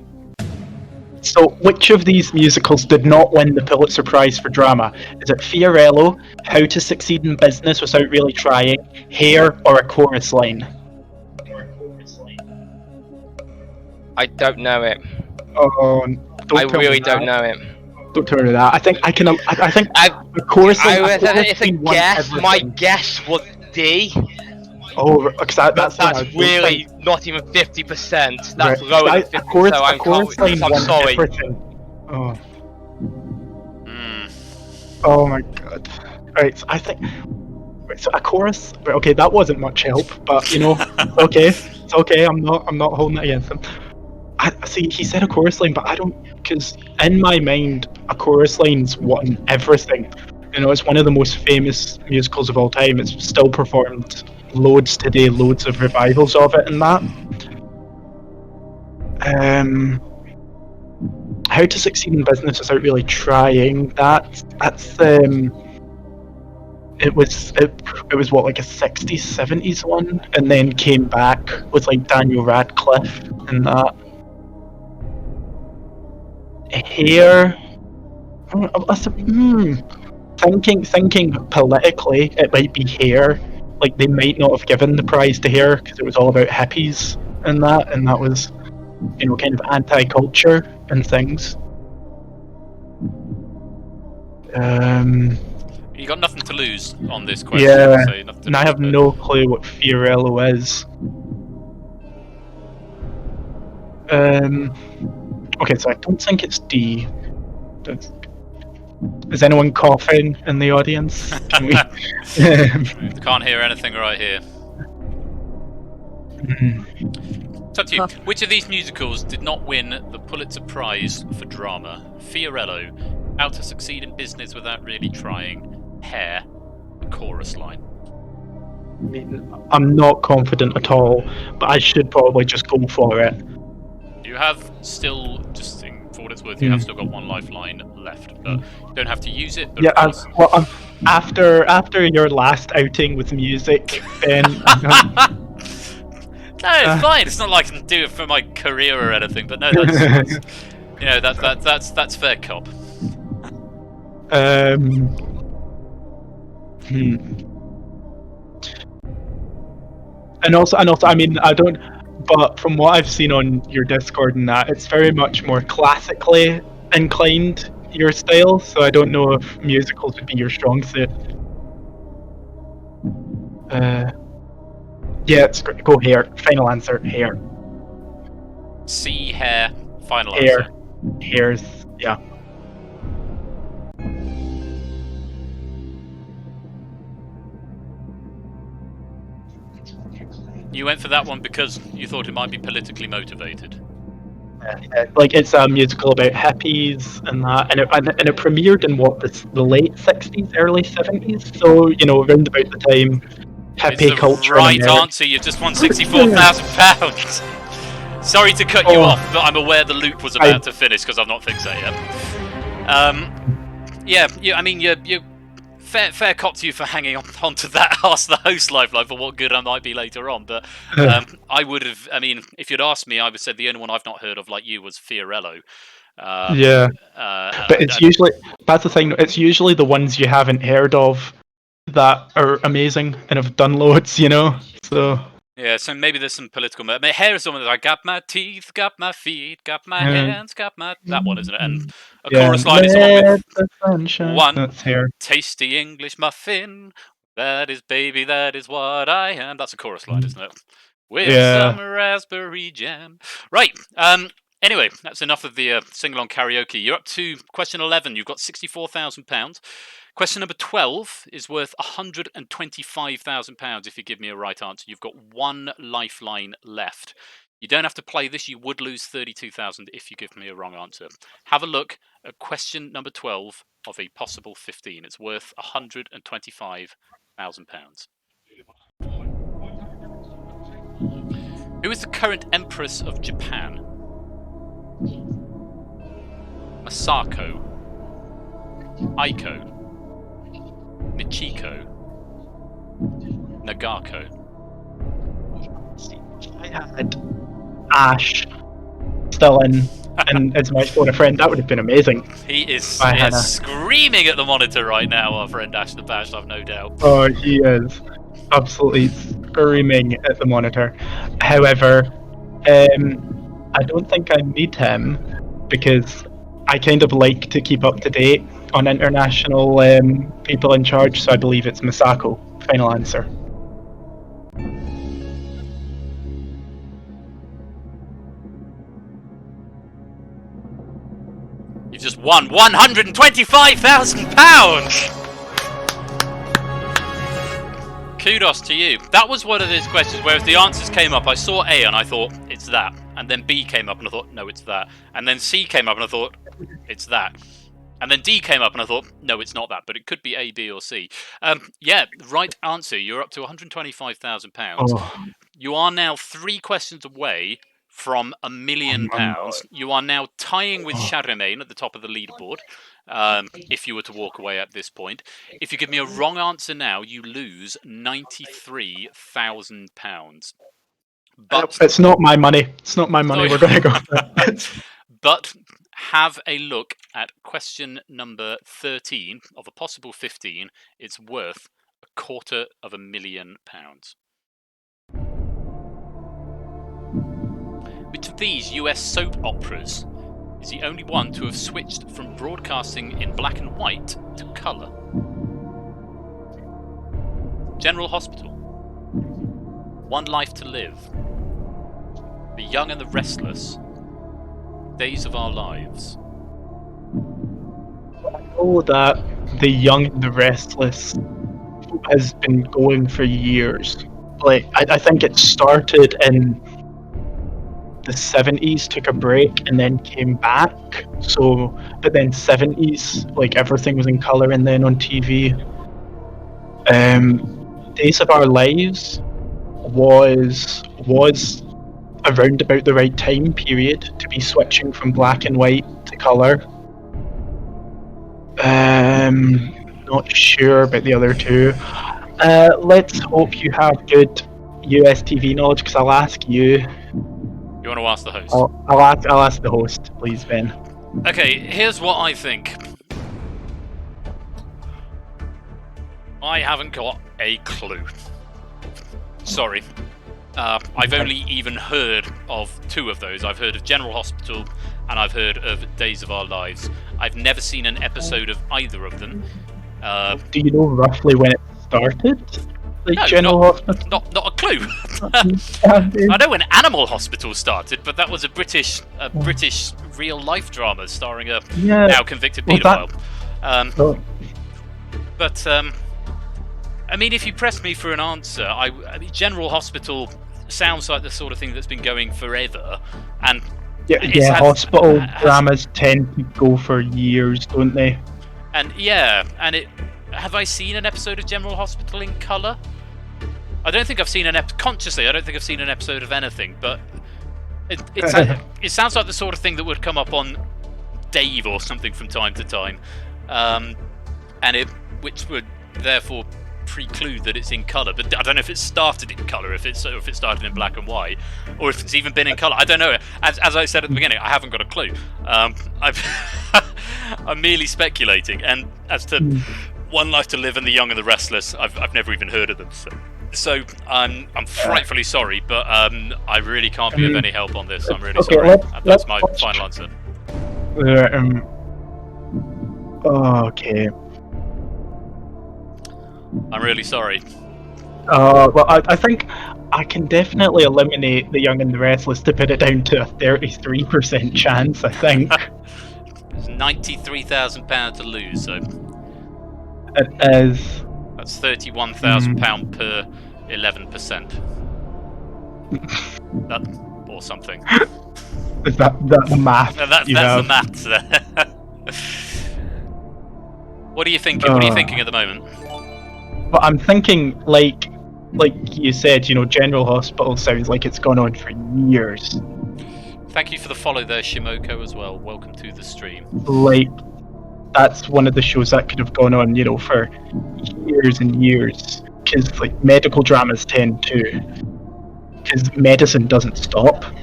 So, which of these musicals did not win the Pulitzer Prize for drama? Is it Fiorello, How to Succeed in Business Without Really Trying, Hair, or A Chorus Line? I don't know it. Oh, I really don't know it. Don't tell me that. I think I can. I think A Chorus Line. It's a guess. My guess was D. Oh, because that's really not even 50%. That's right. lower than 50%. A chorus line I'm won sorry. everything. Oh. Oh my god. Right, so I think. Right, so a chorus. Right, okay, that wasn't much help, but you know, it's okay. I'm not holding it against him. I see. He said a chorus line, but I don't, because in my mind, a chorus line's won everything. You know, it's one of the most famous musicals of all time. It's still performed loads today, loads of revivals of it and that. How to Succeed in Business Without Really Trying. That's it was what, like a 60s, 70s one, and then came back with like Daniel Radcliffe and that. Hair. Thinking politically, it might be Hair. Like, they might not have given the prize to Hair because it was all about hippies and that was, you know, kind of anti-culture and things. You got nothing to lose on this question. Yeah, so and I have no clue what Fiorello is. Okay, so I don't think it's D. Is anyone coughing in the audience? Can we... Can't hear anything right here. It's up to you. Which of these musicals did not win the Pulitzer Prize for drama? Fiorello, How to Succeed in Business Without Really Trying, Hair, A Chorus Line. I mean, I'm not confident at all, but I should probably just go for it. You have still, just for what it's worth, you have still got 1 lifeline left, but you don't have to use it. But yeah, after your last outing with music, then no, it's fine. It's not like I can do it for my career or anything. But no, that's you know, that's fair cop. And also, I mean, I don't. But from what I've seen on your Discord and that, it's very much more classically inclined, your style. So I don't know if musicals would be your strong suit. Yeah, it's great. Go Hair. Final answer, Hair. C, Hair. Final Hair. answer. Hairs. Yeah. You went for that one because you thought it might be politically motivated. Like it's a musical about hippies and that, and it premiered in the late '60s, early '70s. So around about the time It's hippie the culture in right America. answer. You've just won £64,000. Sorry to cut you off, but I'm aware the loop was about to finish because I've not fixed that yet. I mean, you're fair cop to you for hanging on to that. Ask the host lifeline for what good I might be later on. But I would have. I mean, if you'd asked me, I would have said the only one I've not heard of like you was Fiorello. But that's the thing. It's usually the ones you haven't heard of that are amazing and have done loads. So. Yeah, so maybe there's some political. Here is someone that I got my teeth, got my feet, got my hands, got my. That one, isn't it? And a chorus line is someone with one tasty English muffin. That is, baby, that is what I am. That's a chorus line, isn't it? With some raspberry jam. Right. Anyway, that's enough of the sing-along karaoke. You're up to question 11. You've got £64,000. Question number 12 is worth £125,000 if you give me a right answer. You've got one lifeline left. You don't have to play this. You would lose £32,000 if you give me a wrong answer. Have a look at question number 12 of a possible 15. It's worth £125,000. Who is the current Empress of Japan? Masako, Aiko, Michiko, Nagako. I had Ash still in, and as my a friend, that would have been amazing. He is screaming at the monitor right now, our friend Ash the Bash, I've no doubt. Oh, he is absolutely screaming at the monitor. However, I don't think I need him because I kind of like to keep up to date on international people in charge, so I believe it's Misako. Final answer. You've just won £125,000! Kudos to you. That was one of those questions where if the answers came up, I saw A and I thought, it's that. And then B came up and I thought, no, it's that. And then C came up and I thought, it's that. And then D came up and I thought, no, it's not that, but it could be A, B, or C. Yeah, right answer. You're up to £125,000. Oh. You are now 3 questions away from £1 million. You are now tying with Charlemagne at the top of the leaderboard, if you were to walk away at this point. If you give me a wrong answer now, you lose £93,000. But it's not my money. It's not my money. We're going to go for that. But have a look at question number 13 of a possible 15. It's worth £250,000. Which of these US soap operas is the only one to have switched from broadcasting in black and white to colour? General Hospital, One Life to Live, The Young and the Restless, Days of Our Lives. I know that The Young and the Restless has been going for years. Like I think it started in the 70s, took a break and then came back. So, but then 70s, like everything was in colour and then on TV. Days of Our Lives was around about the right time period to be switching from black and white to colour. Not sure about the other two. Let's hope you have good US TV knowledge, because I'll ask you. You want to ask the host? I'll ask the host, please, Ben. Okay, here's what I think. I haven't got a clue. Sorry. I've only even heard of 2 of those. I've heard of General Hospital and I've heard of Days of Our Lives. I've never seen an episode of either of them. Do you know roughly when it started? Like no, General Hospital? Not a clue. I know when Animal Hospital started, but that was a British real life drama starring a now convicted paedophile. But I mean, if you press me for an answer, I mean, General Hospital sounds like the sort of thing that's been going forever, and Yeah, hospital dramas tend to go for years, don't they? And have I seen an episode of General Hospital in colour? I don't think I've seen consciously. I don't think I've seen an episode of anything, but it sounds like the sort of thing that would come up on Dave or something from time to time, which would therefore preclude that it's in colour. But I don't know if it started in colour, if it started in black and white, or if it's even been in colour. I don't know. As I said at the beginning, I haven't got a clue. I'm merely speculating. And as to One Life to Live and The Young and the Restless, I've never even heard of them. So I'm frightfully sorry, but I really can't be of any help on this. I'm really sorry. That's my final answer. Okay. I'm really sorry. Well, I think I can definitely eliminate The Young and the Restless to put it down to a 33% chance, I think. There's £93,000 to lose, so... It is... That's £31,000 per 11%. That, or something. Is that the math? That's the maths there. What are you thinking? What are you thinking at the moment? Well, I'm thinking, like you said, General Hospital sounds like it's gone on for years. Thank you for the follow there, Shimoko, as well. Welcome to the stream. Like, that's one of the shows that could have gone on, for years and years. Because, medical dramas tend to. Because medicine doesn't stop. I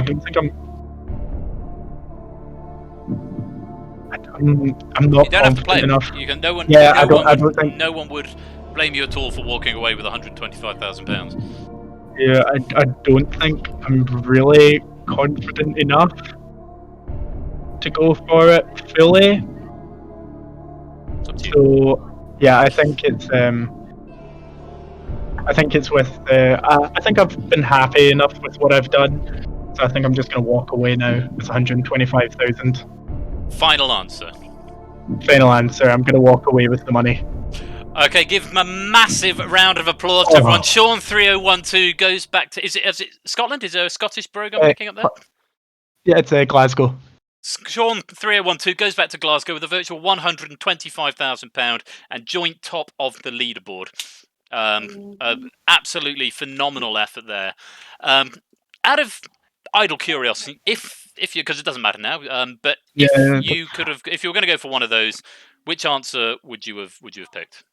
don't think I'm not. You don't have to play enough. You can. No one. Yeah, I don't think. No one would blame you at all for walking away with £125,000. Yeah, I don't think I'm really confident enough to go for it fully. It's up to you. So yeah, I think it's with. I think I've been happy enough with what I've done, so I think I'm just going to walk away now with 125,000. Final answer. Final answer. I'm going to walk away with the money. Okay, give him a massive round of applause to everyone. Sean 3012 goes back to. Is it Scotland? Is there a Scottish brogue I'm picking up there? Yeah, it's Glasgow. Sean 3012 goes back to Glasgow with a virtual £125,000 and joint top of the leaderboard. Absolutely phenomenal effort there. Out of idle curiosity, if you, because it doesn't matter now, but if you were going to go for one of those, which answer would you have picked?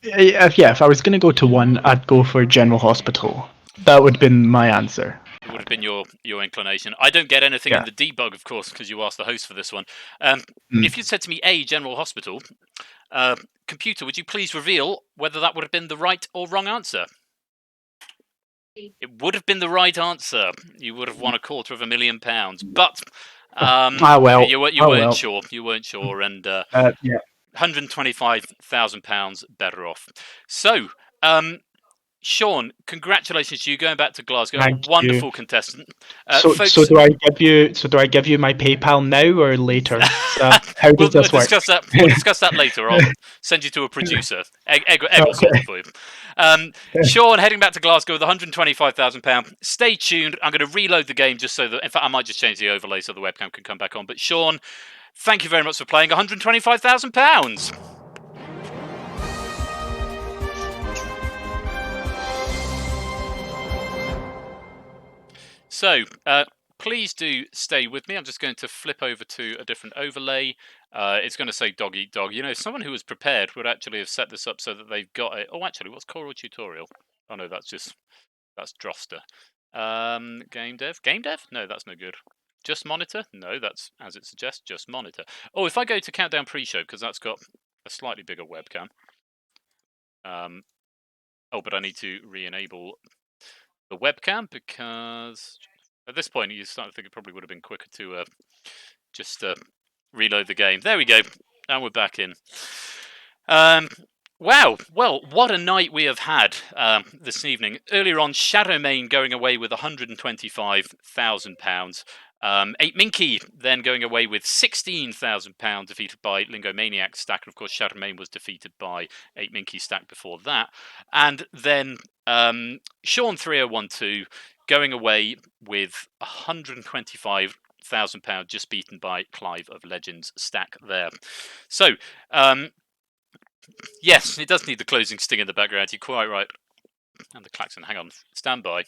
If I was going to go to one, I'd go for General Hospital. That would have been my answer. It would have been your inclination. I don't get anything in the debug, of course, because you asked the host for this one. If you said to me, General Hospital, computer, would you please reveal whether that would have been the right or wrong answer? It would have been the right answer. You would have won £250,000, but you weren't sure. You weren't sure, and £125,000 better off. So, Sean, congratulations to you going back to Glasgow. Thank Wonderful you. contestant. Folks, so do I give you my PayPal now or later? How does this work? We'll discuss that later. I'll send you to a producer. Egg will sort it for you. Sean heading back to Glasgow with £125,000. Stay tuned. I'm going to reload the game just so that, in fact, I might just change the overlay so the webcam can come back on. But Sean, thank you very much for playing £125,000. So, please do stay with me. I'm just going to flip over to a different overlay. It's going to say dog eat dog. Someone who was prepared would actually have set this up so that they've got it. Oh, actually, what's Choral Tutorial? Oh, no, that's Droster. Game dev? Game dev? No, that's no good. Just monitor? No, that's, as it suggests, just monitor. Oh, if I go to Countdown Pre-Show, because that's got a slightly bigger webcam. But I need to re-enable the webcam, because at this point you start to think it probably would have been quicker to just reload the game. There we go, and we're back in. Wow, well, what a night we have had this evening. Earlier on, Shadowmane going away with £125,000. 8 Minky then going away with £16,000, defeated by Lingo Maniac stack. And of course, Charlemagne was defeated by 8 Minky stack before that. And then Sean 3012 going away with £125,000, just beaten by Clive of Legends stack there. So, yes, it does need the closing sting in the background. You're quite right. And the klaxon, hang on, stand by.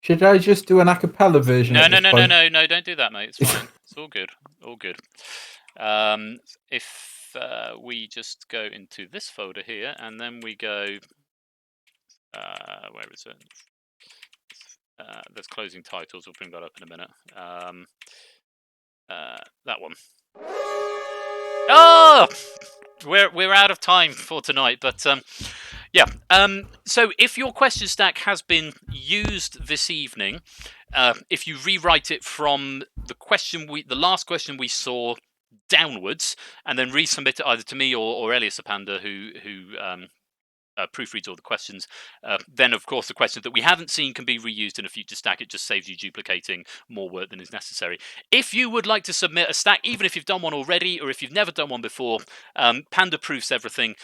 Should I just do an a cappella version? No, at no, this no, point? no, no, no, don't do that, mate. It's fine. It's all good. All good. If we just go into this folder here, and then we go, where is it? There's closing titles. We'll bring that up in a minute. That one. Oh, we're out of time for tonight, but yeah. So if your question stack has been used this evening, if you rewrite it from the last question we saw downwards, and then resubmit it either to me or Elias Apanda, who proofreads all the questions, then of course the questions that we haven't seen can be reused in a future stack. It just saves you duplicating more work than is necessary. If you would like to submit a stack, even if you've done one already or if you've never done one before, Panda proofs everything,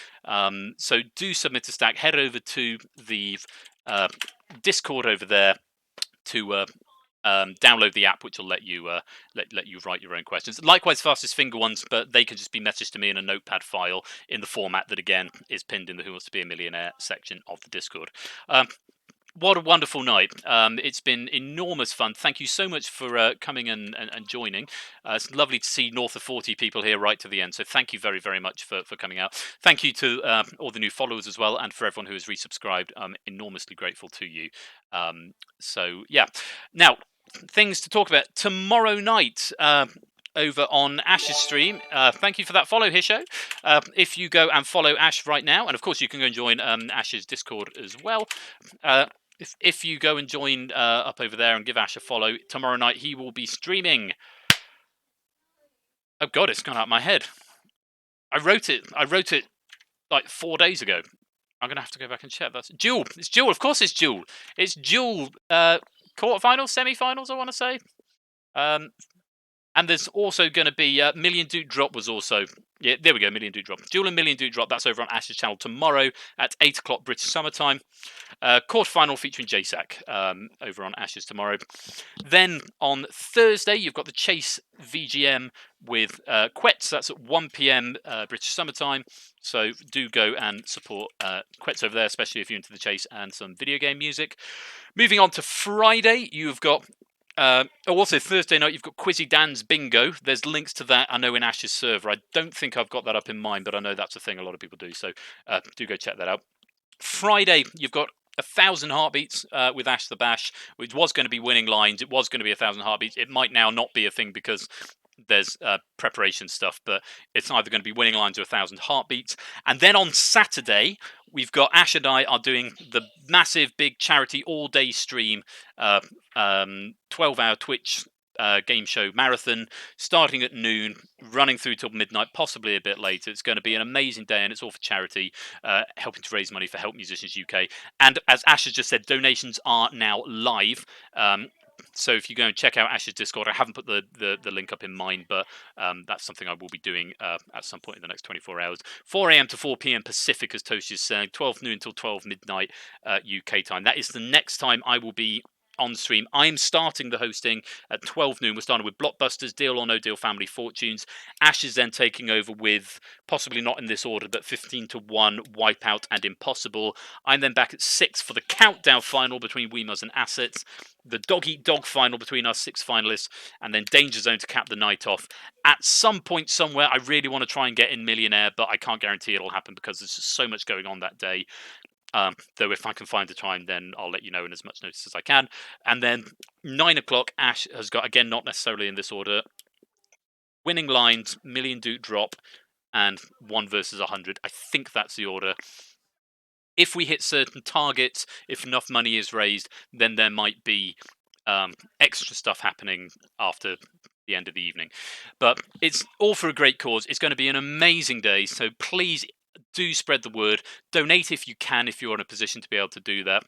so do submit a stack. Head over to the Discord over there to download the app, which will let you let you write your own questions. Likewise, fastest finger ones, but they can just be messaged to me in a notepad file in the format that again is pinned in the Who Wants to Be a Millionaire section of the Discord. What a wonderful night. It's been enormous fun. Thank you so much for coming and joining. It's lovely to see north of 40 people here right to the end. So thank you very, very much for coming out. Thank you to all the new followers as well, and for everyone who has resubscribed. I'm enormously grateful to you. So yeah. Now, things to talk about. Tomorrow night, over on Ash's stream. Thank you for that follow, Hisho. If you go and follow Ash right now, and of course you can go and join Ash's Discord as well. If you go and join up over there and give Ash a follow, tomorrow night he will be streaming. Oh God, it's gone out of my head. I wrote it like 4 days ago. I'm gonna have to go back and check. That's Duel. It's Duel. Of course, it's Duel. It's Duel. Quarterfinals, semi-finals. I want to say. And there's also going to be Million Duke Drop was also... Yeah, there we go, Million Duke Drop. Duel and Million Duke Drop, that's over on Ash's channel tomorrow at 8 o'clock British summertime. Quarterfinal featuring JSAC over on Ash's tomorrow. Then on Thursday, you've got the Chase VGM with Quetz. That's at 1 p.m. British summertime. So do go and support Quetz over there, especially if you're into the Chase and some video game music. Moving on to Friday, you've got... also Thursday night, you've got Quizzy Dan's Bingo. There's links to that, I know, in Ash's server. I don't think I've got that up in mine, but I know that's a thing a lot of people do. So do go check that out. Friday, you've got 1,000 Heartbeats with Ash the Bash, which was going to be winning lines. It was going to be 1,000 Heartbeats. It might now not be a thing because there's preparation stuff, but it's either going to be winning lines or 1,000 Heartbeats. And then on Saturday, we've got Ash and I are doing the massive big charity all-day stream, 12-hour Twitch game show marathon, starting at noon, running through till midnight, possibly a bit later. It's going to be an amazing day, and it's all for charity, helping to raise money for Help Musicians UK. And as Ash has just said, donations are now live. So if you go and check out Ash's Discord, I haven't put the link up in mine, but that's something I will be doing at some point in the next 24 hours. 4 a.m. to 4 p.m. Pacific, as Toshi is saying, 12 noon till 12 midnight UK time. That is the next time I will be on stream. I'm starting the hosting at 12 noon. We're starting with Blockbusters, Deal or No Deal, Family Fortunes. Ash is then taking over with, possibly not in this order, but 15 to 1, Wipeout and Impossible. I'm then back at 6 for the countdown final between Weemers and Assets, the Dog Eat Dog final between our 6 finalists, and then Danger Zone to cap the night off. At some point somewhere, I really want to try and get in Millionaire, but I can't guarantee it'll happen because there's just so much going on that day. Though if I can find the time, then I'll let you know in as much notice as I can. And then 9 o'clock, Ash has got, again, not necessarily in this order, Winning Lines, Million Duke Drop, and 1 versus 100. I think that's the order. If we hit certain targets, if enough money is raised, then there might be extra stuff happening after the end of the evening. But it's all for a great cause. It's going to be an amazing day, so please do spread the word. Donate if you can, if you're in a position to be able to do that.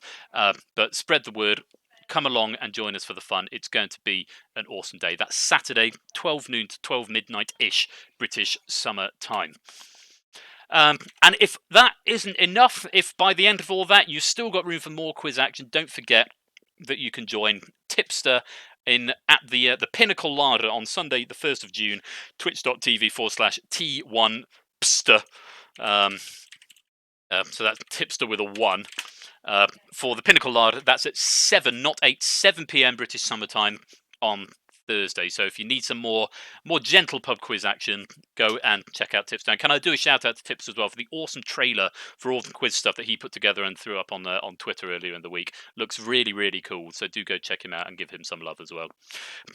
But spread the word. come along and join us for the fun. It's going to be an awesome day. That's Saturday, 12 noon to 12 midnight-ish British summer time. And if that isn't enough, if by the end of all that you've still got room for more quiz action, don't forget that you can join Tipster at the Pinnacle Larder on Sunday, the 1st of June, twitch.tv/T1pster. So that's Tipster with a 1. For the Pinnacle Larder, that's at 7, not 8, 7 p.m. British summertime on Thursday. So if you need some more gentle pub quiz action, go and check out Tipster. And can I do a shout out to Tips as well for the awesome trailer for all the quiz stuff that he put together and threw up on Twitter earlier in the week? Looks really, really cool. So do go check him out and give him some love as well.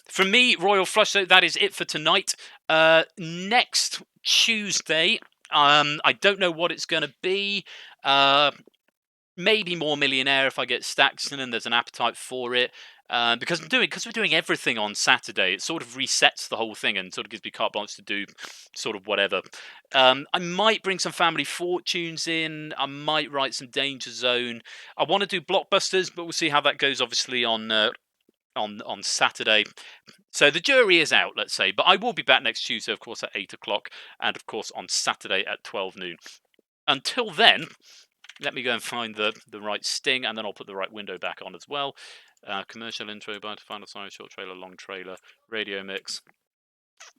From me, Royal Flush, so that is it for tonight. Next Tuesday, I don't know what it's going to be. Maybe more Millionaire if I get stacks in and there's an appetite for it. Because we're doing everything on Saturday, it sort of resets the whole thing and sort of gives me carte blanche to do sort of whatever. I might bring some Family Fortunes in. I might write some Danger Zone. I want to do blockbusters, but we'll see how that goes. Obviously on Saturday. So the jury is out, let's say. But I will be back next Tuesday, of course, at 8 o'clock, and of course on Saturday at 12 noon. Until then, let me go and find the right sting, and then I'll put the right window back on as well. Commercial intro, by final sign, short trailer, long trailer, radio mix,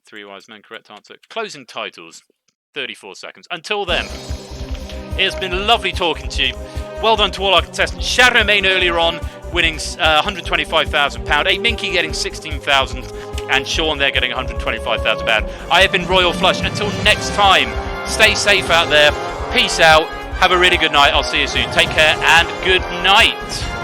3 wise men, correct answer. Closing titles, 34 seconds. Until then, it's been lovely talking to you. Well done to all our contestants. Charlemagne earlier on winning £125,000, a Minky getting 16,000, and Sean there getting £125,000. I have been Royal Flush. Until next time, stay safe out there. Peace out. Have a really good night. I'll see you soon. Take care and good night.